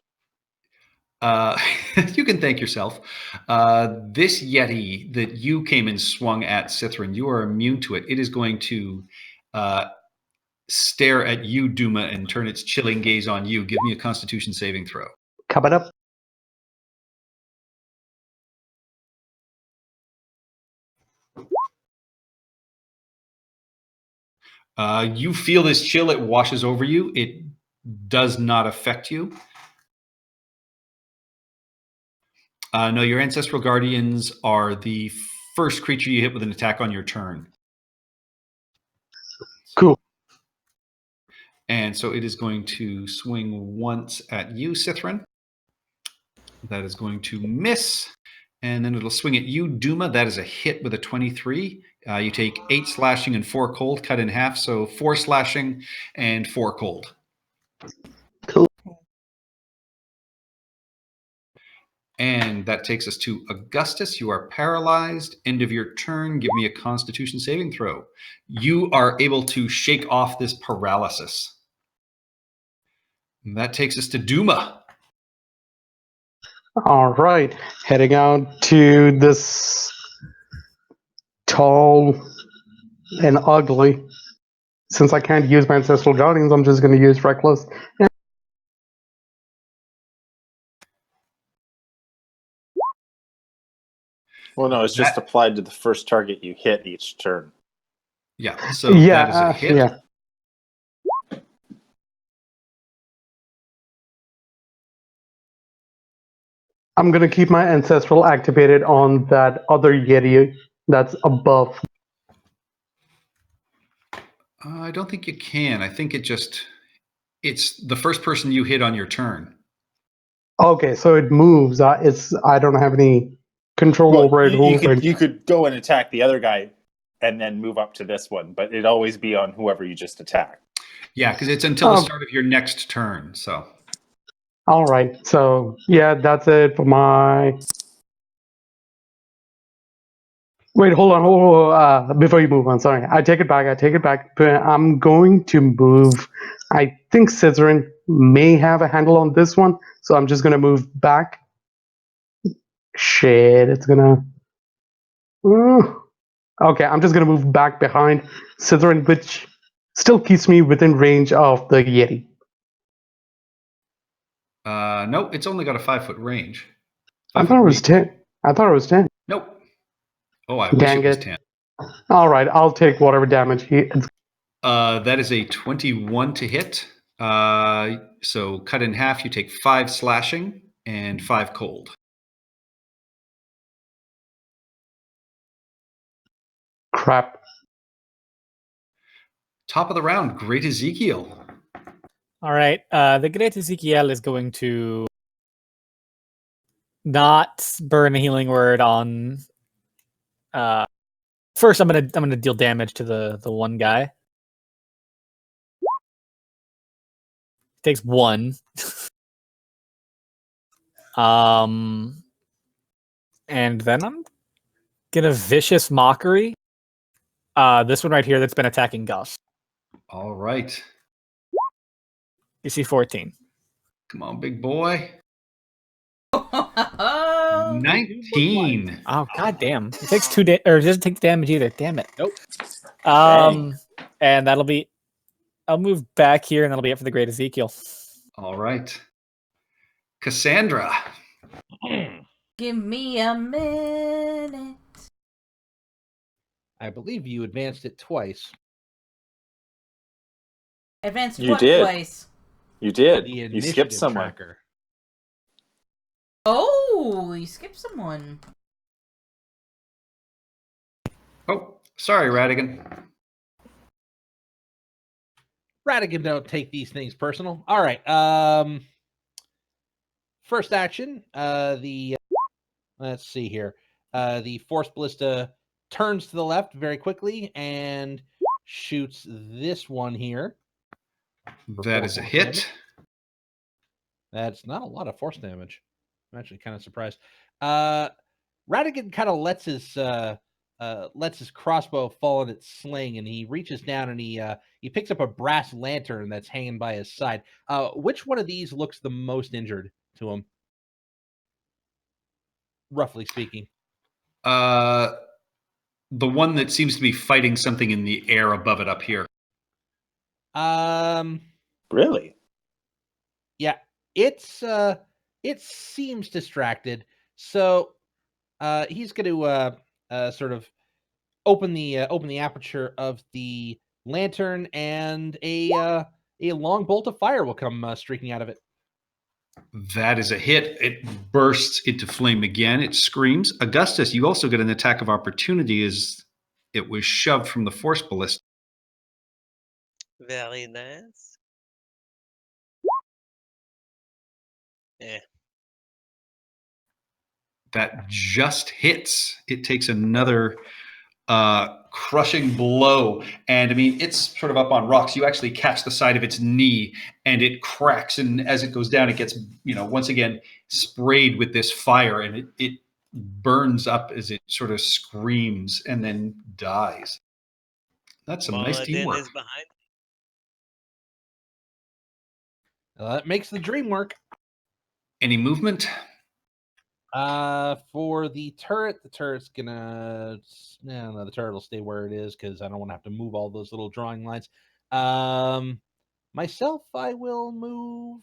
You can thank yourself. This Yeti that you came and swung at, Cithrin, you are immune to it. It is going to stare at you, Duma, and turn its chilling gaze on you. Give me a Constitution saving throw. Coming up. You feel this chill. It washes over you. It does not affect you. No, your ancestral guardians are the first creature you hit with an attack on your turn. Cool. And so it is going to swing once at you, Cithrin. That is going to miss. And then it'll swing at you, Duma. That is a hit with a 23. You take 8 slashing and 4 cold, cut in half. So 4 slashing and 4 cold. Cool. And that takes us to Augustus. You are paralyzed. End of your turn. Give me a Constitution saving throw. You are able to shake off this paralysis. And that takes us to Duma. All right. Heading out to this tall and ugly. Since I can't use my ancestral guardians, I'm just going to use reckless. Well, no, it's just applied to the first target you hit each turn. Yeah, so that is a hit. Yeah. I'm going to keep my ancestral activated on that other Yeti that's above. I don't think you can. I think it's the first person you hit on your turn. Okay, so it moves. I don't have any control over it. You could go and attack the other guy and then move up to this one, but it'd always be on whoever you just attacked. Yeah, because it's until the start of your next turn. So. All right. So yeah, that's it for my. Wait, hold on. Before you move on, sorry. I take it back. But I'm going to move. I think Scissorin may have a handle on this one, so I'm just going to move back. Shit, it's going to... Okay, I'm just going to move back behind Scissorin, which still keeps me within range of the Yeti. Nope, it's only got a 5-foot range. I thought it was 10. Nope. Oh, I wish it was 10. All right, I'll take whatever damage that is a 21 to hit. So cut in half, you take 5 slashing and 5 cold. Crap. Top of the round, Great Ezekiel. All right. The Great Ezekiel is going to not burn a healing word on. First, I'm gonna deal damage to the one guy. Takes 1. And then I'm gonna vicious mockery. This one right here that's been attacking Gus. All right. DC 14. Come on, big boy. 19. Oh god damn! It takes 2 or it doesn't take damage either. Damn it. Nope. And that'll be. I'll move back here, and that'll be it for the Great Ezekiel. All right. Cassandra. Give me a minute. I believe you advanced it twice. Advanced You what did. twice? You did. The You initiative skipped someone. tracker. Oh, you skipped someone. Oh, sorry, Radigan. Radigan don't take these things personal. All right. First action. Let's see here. The Force Ballista turns to the left very quickly and shoots this one here. That is a force hit. damage. That's not a lot of force damage. I'm actually kind of surprised. Radigan kind of lets his crossbow fall in its sling, and he reaches down and he picks up a brass lantern that's hanging by his side. Which one of these looks the most injured to him, roughly speaking? The one that seems to be fighting something in the air above it up here. Really? Yeah, it seems distracted. So he's going to sort of open the aperture of the lantern, and a long bolt of fire will come streaking out of it. That is a hit. It bursts into flame again. It screams. Augustus, you also get an attack of opportunity as it was shoved from the Force Ballista. Very nice. Yeah. That just hits. It takes another crushing blow, and I mean, it's sort of up on rocks. You actually catch the side of its knee, and it cracks, and as it goes down, it gets, once again sprayed with this fire, and it burns up as it sort of screams and then dies. That's some nice Moradin teamwork. is behind. That makes the dream work. Any movement? For the turret's gonna no, the turret will stay where it is because I don't want to have to move all those little drawing lines. Myself, I will move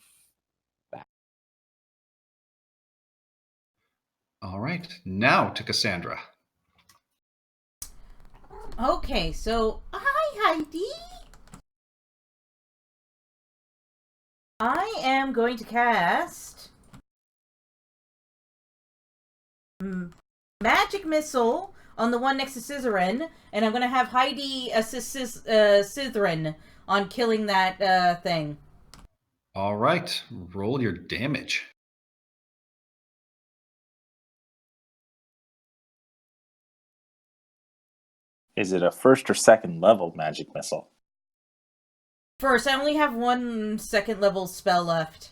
back. All right, now to Cassandra. Okay, so hi Heidi. I am going to cast Magic Missile on the one next to Scissorin, and I'm going to have Heidi assist Scissorin on killing that thing. All right, roll your damage. Is it a first or second level magic missile? First, I only have one second level spell left.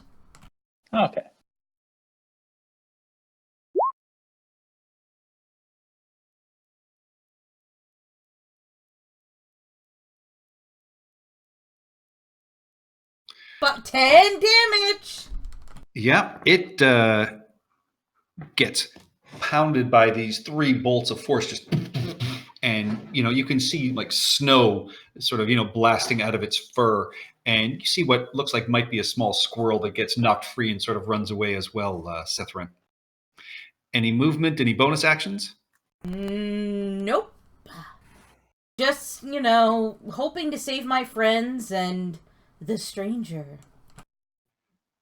Okay. But 10 damage! Yeah, it gets pounded by these 3 bolts of force, just, and you can see like snow sort of blasting out of its fur, and you see what looks like might be a small squirrel that gets knocked free and sort of runs away as well. Sethrin, any movement, any bonus actions? Nope. Just hoping to save my friends and the stranger.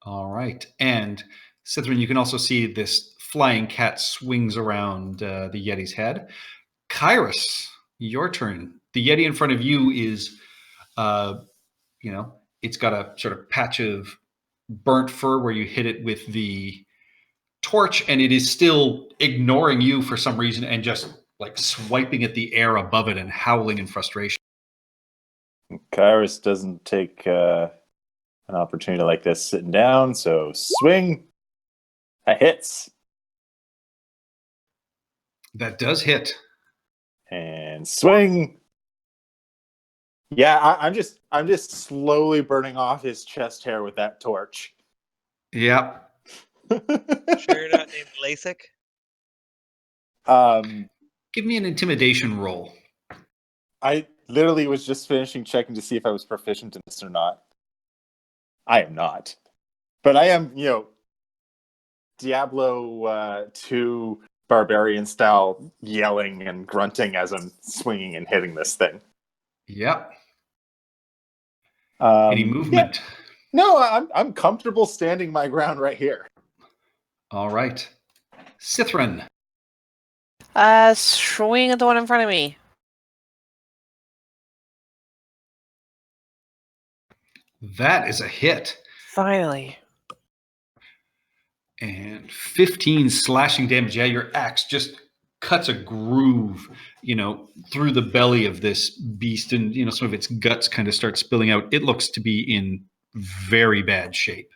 All right, and Sethrin, you can also see this flying cat swings around the Yeti's head. Kyrus, your turn. The Yeti in front of you is, it's got a sort of patch of burnt fur where you hit it with the torch, and it is still ignoring you for some reason and just like swiping at the air above it and howling in frustration. Kyrus doesn't take an opportunity like this sitting down, so swing. That hits. That does hit. And swing. Yeah, I'm just slowly burning off his chest hair with that torch. Yeah. Sure you're not named LASIK? Give me an intimidation roll. I literally was just finishing checking to see if I was proficient in this or not. I am not. But I am, Diablo 2 barbarian style yelling and grunting as I'm swinging and hitting this thing. Yep. Any movement? Yeah. No, I'm comfortable standing my ground right here. All right. Sithrin. Swing at the one in front of me. That is a hit. Finally. And 15 slashing damage. Yeah, your axe just cuts a groove, through the belly of this beast, and some of its guts kind of start spilling out. It looks to be in very bad shape.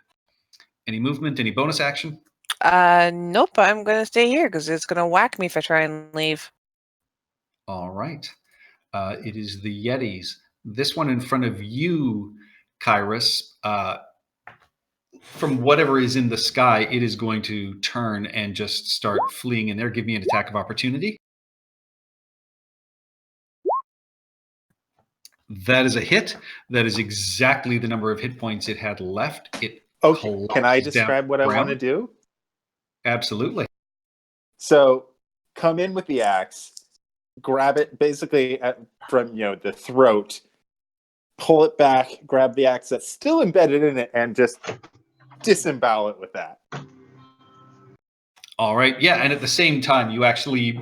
Any movement? Any bonus action? Nope. I'm gonna stay here because it's gonna whack me if I try and leave. All right. It is the Yetis. This one in front of you, Kyrus. From whatever is in the sky, it is going to turn and just start fleeing in there. Give me an attack of opportunity. That is a hit. That is exactly the number of hit points it had left. Okay, can I describe what I want to do? Absolutely. So come in with the axe, grab it basically from the throat, pull it back, grab the axe that's still embedded in it, and just disembowel it with that. All right. Yeah, and at the same time, you actually,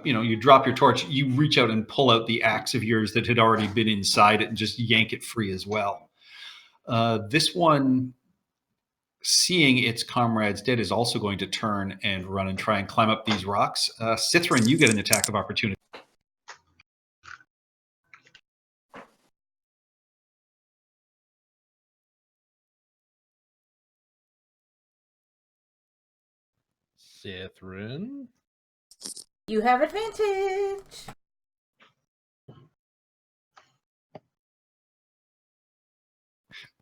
you drop your torch, you reach out and pull out the axe of yours that had already been inside it and just yank it free as well. This one, seeing its comrades dead, is also going to turn and run and try and climb up these rocks. Sithrin, you get an attack of opportunity. Sithrin. You have advantage.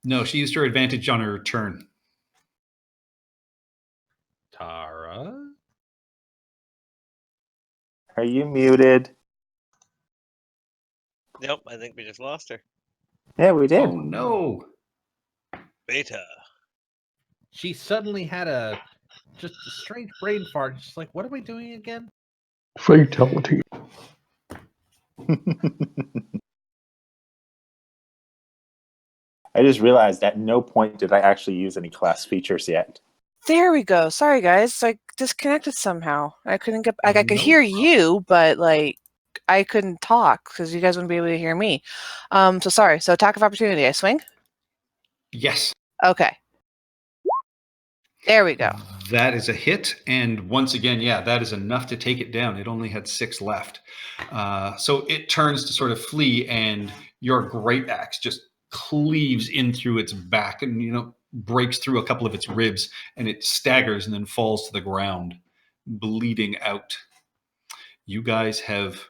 No, she used her advantage on her turn. Tara. Are you muted? Nope, I think we just lost her. Yeah, we did. Oh, no. Beta. She suddenly had just a strange brain fart. Just like, what am I doing again? Fatality. I just realized at no point did I actually use any class features yet. There we go. Sorry, guys. I disconnected somehow. I couldn't get. I could No hear problem. you, but I couldn't talk because you guys wouldn't be able to hear me. So sorry. So attack of opportunity. I swing. Yes. Okay. There we go. That is a hit, and once again, yeah, that is enough to take it down. It only had 6 left. So it turns to sort of flee, and your great axe just cleaves in through its back and, breaks through a couple of its ribs, and it staggers and then falls to the ground, bleeding out. You guys have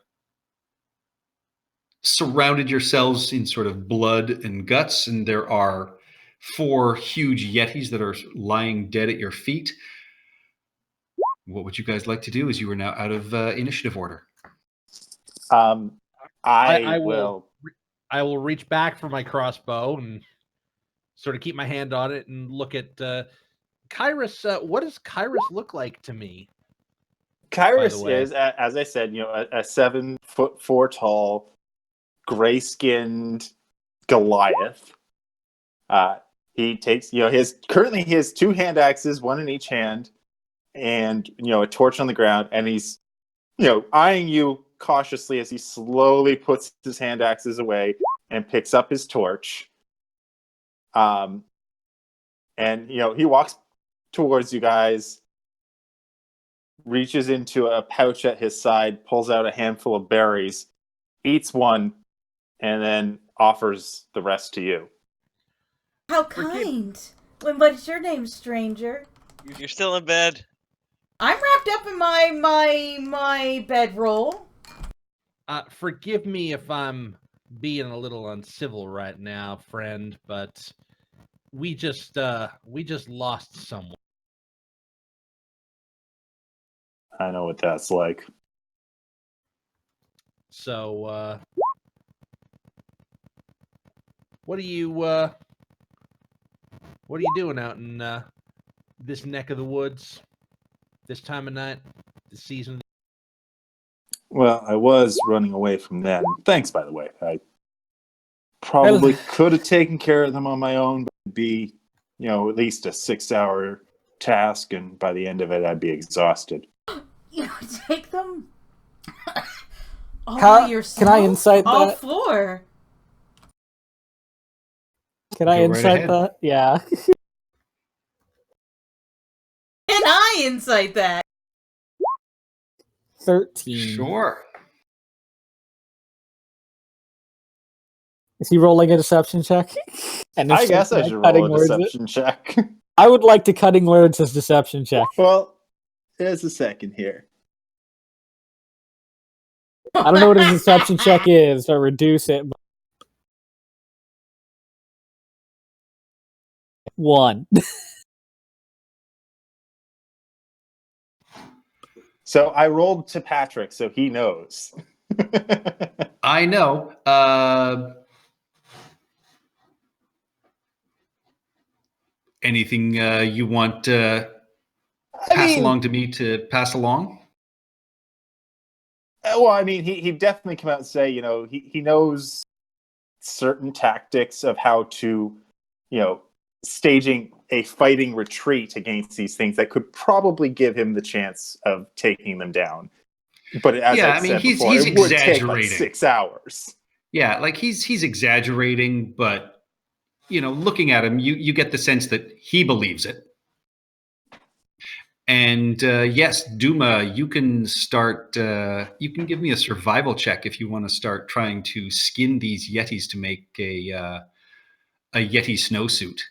surrounded yourselves in sort of blood and guts, and there are 4 huge yetis that are lying dead at your feet. What would you guys like to do as you are now out of initiative order? I will reach back for my crossbow and sort of keep my hand on it and look at Kyrus. What does Kyrus look like to me? Kyrus is, as I said, a 7'4" tall, gray-skinned Goliath. He takes, he has 2 hand axes, one in each hand, and a torch on the ground, and he's eyeing you cautiously as he slowly puts his hand axes away and picks up his torch. And he walks towards you guys, reaches into a pouch at his side, pulls out a handful of berries, eats one, and then offers the rest to you. How kind. What's your name, stranger? You're still in bed. I'm wrapped up in my bedroll. Forgive me if I'm being a little uncivil right now, friend, but we just lost someone. I know what that's like. So, what are you doing out in this neck of the woods this time of night, this season? Well, I was running away from them. Thanks, by the way. I probably could have taken care of them on my own, but it'd be, at least a 6-hour task, and by the end of it, I'd be exhausted. You take them all How- by yourself? can I insight all that? 4? Can I Go right insight ahead. that? Yeah. Can I insight that? 13. Sure. Is he rolling a deception check? And I if guess so, I can should cutting roll a words it? deception check. I would like to cutting words as deception check. Well, there's a second here. I don't know what a deception check is, but reduce it. 1. So I rolled to Patrick, so he knows. I know. Anything you want pass along to me to pass along? Well, I mean, he'd definitely come out and say, he knows certain tactics of how to, staging a fighting retreat against these things that could probably give him the chance of taking them down. But as Yeah, I I mean, said he's before, it would take like exaggerating. 6 hours. Yeah, like he's exaggerating, but looking at him, you get the sense that he believes it. And yes, Duma, you can start. You can give me a survival check if you want to start trying to skin these yetis to make a yeti snowsuit.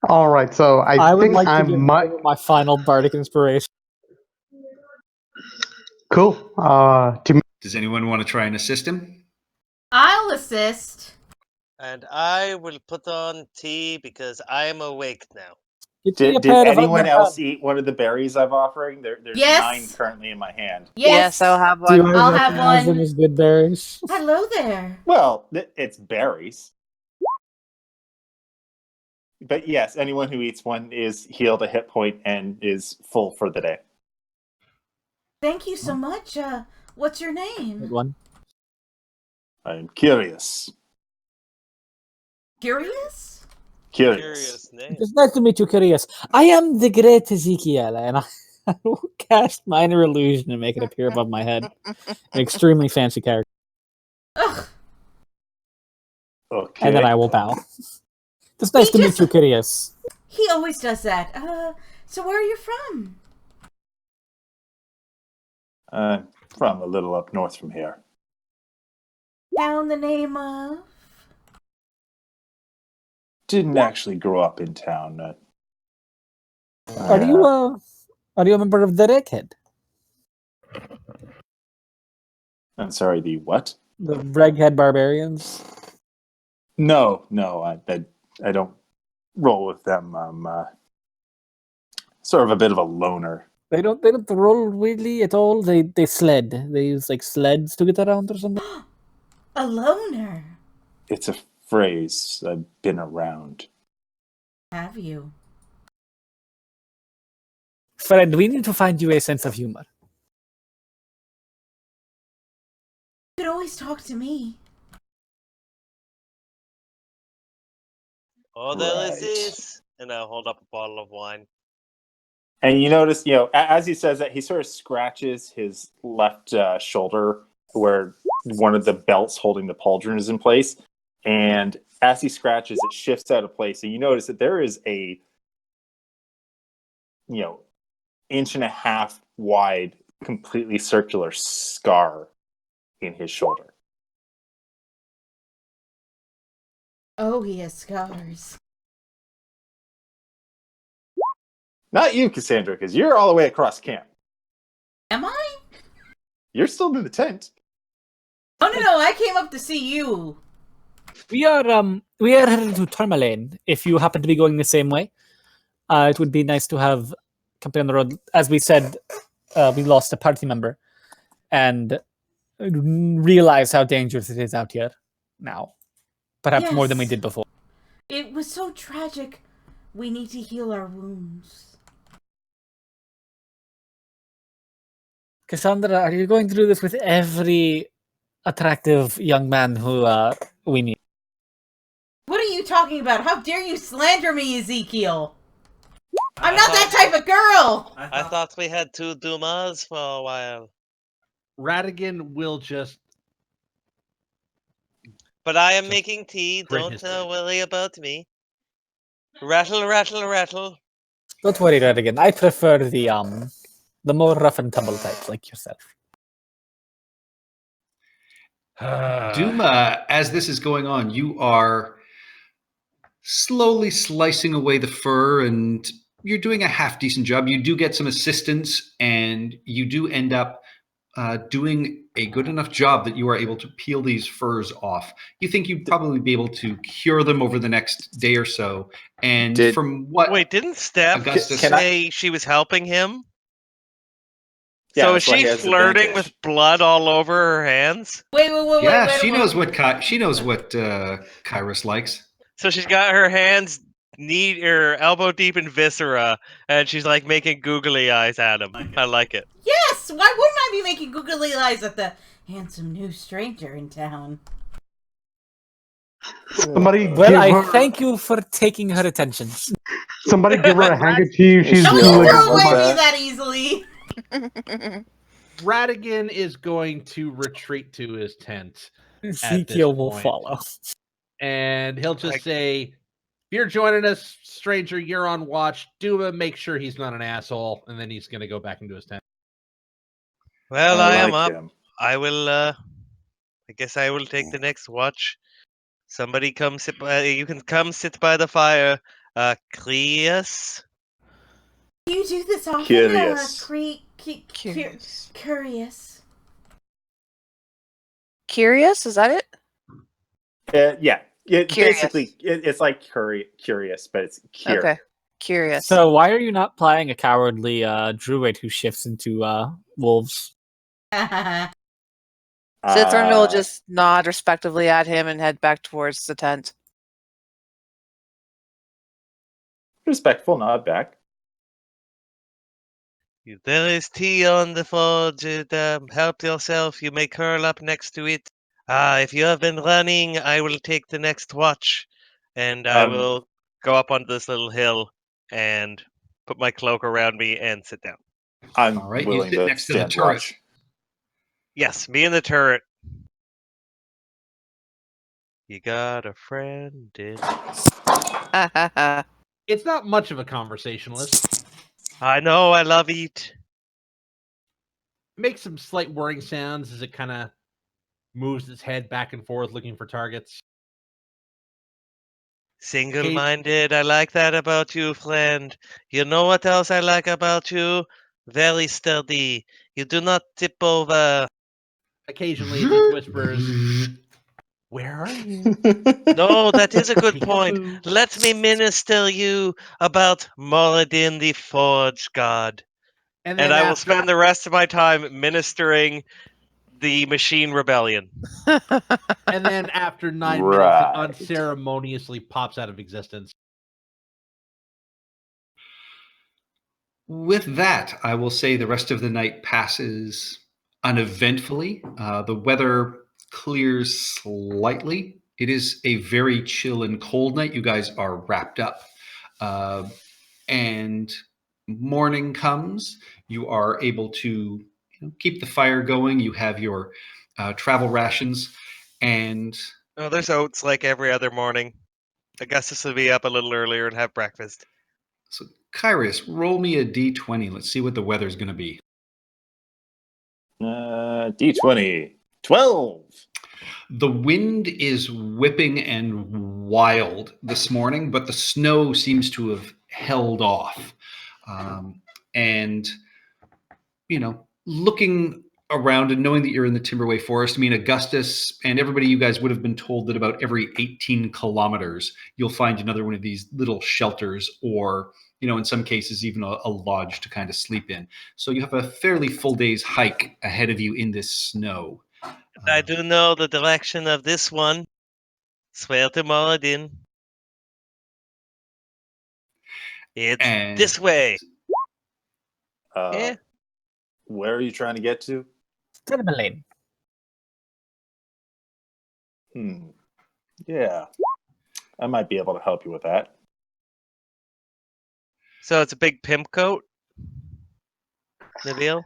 All right, so I would think like I to give might. my final bardic inspiration. Cool. Does anyone want to try and assist him? I'll assist. And I will put on tea because I am awake now. Did anyone else eat one of the berries I'm offering? There's Yes. 9 currently in my hand. Yes, I'll have Do one. I I'll have recognize them one. as good berries? Hello there. Well, it's berries. But yes, anyone who eats one is healed a hit point and is full for the day. Thank you so much. What's your Good name? one. I'm curious. Curious? Curious. Name. It's nice to meet you, Curious. I am the great Ezekiel, and I will cast minor illusion and make it appear above my head. An extremely fancy character. Ugh. Okay. And then I will bow. It's nice to meet you, Curious. He always does that. So where are you from? From a little up north from here. Down the name of... Didn't actually grow up in town. Are you a member of the Reghead? I'm sorry, the what? The Reghead Barbarians? No, I don't roll with them. I'm sort of a bit of a loner. They don't roll weirdly at all. They sled. They use like sleds to get around or something. A loner. It's a phrase. I've been around. Have you? Friend, we need to find you a sense of humor. You can always talk to me. Oh, there Right. is this. And I'll hold up a bottle of wine. And you notice, as he says that, he sort of scratches his left shoulder where one of the belts holding the pauldron is in place. And as he scratches, it shifts out of place. And you notice that there is a, 1.5 wide, completely circular scar in his shoulder. Oh, he has scars. Not you, Cassandra, because you're all the way across camp. Am I? You're still in the tent. Oh, no, I came up to see you. We are headed to Tourmaline. If you happen to be going the same way, it would be nice to have company on the road. As we said, we lost a party member, and realize how dangerous it is out here now. Perhaps more than we Yes. did before. It was so tragic. We need to heal our wounds. Cassandra, are you going to do this with every attractive young man who we meet? talking about? How dare you slander me, Ezekiel? I'm not that type of girl! I thought we had 2 Dumas for a while. Radigan will just But I am Just making tea. grit Don't his worry about me. Rattle, rattle, rattle. Don't worry, Redigan. I prefer the more rough and tumble types like yourself. Duma, as this is going on, you are slowly slicing away the fur, and you're doing a half decent job. You do get some assistance, and you do end up doing a good enough job that you are able to peel these furs off. You think you'd probably be able to cure them over the next day or so. And from what Wait, didn't Steph Augustus say she was helping him? Yeah, So is that's why she he has flirting advantage. with blood all over her hands? Wait, Yeah, wait, she wait. knows what Kyrus likes. So she's got her hands elbow deep in viscera, and she's like making googly eyes at him. I like it. Yes! Why wouldn't I be making googly eyes at the handsome new stranger in town? Somebody Well, give I her, thank you for taking her attention. somebody give her a handkerchief. She's Don't Don't you too you like throw about away me that? that easily! Radigan is going to retreat to his tent, Ezekiel will point. follow. and he'll just Like- say, "If you're joining us, stranger, you're on watch. Duma, make sure he's not an asshole," and then he's going to go back into his tent. Well, I am like up. him. I will. I guess I will take the next watch. Somebody come sit by. You can come sit by the fire. Cleus. You do this often, Curious. Curious. Curious. Curious? Is that it? Yeah. Curious. Basically, it's like curious, but it's curious. Okay. Curious. So why are you not playing a cowardly druid who shifts into wolves? Cithrin will just nod respectively at him and head back towards the tent. Respectful nod back. There is tea on the forge. Help yourself. You may curl up next to it. If you have been running, I will take the next watch, and I will go up onto this little hill and put my cloak around me and sit down. I'm All right, you willing sit to next to the stand turret. watch. Yes, me and the turret. You got a friend in. It's not much of a conversationalist. I know, I love it. Makes some slight whirring sounds as it kind of moves its head back and forth looking for targets. Single-minded, I like that about you, friend. You know what else I like about you? Very sturdy. You do not tip over. Occasionally it just whispers, "Where are you?" No, that is a good point. Peekaboo. Let me minister you about Moradin the Forge God. And And then I will after, spend the rest of my time ministering the Machine Rebellion. and then after 9 Right. minutes, it unceremoniously pops out of existence. With that, I will say the rest of the night passes uneventfully. The weather clears slightly. It is a very chill and cold night. You guys are wrapped up. And morning comes. You are able to keep the fire going. You have your travel rations. And Oh, there's oats like every other morning. Augustus will be up a little earlier and have breakfast. so, Kyrus, roll me a d20. Let's see what the weather's going to be. D20. 12. The wind is whipping and wild this morning, but the snow seems to have held off. And, looking around and knowing that you're in the Timberway Forest, I mean, Augustus and everybody, you guys would have been told that about every 18 kilometers, you'll find another one of these little shelters or, in some cases, even a lodge to kind of sleep in. So you have a fairly full day's hike ahead of you in this snow. I do know the direction of this one. Swear to Moradin. It's And this way. Uh, Yeah. Where are you trying to get to? Tourmaline. Yeah. I might be able to help you with that. So it's a big pimp coat, Nabil?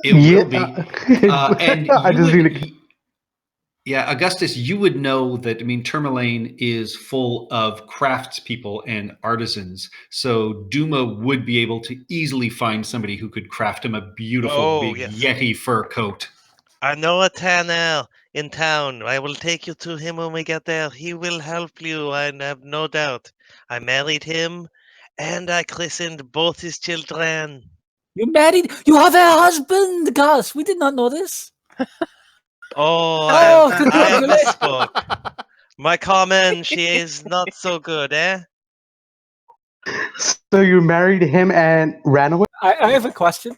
It will be. Yeah. And I you just would, need to. yeah, Augustus, you would know that, I mean, Tourmaline is full of craftspeople and artisans. So Duma would be able to easily find somebody who could craft him a beautiful big yes. Yeti fur coat. I know a tanner in town. I will take you to him when we get there. He will help you, I have no doubt. I married him, and I christened both his children. You married? You have a husband, Gus. We did not know this. Oh, Oh, I congratulations. misspoke. My comment, she is not so good, eh? So you married him and ran away? I have a question.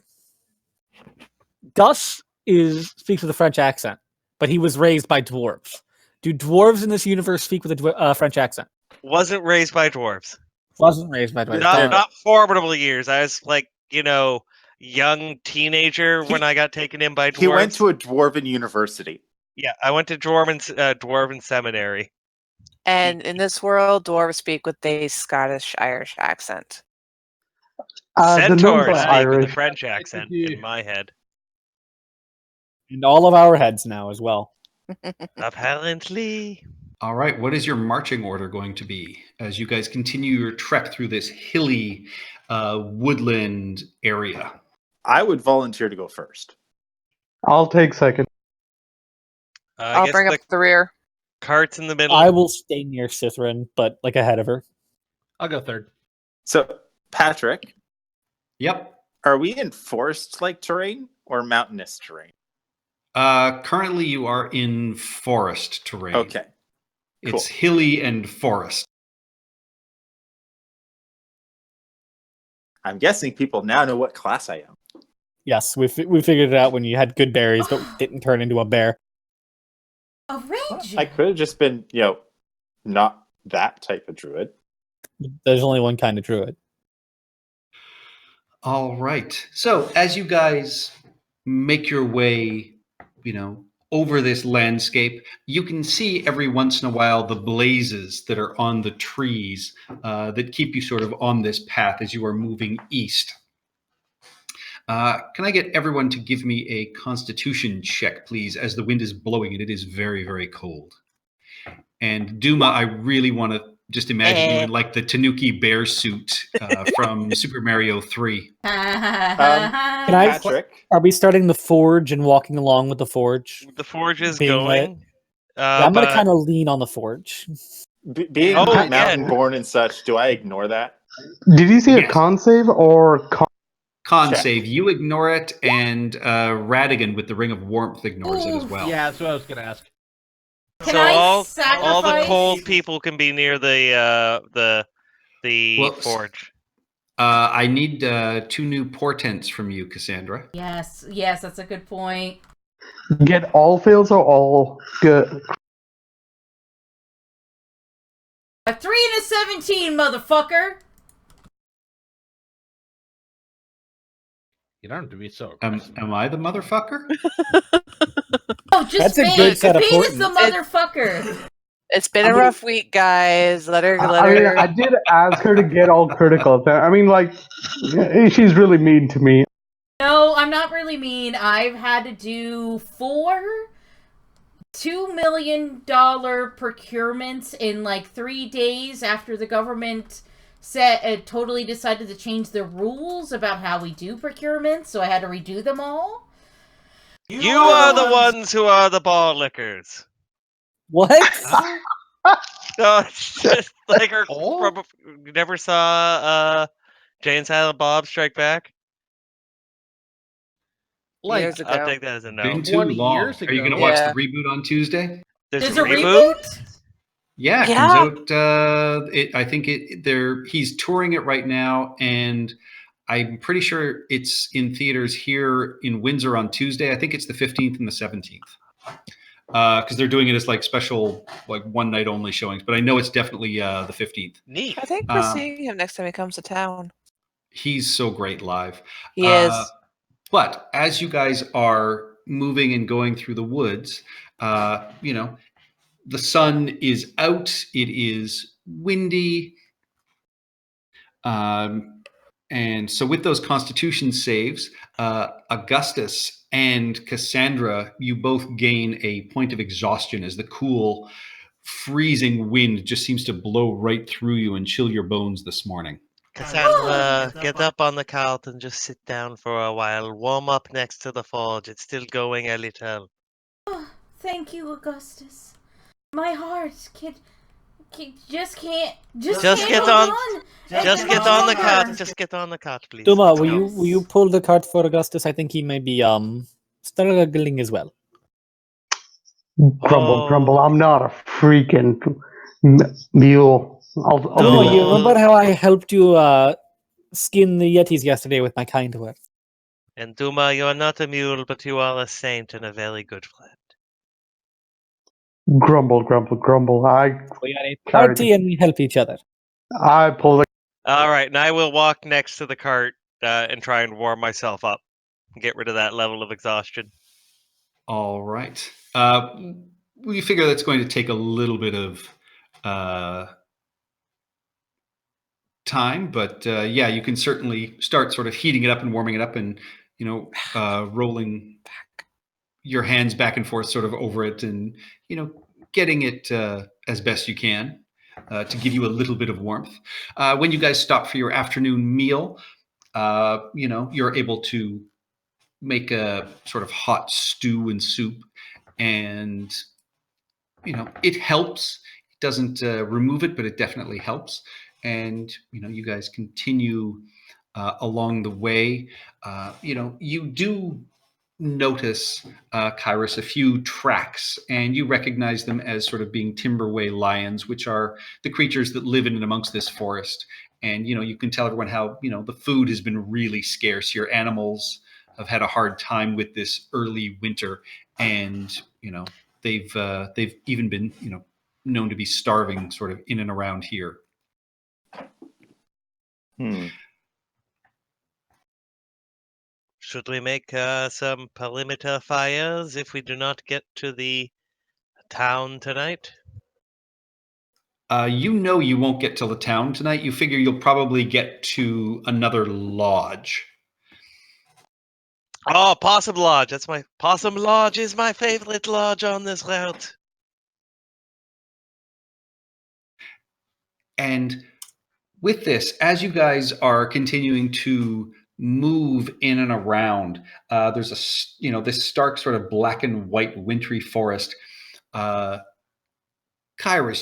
Gus speaks with a French accent, but he was raised by dwarves. Do dwarves in this universe speak with a French accent? Wasn't raised by dwarves. Wasn't raised by dwarves. Not formidable years. I was like, young teenager when I got taken in by dwarves. He went to a dwarven university. Yeah, I went to dwarven seminary. And in this world, dwarves speak with a Scottish-Irish accent. The gnomes Centaurs are speak with Irish. a French accent in my head. In all of our heads now as well. Apparently. All right, what is your marching order going to be as you guys continue your trek through this hilly woodland area? I would volunteer to go first. I'll take second. I I'll guess bring the up the rear. cart's in the middle. I will stay near Cithrin, but like ahead of her. I'll go third. So, Patrick, Yep. are we in forest-like terrain or mountainous terrain? Currently, you are in forest terrain. Okay. Cool. It's hilly and forest. I'm guessing people now know what class I am. Yes, we figured it out when you had good berries, but didn't turn into a bear. A ranger. I could have just been, not that type of druid. There's only one kind of druid. All right. So as you guys make your way, over this landscape, you can see every once in a while the blazes that are on the trees that keep you sort of on this path as you are moving east. Can I get everyone to give me a constitution check, please, as the wind is blowing and it is very, very cold. And Duma, I really want to just imagine you in like the Tanuki bear suit from Super Mario 3. Patrick, Are we starting the forge and walking along with the forge? The forge is Being going. I'm going to kind of lean on the forge. being Oh, yeah. mountain-born and such, do I ignore that? Did you see a Yes. con save or Con Check. save, you ignore it, and Radigan with the Ring of Warmth ignores it as Ooh. well. Yeah, that's what I was going to ask. Can So I all the sacrifice- cold people can be near the Well, forge. I need 2 new portents from you, Cassandra. Yes, that's a good point. get all fails or all good? A 3 and a 17, motherfucker. You don't have to be so Am aggressive. I the motherfucker? Oh, just That's a Fane. good set of Fane is the portents. motherfucker. It's been I a mean- rough week, guys. Let her. I did ask her to get all critical. I mean, she's really mean to me. No, I'm not really mean. I've had to do 4 $2 million procurements in like 3 days after the government totally decided to change the rules about how we do procurements, so I had to redo them all. You are the ones who are the ball lickers. What? No, it's just like her. Oh? You never saw Jay and Silent Bob Strike Back? Like, Years ago. I'll take that as a no. Been too 20 long. years Are you going to ago. watch Yeah. the reboot on Tuesday? There's a reboot? Yeah, it Yeah. comes out. I think he's touring it right now, and I'm pretty sure it's in theaters here in Windsor on Tuesday. I think it's the 15th and the 17th. Because they're doing it as like special, like one night only showings. But I know it's definitely the 15th. Neat. I think we're seeing him next time he comes to town. He's so great live. He is. But as you guys are moving and going through the woods, the sun is out. It is windy. And so with those constitution saves, Augustus and Cassandra, you both gain a point of exhaustion as the cool, freezing wind just seems to blow right through you and chill your bones this morning. Cassandra, get up on the cart and just sit down for a while. Warm up next to the forge. It's still going a little. Oh, thank you, Augustus. My heart just can't Just can't get hold on- any Just get on the longer. cart. Just get on the cart, please. Duma, Let's will go. you pull the cart for Augustus? I think he may be struggling as well. Grumble, grumble. Oh. I'm not a freaking mule. I'll No. do Duma, that. you remember how I helped you skin the Yetis yesterday with my kind words? And Duma, you are not a mule, but you are a saint and a very good friend. Grumble, grumble, grumble. We are a party and we help each other. I pull the. All right, and I will walk next to the cart and try and warm myself up. Get rid of that level of exhaustion. All right. We figure that's going to take a little bit of time, but yeah, you can certainly start sort of heating it up and warming it up, and rolling your hands back and forth sort of over it, and getting it as best you can to give you a little bit of warmth. When you guys stop for your afternoon meal, you're able to make a sort of hot stew and soup, and it helps. It doesn't remove it, but it definitely helps. And you guys continue along the way. You do notice, Kairos, a few tracks, and you recognize them as sort of being Timberway lions, which are the creatures that live in and amongst this forest. And you can tell everyone how the food has been really scarce. Your animals have had a hard time with this early winter, and they've even been known to be starving sort of in and around here. Should we make some perimeter fires if we do not get to the town tonight? You won't get to the town tonight. You figure you'll probably get to another lodge. Oh, Possum Lodge. Possum Lodge is my favorite lodge on this route. And with this, as you guys are continuing to move in and around, there's this stark sort of black and white wintry forest. Kairos,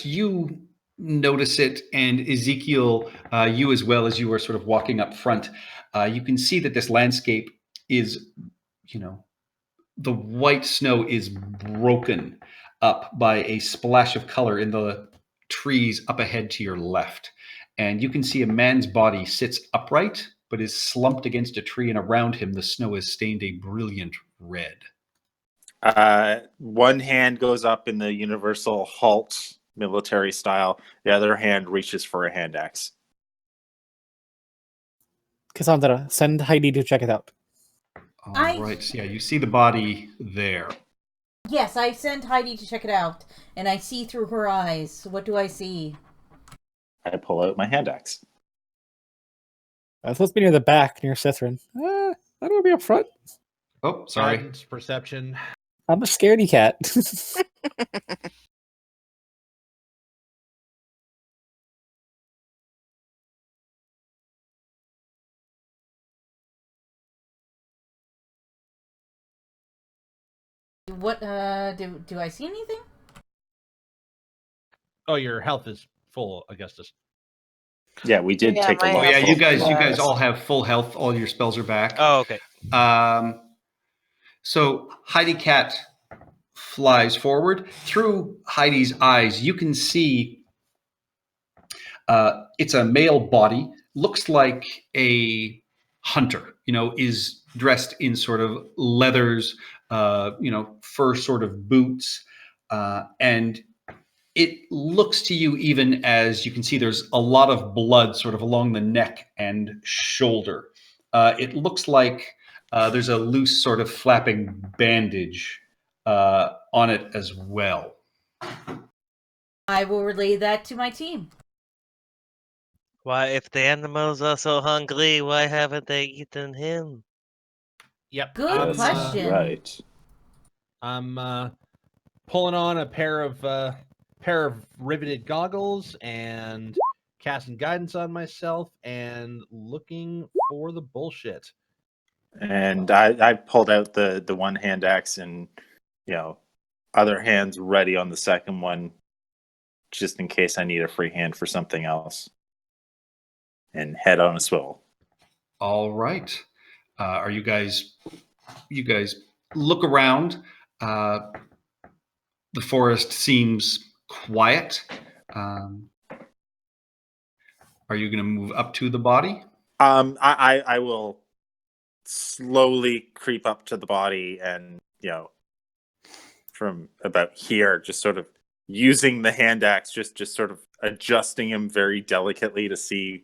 you notice it, and Ezekiel, you as well, as you are sort of walking up front. You can see that this landscape is, the white snow is broken up by a splash of color in the trees up ahead to your left. And you can see a man's body sits upright, but is slumped against a tree, and around him the snow is stained a brilliant red. One hand goes up in the universal halt military style. The other hand reaches for a hand axe. Cassandra, send Heidi to check it out. All right. Yeah, you see the body there. Yes, I sent Heidi to check it out, and I see through her eyes. What do I see? I pull out my hand axe. That's supposed to be near the back, near Cithrin. That would be up front. Oh, sorry. Guidance, perception. I'm a scaredy cat. What, do I see anything? Oh, your health is full, Augustus. Yeah, we did take a my look. Oh yeah, health you is guys full. all have full health. All your spells are back. Oh, okay. So Heidi Cat flies forward. Through Heidi's eyes, you can see it's a male body. Looks like a hunter. Is dressed in sort of leathers, fur sort of boots, and it looks to you, even as you can see, there's a lot of blood sort of along the neck and shoulder. It looks like there's a loose sort of flapping bandage on it as well. I will relay that to my team. Why, if the animals are so hungry, why haven't they eaten him? Yep. Good I'm, question. Right. I'm pulling on a pair of riveted goggles and casting guidance on myself and looking for the bullshit. And I pulled out the one hand axe and, other hands ready on the second one, just in case I need a free hand for something else. And head on a swivel. All right. Are you guys look around. The forest seems quiet. Are you going to move up to the body? I will slowly creep up to the body and, from about here, just sort of using the hand axe, just sort of adjusting him very delicately to see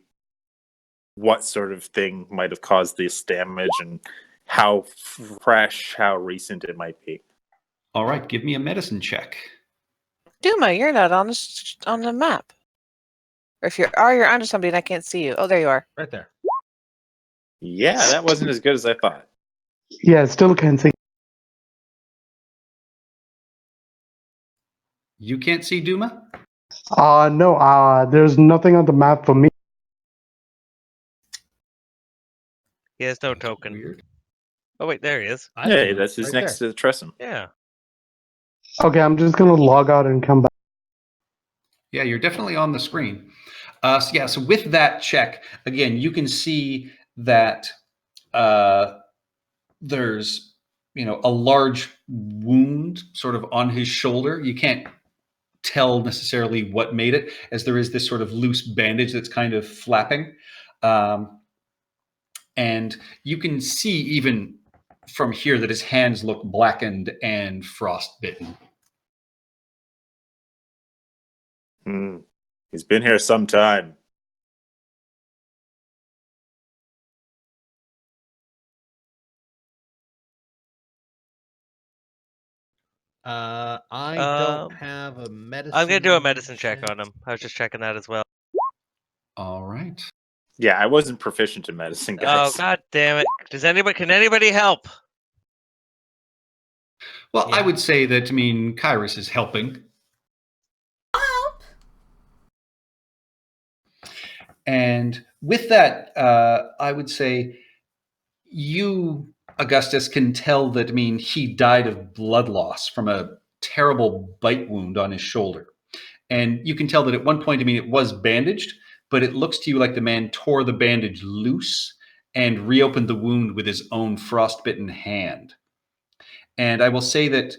what sort of thing might have caused this damage and how fresh, how recent it might be. All right. Give me a medicine check. Duma, you're not on the map. Or if you're onto somebody and I can't see you. Oh, there you are. Right there. Yeah, that wasn't as good as I thought. Yeah, still can't see. You can't see Duma? No, there's nothing on the map for me. He has no token. Weird. Oh wait, there he is. Hey, that's his right next there. to Tressum. Yeah. Okay, I'm just gonna log out and come back. Yeah, you're definitely on the screen. So with that check, again, you can see that there's a large wound sort of on his shoulder. You can't tell necessarily what made it, as there is this sort of loose bandage that's kind of flapping. And you can see even from here that his hands look blackened and frostbitten. He's been here some time. I don't have a medicine. I'm gonna do a medicine check on him. I was just checking that as well. All right. Yeah, I wasn't proficient in medicine, Oh guys. god damn it! Can anybody help? Well, I Yeah. would say that, Kyrus is helping. Help! And with that, I would say you, Augustus, can tell that, he died of blood loss from a terrible bite wound on his shoulder. And you can tell that at one point, it was bandaged, but it looks to you like the man tore the bandage loose and reopened the wound with his own frostbitten hand. And I will say that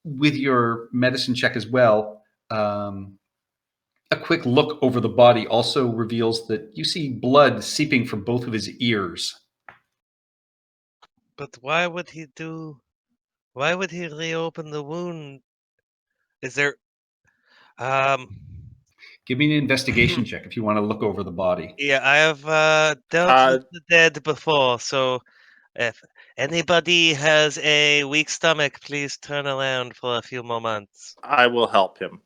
with your medicine check as well, a quick look over the body also reveals that you see blood seeping from both of his ears. But why would he reopen the wound? Is there Give me an investigation check if you want to look over the body. Yeah, I have dealt with the dead before, so if anybody has a weak stomach, please turn around for a few more months. I will help him.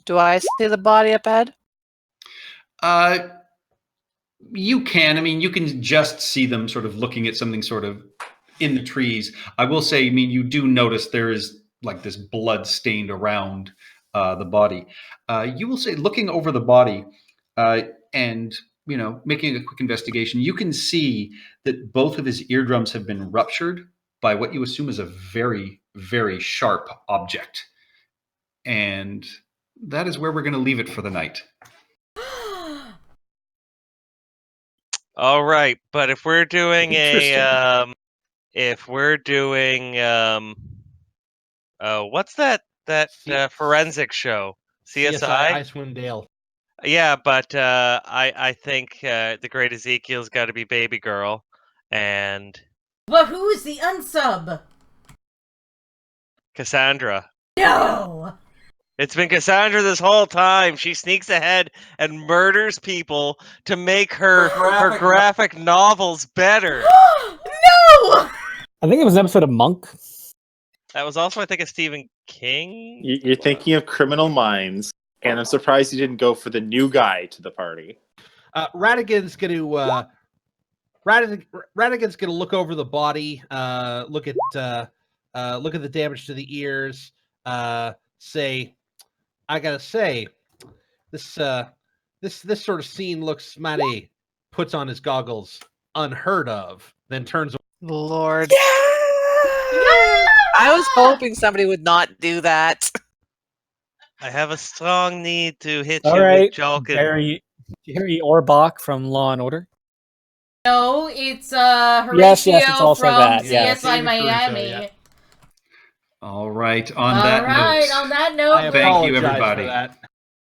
Do I see the body up ahead? You can. You can just see them sort of looking at something sort of in the trees. I will say, you do notice there is like this blood stained around the body. You will say, looking over the body and making a quick investigation, you can see that both of his eardrums have been ruptured by what you assume is a very, very sharp object. And that is where we're going to leave it for the night. All right, but if we're doing Interesting. what's that forensic show? CSI? Icewind Dale. Yeah, but I think the Great Ezekiel's got to be Baby Girl, and But who is the unsub? Cassandra. No! It's been Cassandra this whole time. She sneaks ahead and murders people to make her graphic novels better. No! I think it was an episode of Monk. That was also, I think, a Stephen King. You're thinking of Criminal Minds. And I'm surprised he didn't go for the new guy to the party. Radigan's gonna look over the body, look at the damage to the ears, say, I gotta say, this sort of scene looks mighty, puts on his goggles, unheard of, then turns away. Lord. I was hoping somebody would not do that. I have a strong need to hit All you right, with Jalkin. Jerry Orbach from Law and Order. No, it's Horatio Yes, it's also from that, CSI yes. Miami. Yeah. All right. On that On that note, I Thank you, apologize everybody. for that.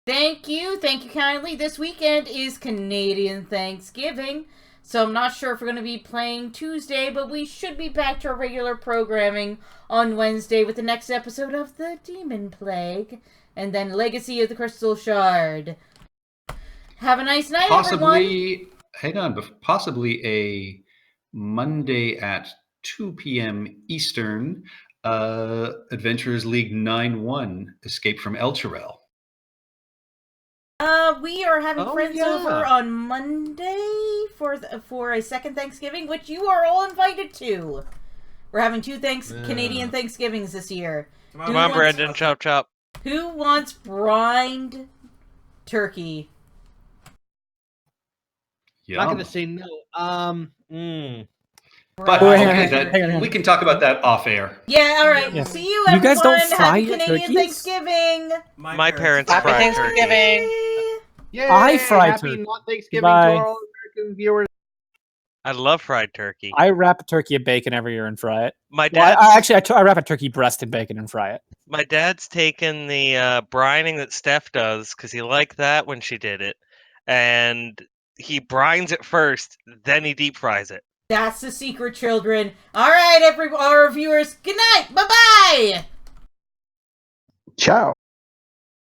Thank you kindly. This weekend is Canadian Thanksgiving, so I'm not sure if we're going to be playing Tuesday, but we should be back to our regular programming on Wednesday with the next episode of The Demon Plague, and then Legacy of the Crystal Shard. Have a nice night, everyone. Hang on, but possibly a Monday at 2 p.m. Eastern, Adventurers League 9-1, Escape from El Chirel. We are having friends yeah. over on Monday for a second Thanksgiving, which you are all invited to. We're having two Canadian Thanksgivings this year. Come on, Brendan, chop chop. Who wants brined turkey? Not gonna say no. But Brined okay, turkey. we can talk about that off air. Yeah, all right. Yeah. See you, You everyone. guys don't fry Happy your Canadian turkeys? Thanksgiving. My parents Happy fried Thanksgiving. turkey. Yay, I fry happy turkey. not Thanksgiving Bye. to all American viewers. I love fried turkey. I wrap a turkey in bacon every year and fry it. My Well, dad's, I wrap a turkey breast in bacon and fry it. my dad's taken the brining that Steph does because he liked that when she did it, and he brines it first, then he deep fries it. That's the secret, children. All right, our viewers. Good night. Bye-bye. Ciao.